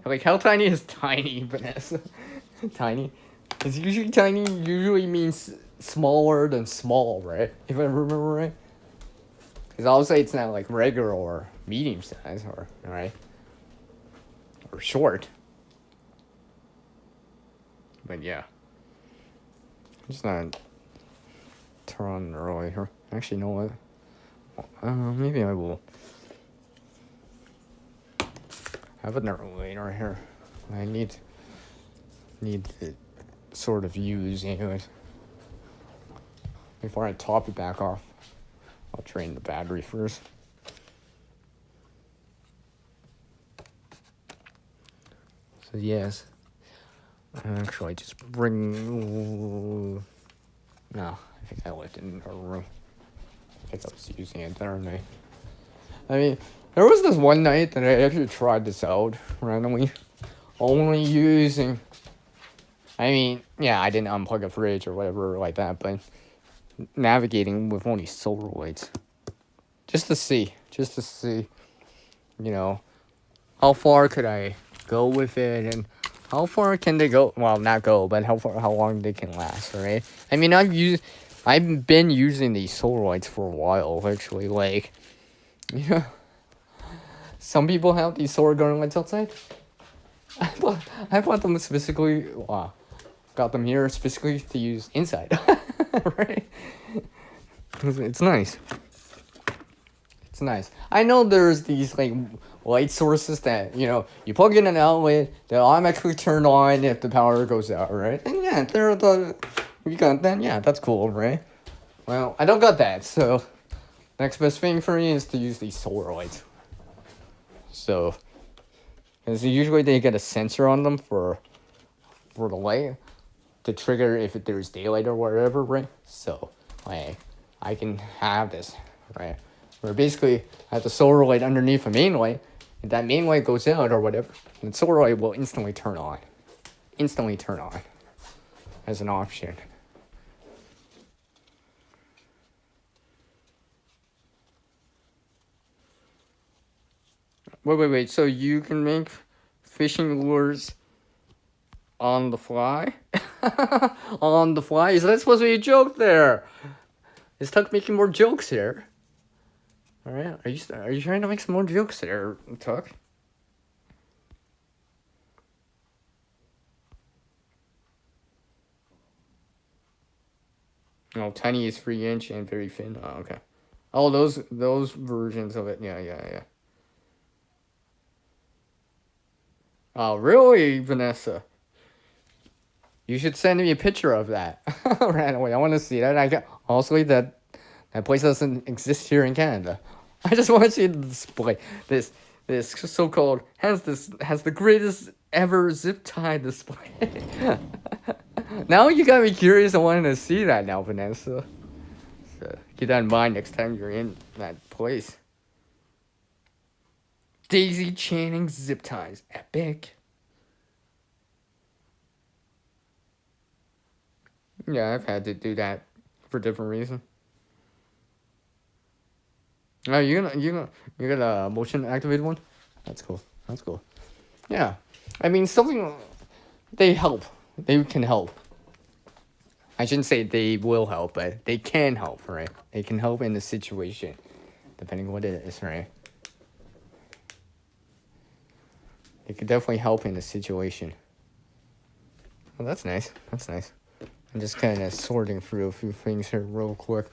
Like, how tiny is tiny, Vanessa? Tiny? Because usually tiny usually means smaller than small, right? If I remember right. Because I'll say it's not like regular or medium size, or right, or short. But yeah, I'm just not turn on early here. Actually, you know what? Maybe I will have it later here. I need to sort of use anyways. Before I top it back off, I'll drain the battery first. So yes, actually just bring. No, I think I left it in her room. I think I was using it there night. I mean, there was this one night that I actually tried this out randomly, only using. I mean, yeah, I didn't unplug a fridge or whatever like that, but navigating with only solar lights, just to see, how far could I go with it, and how far can they go? Well, not go, but how long they can last, right? I mean, I've been using these solar lights for a while, actually. Like, some people have these solar garden lights outside. I bought them specifically. Wow, got them here specifically to use inside, right? It's nice. It's nice. I know there's these like light sources that you plug in an outlet, they'll automatically turn on if the power goes out, right? And yeah, you got that. Yeah, that's cool, right? Well, I don't got that, so next best thing for me is to use these solar lights. So, because usually they get a sensor on them for the light to trigger if there's daylight or whatever, right? So, like, I can have this, right? Where basically I have the solar light underneath a main light, if that main light goes out or whatever, the solar light will instantly turn on. As an option. Wait. So you can make fishing lures on the fly? On the fly? Is that supposed to be a joke there? Is Tuck making more jokes here? Alright, are you trying to make some more jokes there, Tuck? Oh, tiny is 3-inch and very thin. Oh, okay. Oh, those versions of it. Yeah. Oh, really, Vanessa? You should send me a picture of that right away. I want to see that. Also that place doesn't exist here in Canada. I just want to see the display. This so-called has the greatest ever zip tie display. Now you got me curious. I wanted to see that now, Vanessa. So keep that in mind next time you're in that place. Daisy Channing zip ties, epic. Yeah, I've had to do that for different reasons. Oh, you got a motion activated one? That's cool. Yeah, I mean something. They help. They can help. I shouldn't say they will help, but they can help, right? They can help in the situation, depending on what it is, right? They could definitely help in the situation. Well, that's nice. That's nice. I'm just kind of sorting through a few things here real quick.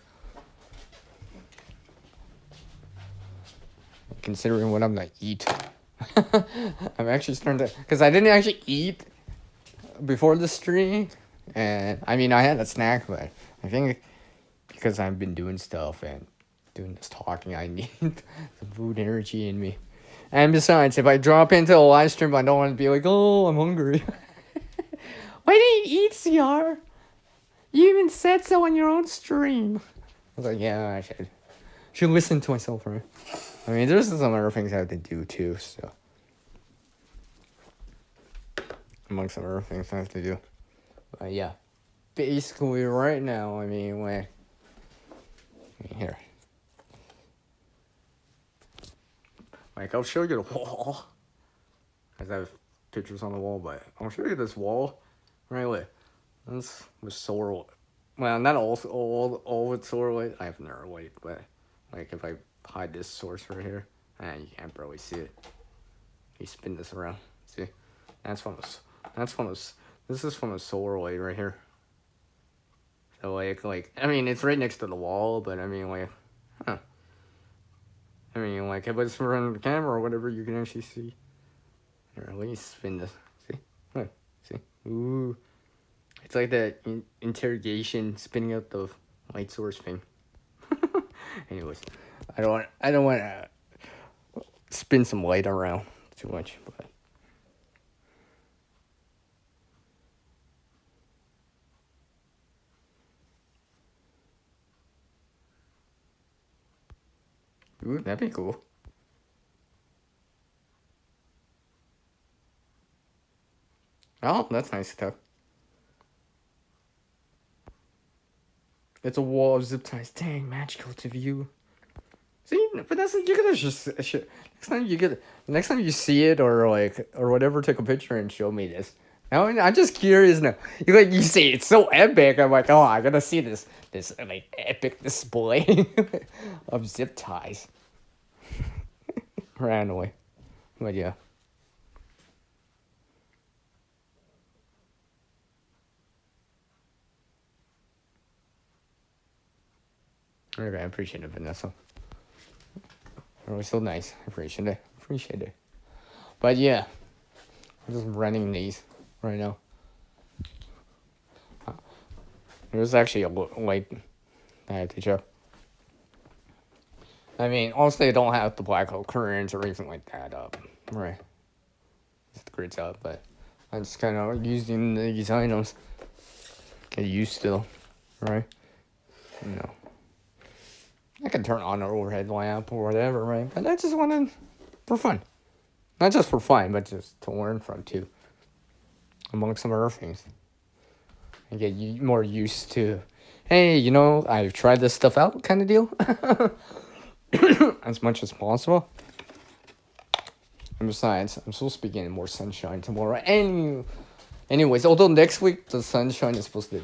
Considering what I'm gonna eat. I'm actually starting to... Because I didn't actually eat before the stream. And, I mean, I had a snack, but I think because I've been doing stuff and doing this talking, I need some food energy in me. And besides, if I drop into a live stream, I don't want to be like, oh, I'm hungry. Why didn't you eat, CR? You even said so on your own stream. I was like, yeah, I should listen to myself, right? I mean, there's some other things I have to do, too, so. Among some other things I have to do. But, yeah. Basically, right now, I mean, here. Like, I'll show you the wall. Because I have pictures on the wall, but I'll show you this wall. Right away. This was solar light. Well, not all with solar light. I have narrow light, but like if I hide this source right here, you can't barely see it. You spin this around. See? This is from a solar light right here. So like I mean it's right next to the wall, but I mean like I mean like if it's from the camera or whatever you can actually see. Here, let me spin this. See? Look, see? Ooh. It's like that interrogation spinning up the light source thing. Anyways, I don't want to spin some light around too much, but ooh, that'd be cool. Oh, that's nice stuff. It's a wall of zip ties. Dang, magical to view. See, but that's you gotta just next time you see it or whatever, take a picture and show me this. Now I'm just curious now. You say it's so epic. I'm like, oh, I gotta see this like epic display of zip ties. Randomly, but yeah. Okay, I appreciate it, Vanessa. It was so nice. I appreciate it. But yeah, I'm just running these right now. There's actually a light I have to check. I mean, honestly, I don't have the black hole currents or anything like that up. Right. Just the grids up, but I'm just kind of using these items. Get used to them, right? No. I can turn on an overhead lamp or whatever, right? But I just want to, for fun. Not just for fun, but just to learn from, too. Among some other things. And get more used to, hey, I've tried this stuff out kind of deal. As much as possible. And besides, I'm supposed to be getting more sunshine tomorrow. Anyways, although next week the sunshine is supposed to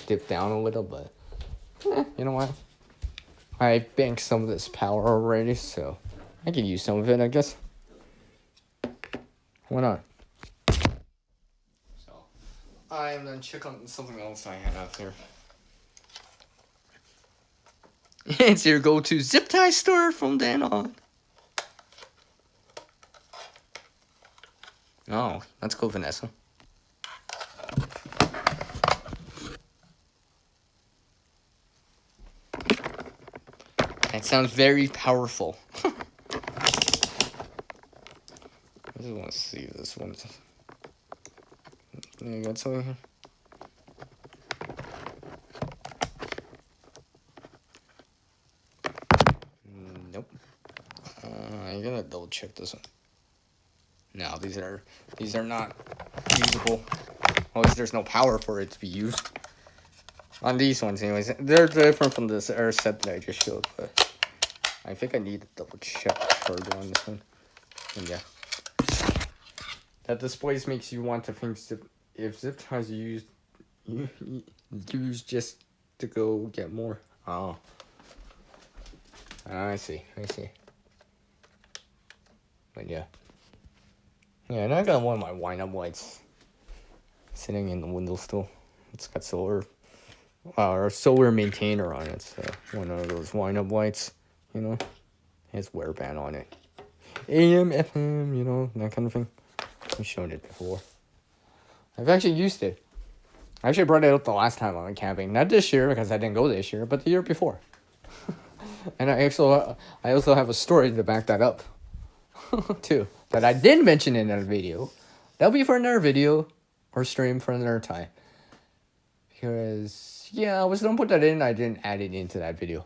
dip down a little, but you know what? I banked some of this power already, so I can use some of it, I guess. Why not? So, I'm gonna check on something else I had out there. It's your go-to zip tie store from then on. Oh, that's cool, Vanessa. That sounds very powerful. I just want to see this one. You got something here? Nope. I gotta double check this one. No, these are not usable. At least there's no power for it to be used. On these ones, anyways. They're different from this air set that I just showed, but I think I need to double check further on this one. And yeah. That displays makes you want to think if zip ties are used You use just to go get more. Oh. I see. But yeah. Yeah, and I got one of my wind-up lights sitting in the windowsill. It's got solar, or solar maintainer on it. So one of those wind-up lights, you know, has wear band on it. AM, FM, you know, that kind of thing. I've shown it before. I've actually used it. I actually brought it up the last time I went camping. Not this year because I didn't go this year, but the year before. And I also have a story to back that up, too, that I did mention in that video. That'll be for another video or stream for another time. Because, yeah, I was going to put that in. I didn't add it into that video.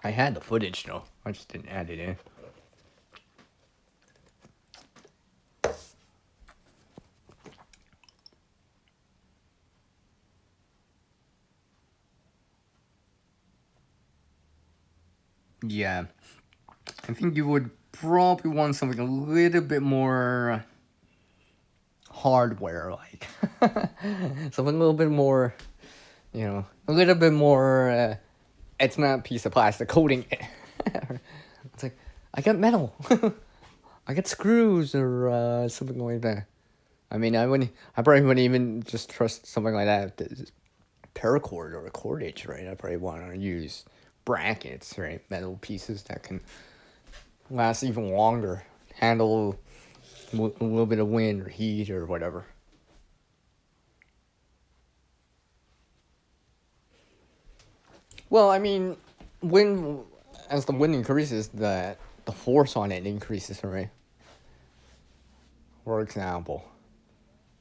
I had the footage, though. I just didn't add it in. Yeah. I think you would probably want something a little bit more hardware like. Something a little bit more, you know, a little bit more, it's not a piece of plastic coating it. It's like, I got metal. I got screws or something like that. I mean, I probably wouldn't even just trust something like that. Paracord or a cordage, right? I probably want to use brackets, right? Metal pieces that can last even longer, handle a little bit of wind or heat or whatever. Well, I mean, as the wind increases, the force on it increases, right? For example.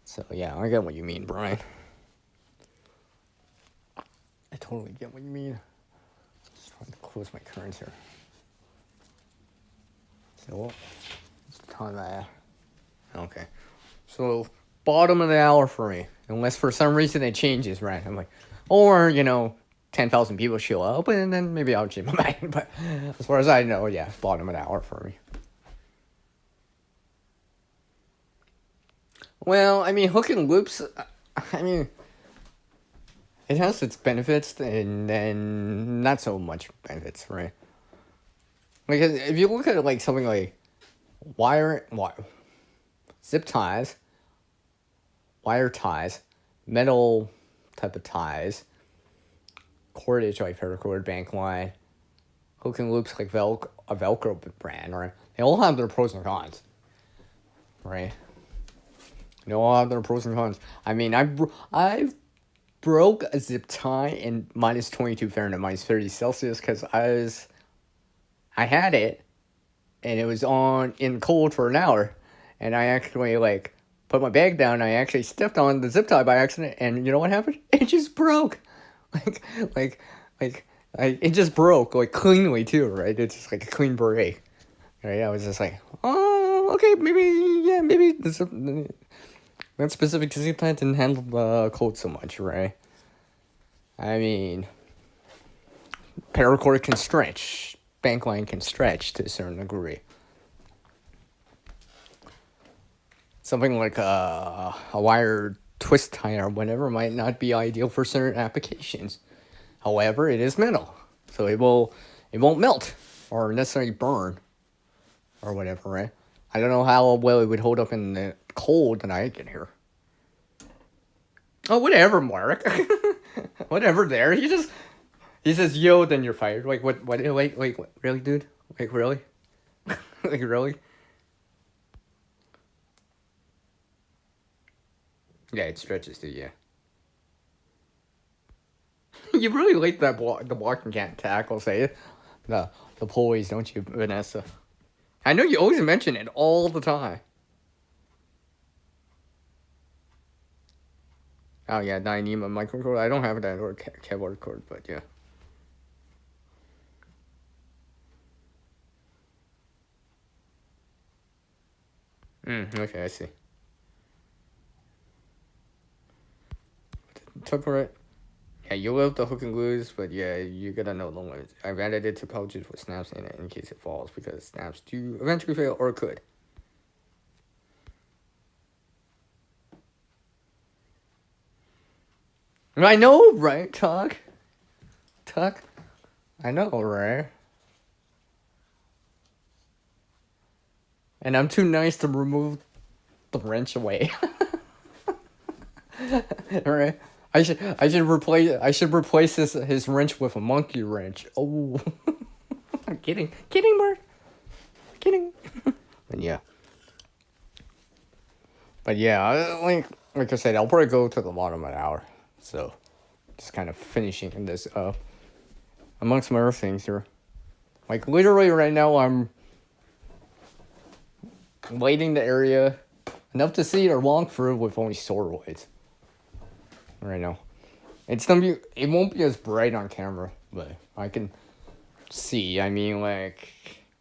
So yeah, I get what you mean, Brian. I totally get what you mean. Just trying to close my currents here. So what's the time at? Okay. So bottom of the hour for me. Unless for some reason it changes, right? I'm like, or, you know, 10,000 people show up and then maybe I'll change my mind. But as far as I know, yeah, bottom of the hour for me. Well, I mean, hook and loops, I mean, it has its benefits and then not so much benefits, right? Like, if you look at it like something like zip ties, wire ties, metal type of ties, cordage like paracord, bank line, hook and loops like a Velcro brand, right? They all have their pros and cons, right? They all have their pros and cons. I mean, I broke a zip tie in minus 22 Fahrenheit, minus 30 Celsius because I had it and it was on in cold for an hour, and I actually like put my bag down. I actually stepped on the zip tie by accident, and you know what happened? It just broke, like it just broke like cleanly too, right? It's just like a clean break, right? I was just like, oh, okay, maybe that specific zip tie didn't handle the cold so much, right? I mean, paracord can stretch, bank line can stretch to a certain degree. Something like a wire twist tie or whatever might not be ideal for certain applications. However, it is metal, so it won't melt or necessarily burn or whatever, right? I don't know how well it would hold up in the cold that I get here. Oh, whatever, Mark. Whatever. There, he says yo, then you're fired. Like what? Wait, what? Really, dude? Like really? Like really? Yeah, it stretches too. Yeah. You really like that the blocking can't tackle, say the poise, don't you, Vanessa? I know you always mention it all the time. Oh yeah, Dyneema microcord. I don't have that or keyboard cord, but yeah. Okay, I see. Temperate. Yeah, you love the hook and glues, but yeah, you gotta know the limits. I've added it to pouches with snaps in it in case it falls, because snaps do eventually fail or could. I know, right, Tuck? Tuck? I know, right? And I'm too nice to remove the wrench away. Alright. I should replace his wrench with a monkey wrench. Oh. I'm kidding. Kidding, Bert. Kidding. But yeah. But yeah, like I said, I'll probably go to the bottom of an hour. So just kind of finishing this up. Amongst some other things here. Like literally right now I'm lighting the area enough to see or walk through with only solar lights. Right now. It won't be as bright on camera, but I can see. I mean, like,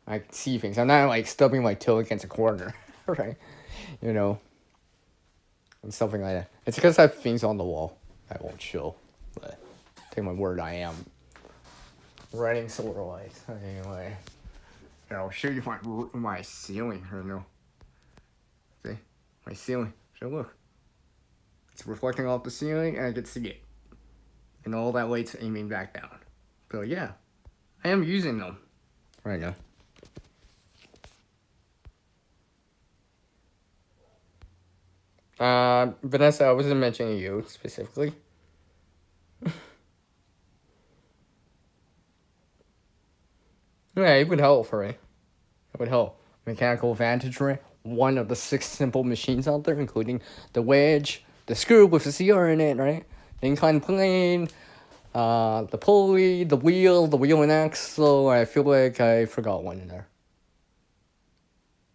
I can see things. I'm not like stubbing my toe against a corner, right? You know, and something like that. It's because I have things on the wall I won't show, but take my word, I am writing solar lights. Anyway, I'll show you my ceiling right now. See, my ceiling. So look, it's reflecting off the ceiling, and I can see it. And all that light's aiming back down. So yeah, I am using them right now. Vanessa, I wasn't mentioning you specifically. Yeah, it would help, right? It would help. Mechanical Vantage Ray, one of the 6 simple machines out there, including the wedge, the screw with the CR in it, right? The inclined plane, the pulley, the wheel and axle. I feel like I forgot one in there.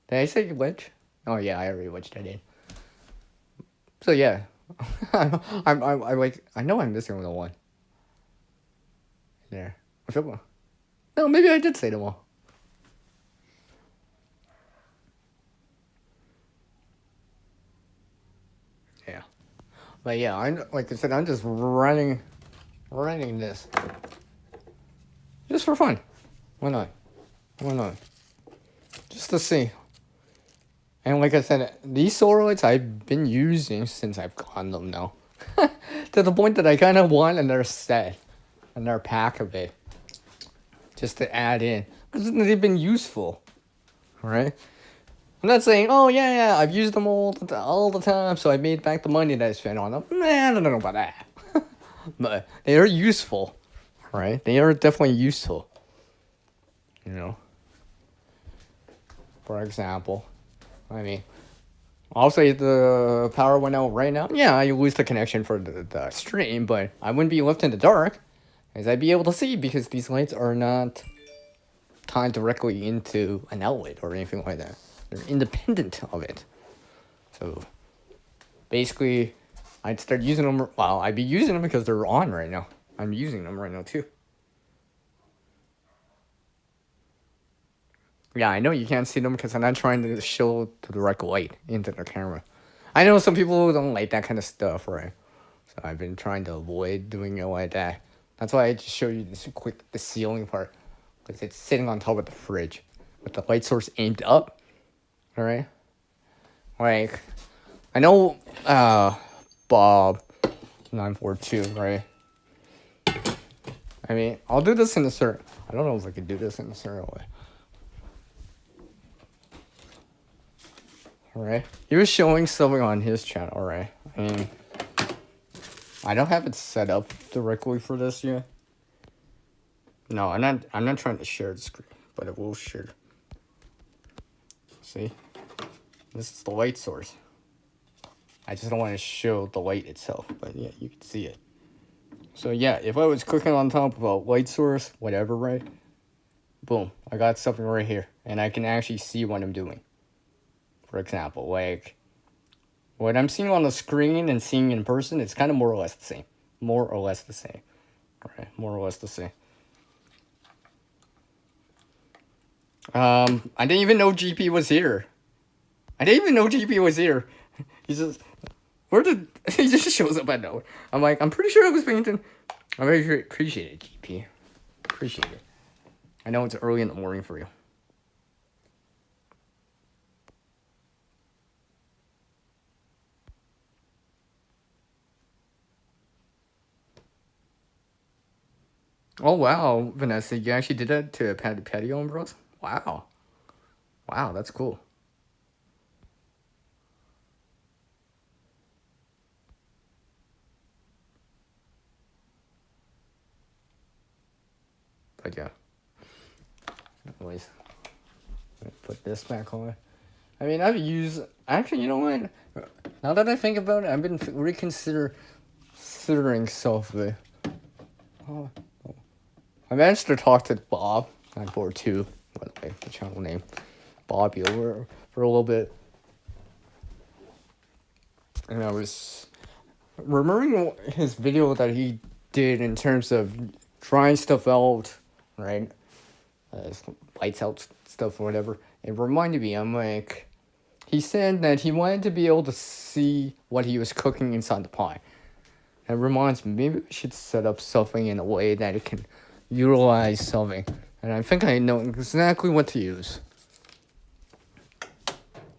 Did I say wedge? Oh yeah, I already wedged that in. So yeah, I know I'm missing the one. There. I feel. No, maybe I did say them all. Yeah, but yeah, like I said, I'm just running this just for fun. Why not? Why not? Just to see. And like I said, these solar lights I've been using since I've gotten them now. To the point that I kind of want another set, another pack of it, just to add in. Because they've been useful, right? I'm not saying, oh yeah, I've used them all the time, so I made back the money that I spent on them. Man, I don't know about that. But they are useful, right? They are definitely useful. You know? For example, I mean, I'll say the power went out right now. Yeah, I lose the connection for the stream, but I wouldn't be left in the dark, as I'd be able to see because these lights are not tied directly into an outlet or anything like that. They're independent of it. So basically, I'd start using them. Well, I'd be using them because they're on right now. I'm using them right now too. Yeah, I know you can't see them because I'm not trying to show the direct light into the camera. I know some people don't like that kind of stuff, right? So I've been trying to avoid doing it like that. That's why I just showed you the ceiling part, because it's sitting on top of the fridge with the light source aimed up. All right, like I know, Bob 942, right? I mean, I'll do this in a certain. I don't know if I could do this in a certain way. Alright. He was showing something on his channel, right? I mean, I don't have it set up directly for this yet. No, I'm not trying to share the screen, but it will share. See? This is the light source. I just don't want to show the light itself, but yeah, you can see it. So yeah, if I was clicking on top of a light source, whatever, right? Boom, I got something right here, and I can actually see what I'm doing. For example, like, what I'm seeing on the screen and seeing in person, it's kind of more or less the same. More or less the same. Alright, more or less the same. I didn't even know GP was here. He just, he just shows up at nowhere. I'm like, I'm pretty sure I was painting. I very appreciate it, GP. Appreciate it. I know it's early in the morning for you. Oh wow, Vanessa, you actually did that to a patio umbrellas? Wow. Wow, that's cool. But yeah, anyways, put this back on. I mean, I've used actually. You know what? Now that I think about it, I've been considering software. Oh, I managed to talk to Bob on board too. By the way, the channel name, Bobby, over for a little bit, and I was remembering his video that he did in terms of trying stuff out, right? Uh, Lights out stuff or whatever. It reminded me. I'm like, he said that he wanted to be able to see what he was cooking inside the pot. It reminds me, maybe we should set up something in a way that it can utilize something. And I think I know exactly what to use.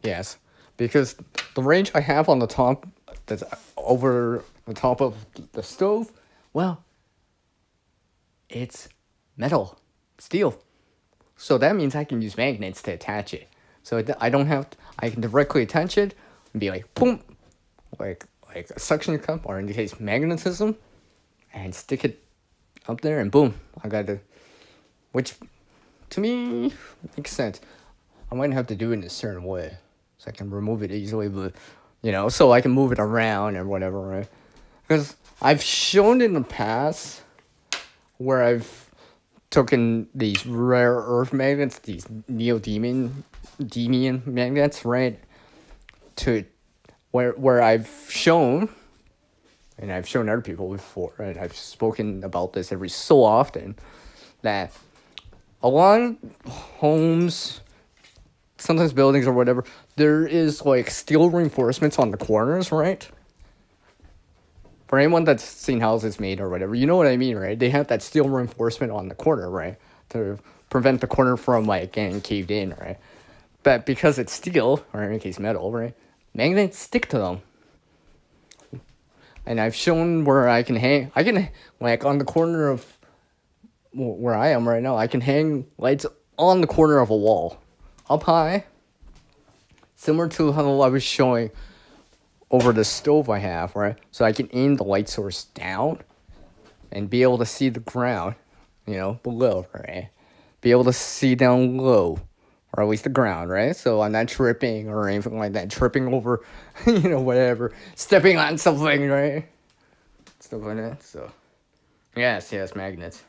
Yes, because the range I have on the top, that's over the top of the stove, well, it's metal, steel. So that means I can use magnets to attach it. So I don't have to, I can directly attach it and be like, boom, like a suction cup, or in the case magnetism, and stick it up there, and boom, I got it. Which, to me, makes sense. I might have to do it in a certain way, so I can remove it easily, but, so I can move it around or whatever, right? Because I've shown in the past where I've taken these rare earth magnets, these neodymium magnets, right? To where I've shown, and I've shown other people before, right? I've spoken about this every so often, that a lot of homes, sometimes buildings or whatever, there is like steel reinforcements on the corners, right? For anyone that's seen houses made or whatever, you know what I mean, right? They have that steel reinforcement on the corner, right? To prevent the corner from like getting caved in, right? But because it's steel, or in case metal, right? Magnets stick to them. And I've shown where I can like on the corner of where I am right now, I can hang lights on the corner of a wall, up high, similar to how I was showing over the stove I have, right? So I can aim the light source down and be able to see the ground, below, right? Be able to see down low, or at least the ground, right? So I'm not tripping or anything like that, tripping over, whatever, stepping on something, right? Stuff like that, so. Yes, magnets.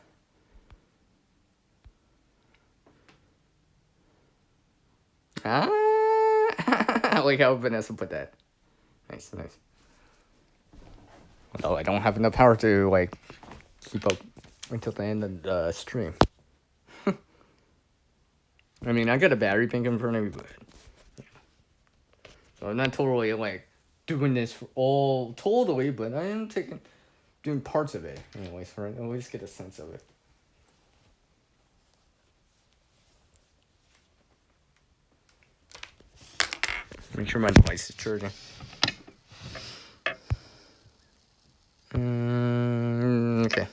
Ah, I like how Vanessa put that. Nice. Although I don't have enough power to, like, keep up until the end of the stream. I mean, I got a battery bank in front of me, but so I'm not totally like doing this for all totally, but I am doing parts of it anyways, right? At least get a sense of it. Make sure my device is charging. Okay.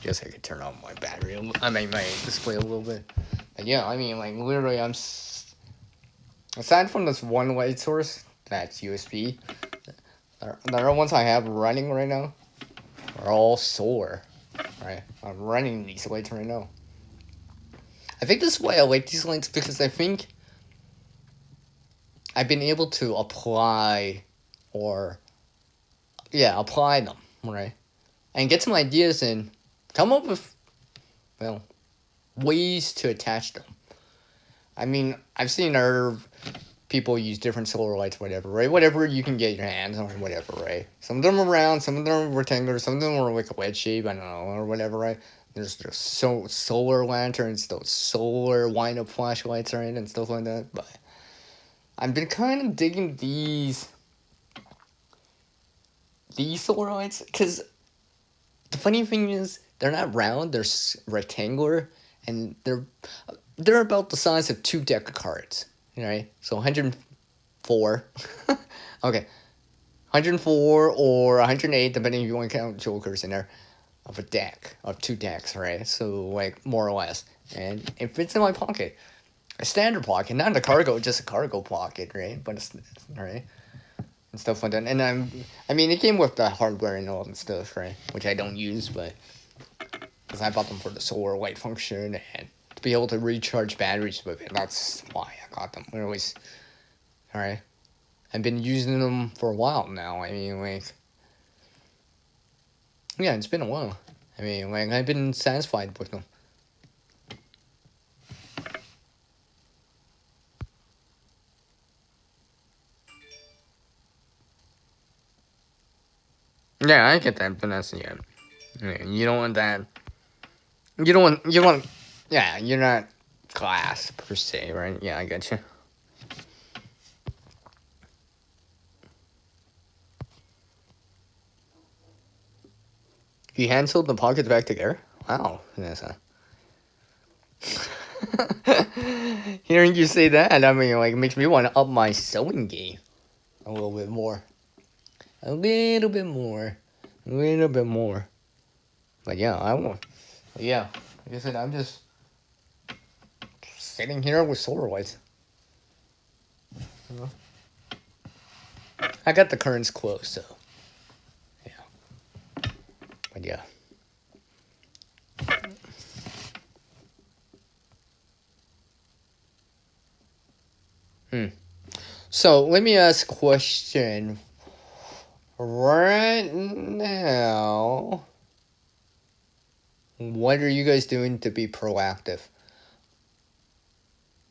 Guess I could turn on my battery. My display a little bit. But yeah, I mean, like literally, aside from this one light source that's USB, the other ones I have running right now are all solar. Right, I'm running these lights right now. I think this is why I like these lights, because I think I've been able to apply them, right? And get some ideas and come up with, ways to attach them. I mean, I've seen other people use different solar lights, whatever, right? Whatever you can get your hands on, whatever, right? Some of them are round, some of them are rectangular, some of them are like a wedge shape, I don't know, or whatever, right? There's solar lanterns, those solar wind-up flashlights, right, and stuff like that, but I've been kind of digging these solar lights, because the funny thing is, they're not round, they're rectangular, and they're about the size of 2 deck of cards, right? So 104, okay, 104 or 108, depending if you want to count jokers in there. of a deck, of 2 decks, right? So, like, more or less. And it fits in my pocket. A standard pocket, not a cargo, just a cargo pocket, right? But it's, right? And stuff like that. And I mean, it came with the hardware and all that stuff, right? Which I don't use, but because I bought them for the solar light function and to be able to recharge batteries with it. That's why I got them. They're always, alright. I've been using them for a while now. I mean, like, yeah, it's been a while. I mean, like, I've been satisfied with them. Yeah, I get that, but that's, yeah. You don't want that. You want, yeah, you're not class per se, right? Yeah, I get you. You hand-sewed the pockets back together? Wow, Vanessa. Hearing you say that, I mean, like, makes me want to up my sewing game a little bit more. A little bit more. A little bit more. But yeah, I won't. Yeah, like I said, I'm just sitting here with solar lights. You know? I got the curtains closed, so yeah. But yeah. So let me ask a question. Right now, what are you guys doing to be proactive?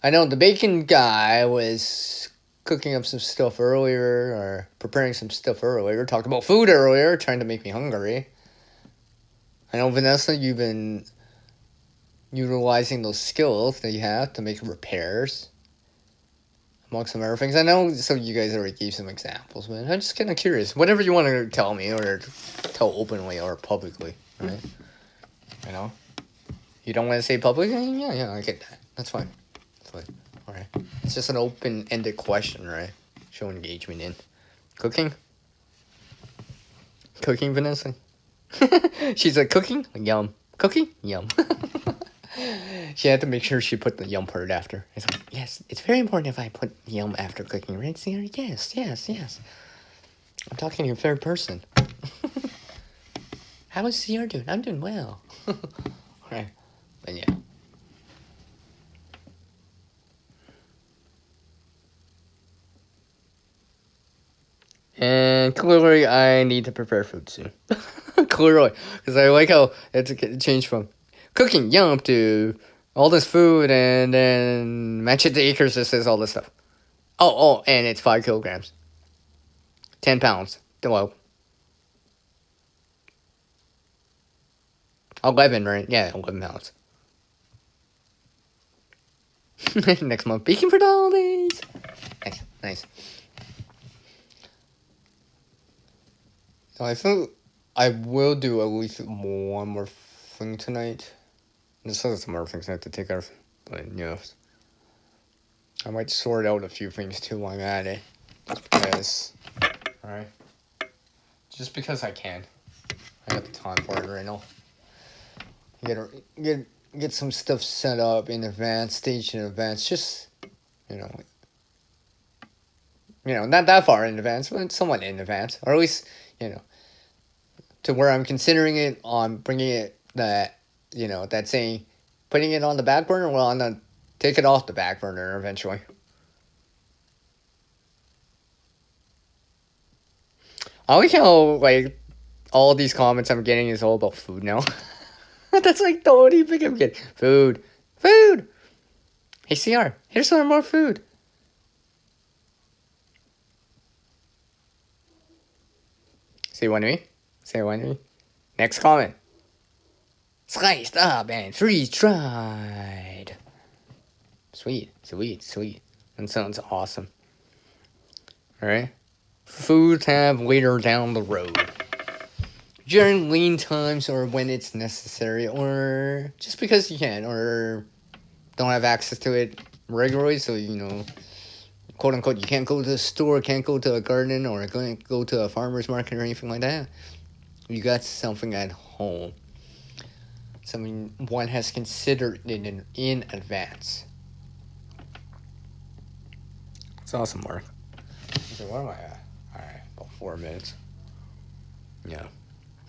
I know the bacon guy was cooking up some stuff earlier, or preparing some stuff earlier, talked about food earlier, trying to make me hungry. I know, Vanessa, you've been utilizing those skills that you have to make repairs, among some other things. I know, so you guys already gave some examples, but I'm just kind of curious. Whatever you want to tell me, or tell openly or publicly, right? You know? You don't want to say publicly? Yeah, I get that. That's fine. Alright. It's just an open-ended question, right? Show engagement in. Cooking? Cooking, Vanessa? She's like, cooking? Yum. Cooking? Yum. She had to make sure she put the yum part after. It's like, yes, it's very important if I put yum after cooking, right, Sierra? Yes. I'm talking in third person. How is Sierra doing? I'm doing well. Alright. But yeah. And clearly, I need to prepare food soon. Clearly, because I like how it's changed from cooking yum to all this food, and then Machete Acres just says all this stuff. Oh, and it's 5 kilograms, 10 pounds. Well, 11, right? Yeah, 11 pounds. Next month, baking for the holidays. Nice. So I think I will do at least one more thing tonight. There's some other things I have to take care of, but you know, I might sort out a few things too while I'm at it. Because, alright, just because I can. I got the time for it right now. Get some stuff set up in advance, staged in advance. Just you know, not that far in advance, but somewhat in advance, or at least to where I'm considering it on bringing it that saying putting it on the back burner. Well, I'm gonna take it off the back burner eventually. I like how like all these comments I'm getting is all about food now. That's like the only thing I'm getting. Food. Hey CR, here's some more food. Say one to me. Next comment. Sliced up and freeze-dried. Sweet. That sounds awesome. Alright. Food tab later down the road. During lean times or when it's necessary, or just because you can, or don't have access to it regularly, so quote unquote, you can't go to the store, can't go to a garden, or can't go to a farmer's market or anything like that. You got something at home. something one has considered in advance. It's awesome, Mark. So what am I at? Alright, about 4 minutes. Yeah.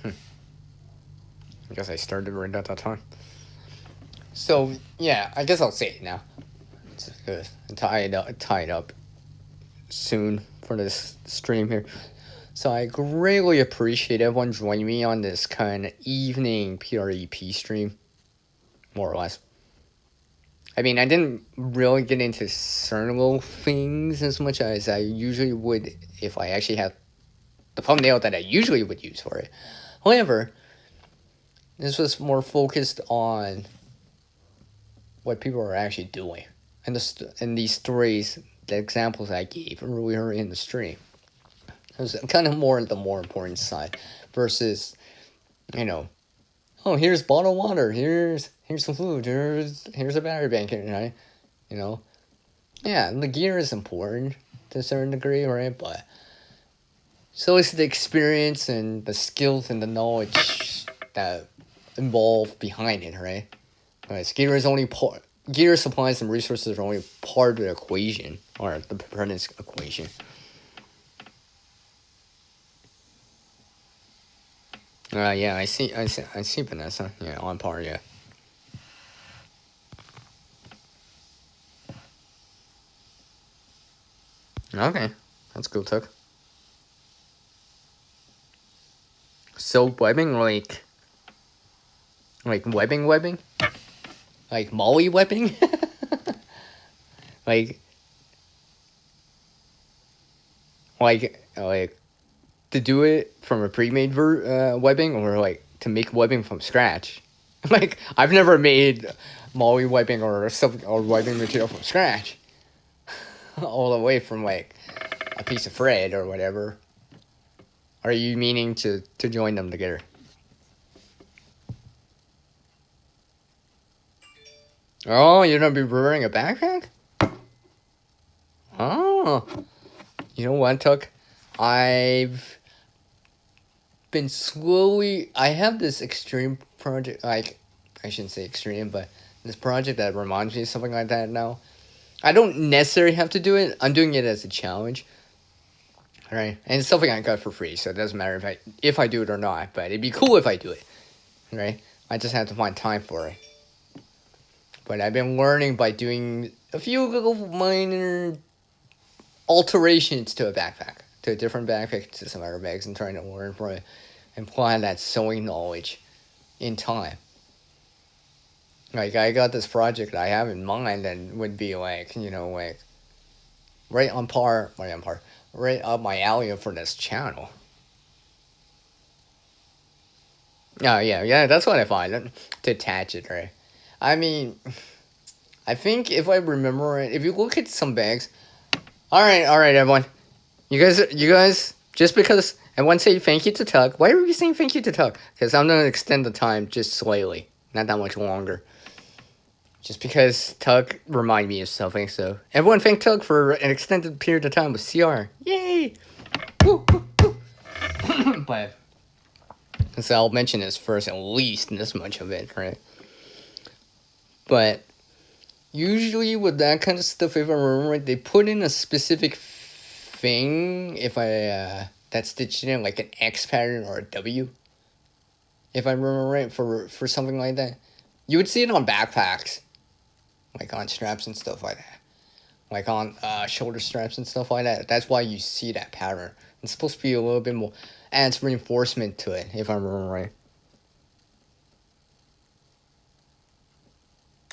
I guess I started right at that time. So, yeah, I guess I'll say it now. It's good. Tie it up soon for this stream here. So I greatly appreciate everyone joining me on this kind of evening PREP stream, more or less. I mean, I didn't really get into certain little things as much as I usually would if I actually had the thumbnail that I usually would use for it. However, this was more focused on what people are actually doing and these stories, the examples I gave earlier in the stream. It was kind of the more important side versus, oh, here's bottled water, here's some food, here's a battery bank, right? Yeah, the gear is important to a certain degree, right? But so is the experience and the skills and the knowledge that involved behind it, right? Gear supplies and resources are only part of the equation, or the preparedness equation. Yeah, I see, Vanessa. Yeah, on par, yeah. Okay, that's cool, Tuck. Silk webbing, like webbing? Like Molly webbing? like to do it from a pre-made webbing, or like to make webbing from scratch. Like, I've never made Molly webbing or webbing material from scratch. All the way from like a piece of thread or whatever. Are you meaning to join them together? Oh, you're gonna be wearing a backpack? Oh. You know what, Tuck? I've been I have this extreme project, like, I shouldn't say extreme, but this project that reminds me of something like that now. I don't necessarily have to do it. I'm doing it as a challenge. Right? And it's something I got for free, so it doesn't matter if I do it or not, but it'd be cool if I do it. Right? I just have to find time for it. But I've been learning by doing a few little minor alterations to a different backpack, to some airbags, and trying to learn from it and apply that sewing knowledge in time. Like, I got this project I have in mind that would be like, right up my alley for this channel. Oh, yeah, that's what I find, to attach it, right? I mean, I think if I remember it, if you look at some bags, alright, everyone, you guys, just because everyone say thank you to Tuck, why are we saying thank you to Tuck? Because I'm going to extend the time just slightly, not that much longer. Just because Tuck reminded me of something, so everyone thank Tuck for an extended period of time with CR. Yay! Woo, woo, woo. But so I'll mention this first, at least this much of it, right? But usually with that kind of stuff, if I remember right, they put in a specific thing, if I that's stitched in like an X pattern or a W. If I remember right, for something like that, you would see it on backpacks, like on straps and stuff like that, like on shoulder straps and stuff like that. That's why you see that pattern. It's supposed to be a little bit more, adds reinforcement to it, if I remember right.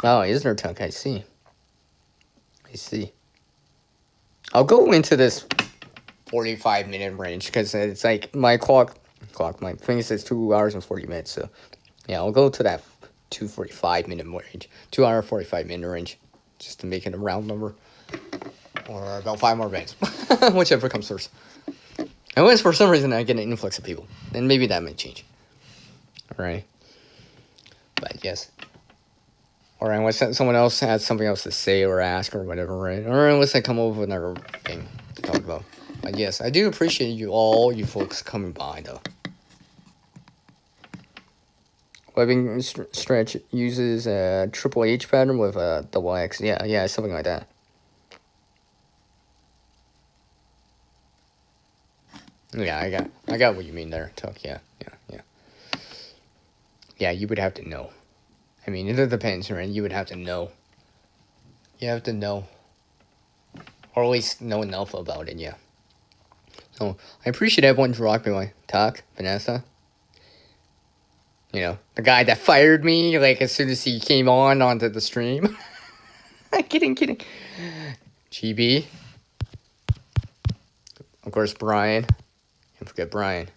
Oh, is there, Tuck? I see. I'll go into this 45-minute range, because it's like my my thing says 2 hours and 40 minutes, so yeah, I'll go to that 2:45-minute range, 2 hour 45-minute range, just to make it a round number, or about 5 more minutes, whichever comes first. Unless for some reason I get an influx of people, then maybe that might change. Alright, but yes. Or unless someone else has something else to say or ask or whatever, right? Or unless I come over with another thing to talk about. But yes, I do appreciate you folks coming by, though. Webbing stretch uses a triple H pattern with a double X. Yeah, something like that. Yeah, I got what you mean there, Tuck. Yeah. Yeah, you would have to know. I mean, it depends, right? You would have to know. You have to know. Or at least know enough about it, yeah. So, I appreciate everyone dropping my Tuck, Vanessa. You know, the guy that fired me, like, as soon as he came onto the stream. Kidding. GB. Of course, Brian. Can't forget Brian.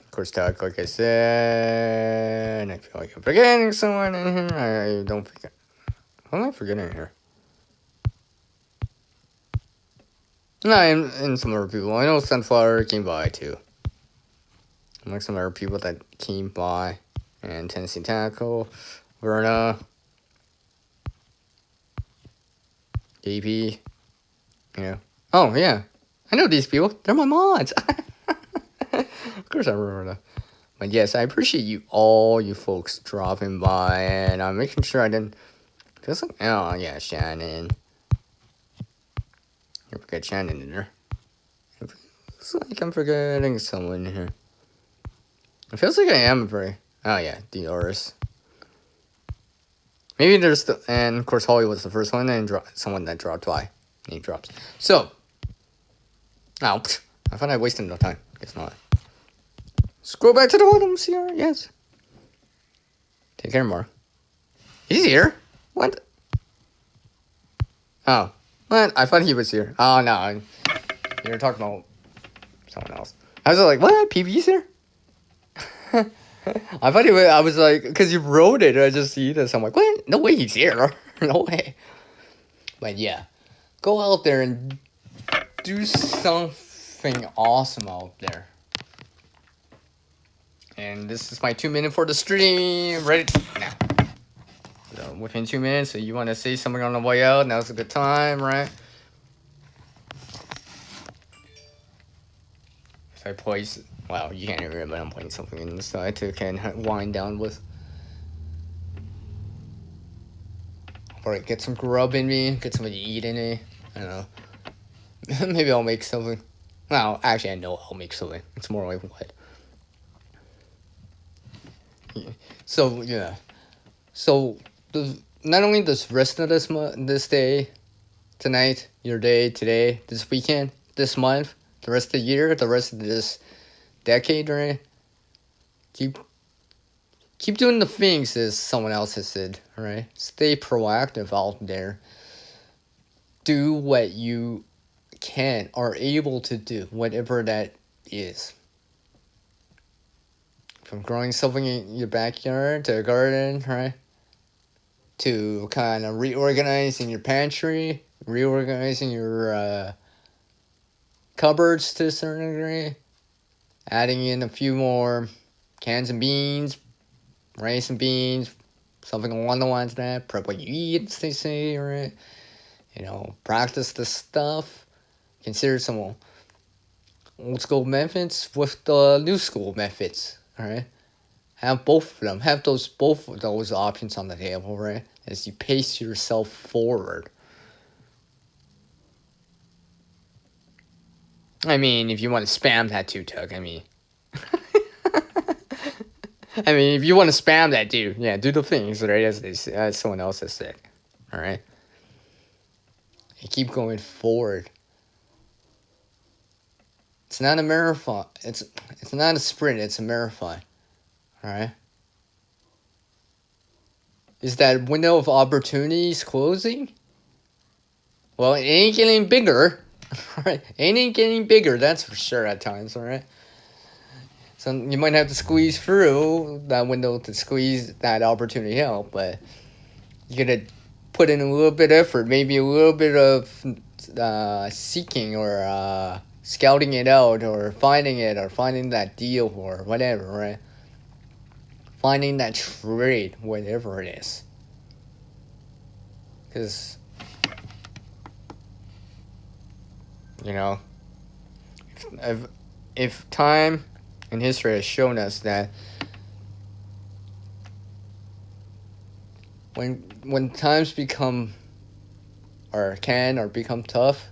Of course, Tuck, like I said. And I feel like I'm forgetting someone in here. I don't forget. Who am I forgetting here? No, and some other people. I know Sunflower came by, too. Like some other people that came by. And Tennessee Tackle. Verna. JP. Yeah. Oh, yeah. I know these people. They're my mods. Of course I remember that. But yes, I appreciate you folks dropping by, and I'm making sure I didn't. Feels like, oh yeah, Shannon. I forget Shannon in there. It feels like I'm forgetting someone here. It feels like I am oh yeah, Doris. Maybe there's and of course Holly was the first one, and someone that dropped by. Name drops. So, I thought I wasted no time. Guess not. Scroll back to the bottom, CR, yes. Take care, Mark. He's here? What? Oh. What? I thought he was here. Oh, no. You were talking about someone else. I was like, what? PV's here? I thought I was like, because you wrote it, I just see this. I'm like, what? No way he's here. No way. But yeah. Go out there and do something awesome out there. And this is my 2 minute for the stream. Ready now. So within 2 minutes, so you want to say something on the way out, now's a good time, right? If I place, wow, you can't hear it, but I'm playing something in the side to kind of wind down with. Alright, get some grub in me, get something to eat in me. I don't know. Maybe I'll make something. Well, actually, I know I'll make something. It's more like what. So yeah, so not only this rest of this day, tonight, your day, today, this weekend, this month, the rest of the year, the rest of this decade, right? Keep doing the things as someone else has said, right? Stay proactive out there. Do what you can, are able to do, whatever that is. From growing something in your backyard to a garden, right? To kind of reorganizing your pantry, reorganizing your cupboards to a certain degree, adding in a few more cans of beans, rice and beans, something along the lines of that. Prep what you eat, as they say, right? You know, practice the stuff. Consider some old school methods with the new school methods, alright? Have both of them. Have both of those options on the table, right? As you pace yourself forward. I mean, if you want to spam that too, Tug, I mean. I mean, if you want to spam that, dude, yeah, do the things, right? As someone else has said, alright? And keep going forward. It's not a marathon. It's not a sprint. It's a marathon. All right. Is that window of opportunities closing? Well, it ain't getting bigger. All right. It ain't getting bigger. That's for sure at times. All right. So you might have to squeeze through that window to squeeze that opportunity out, but you gotta put in a little bit of effort, maybe a little bit of seeking or scouting it out, or finding it, or finding that deal, or whatever, right? Finding that trade, whatever it is. Because, you know, if time in history has shown us that when times become or become tough,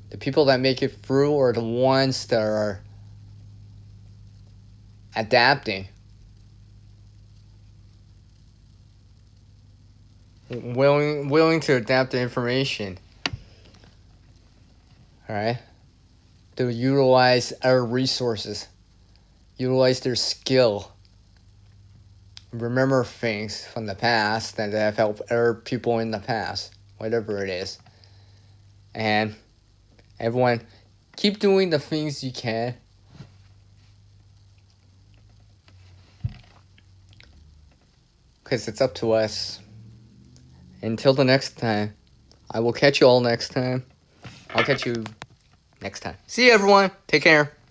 the people that make it through are the ones that are adapting, willing to adapt the information. All right, to utilize our resources, utilize their skill, remember things from the past that have helped other people in the past, whatever it is. And everyone, keep doing the things you can. Because it's up to us. Until the next time, I will catch you all next time. I'll catch you next time. See you, everyone. Take care.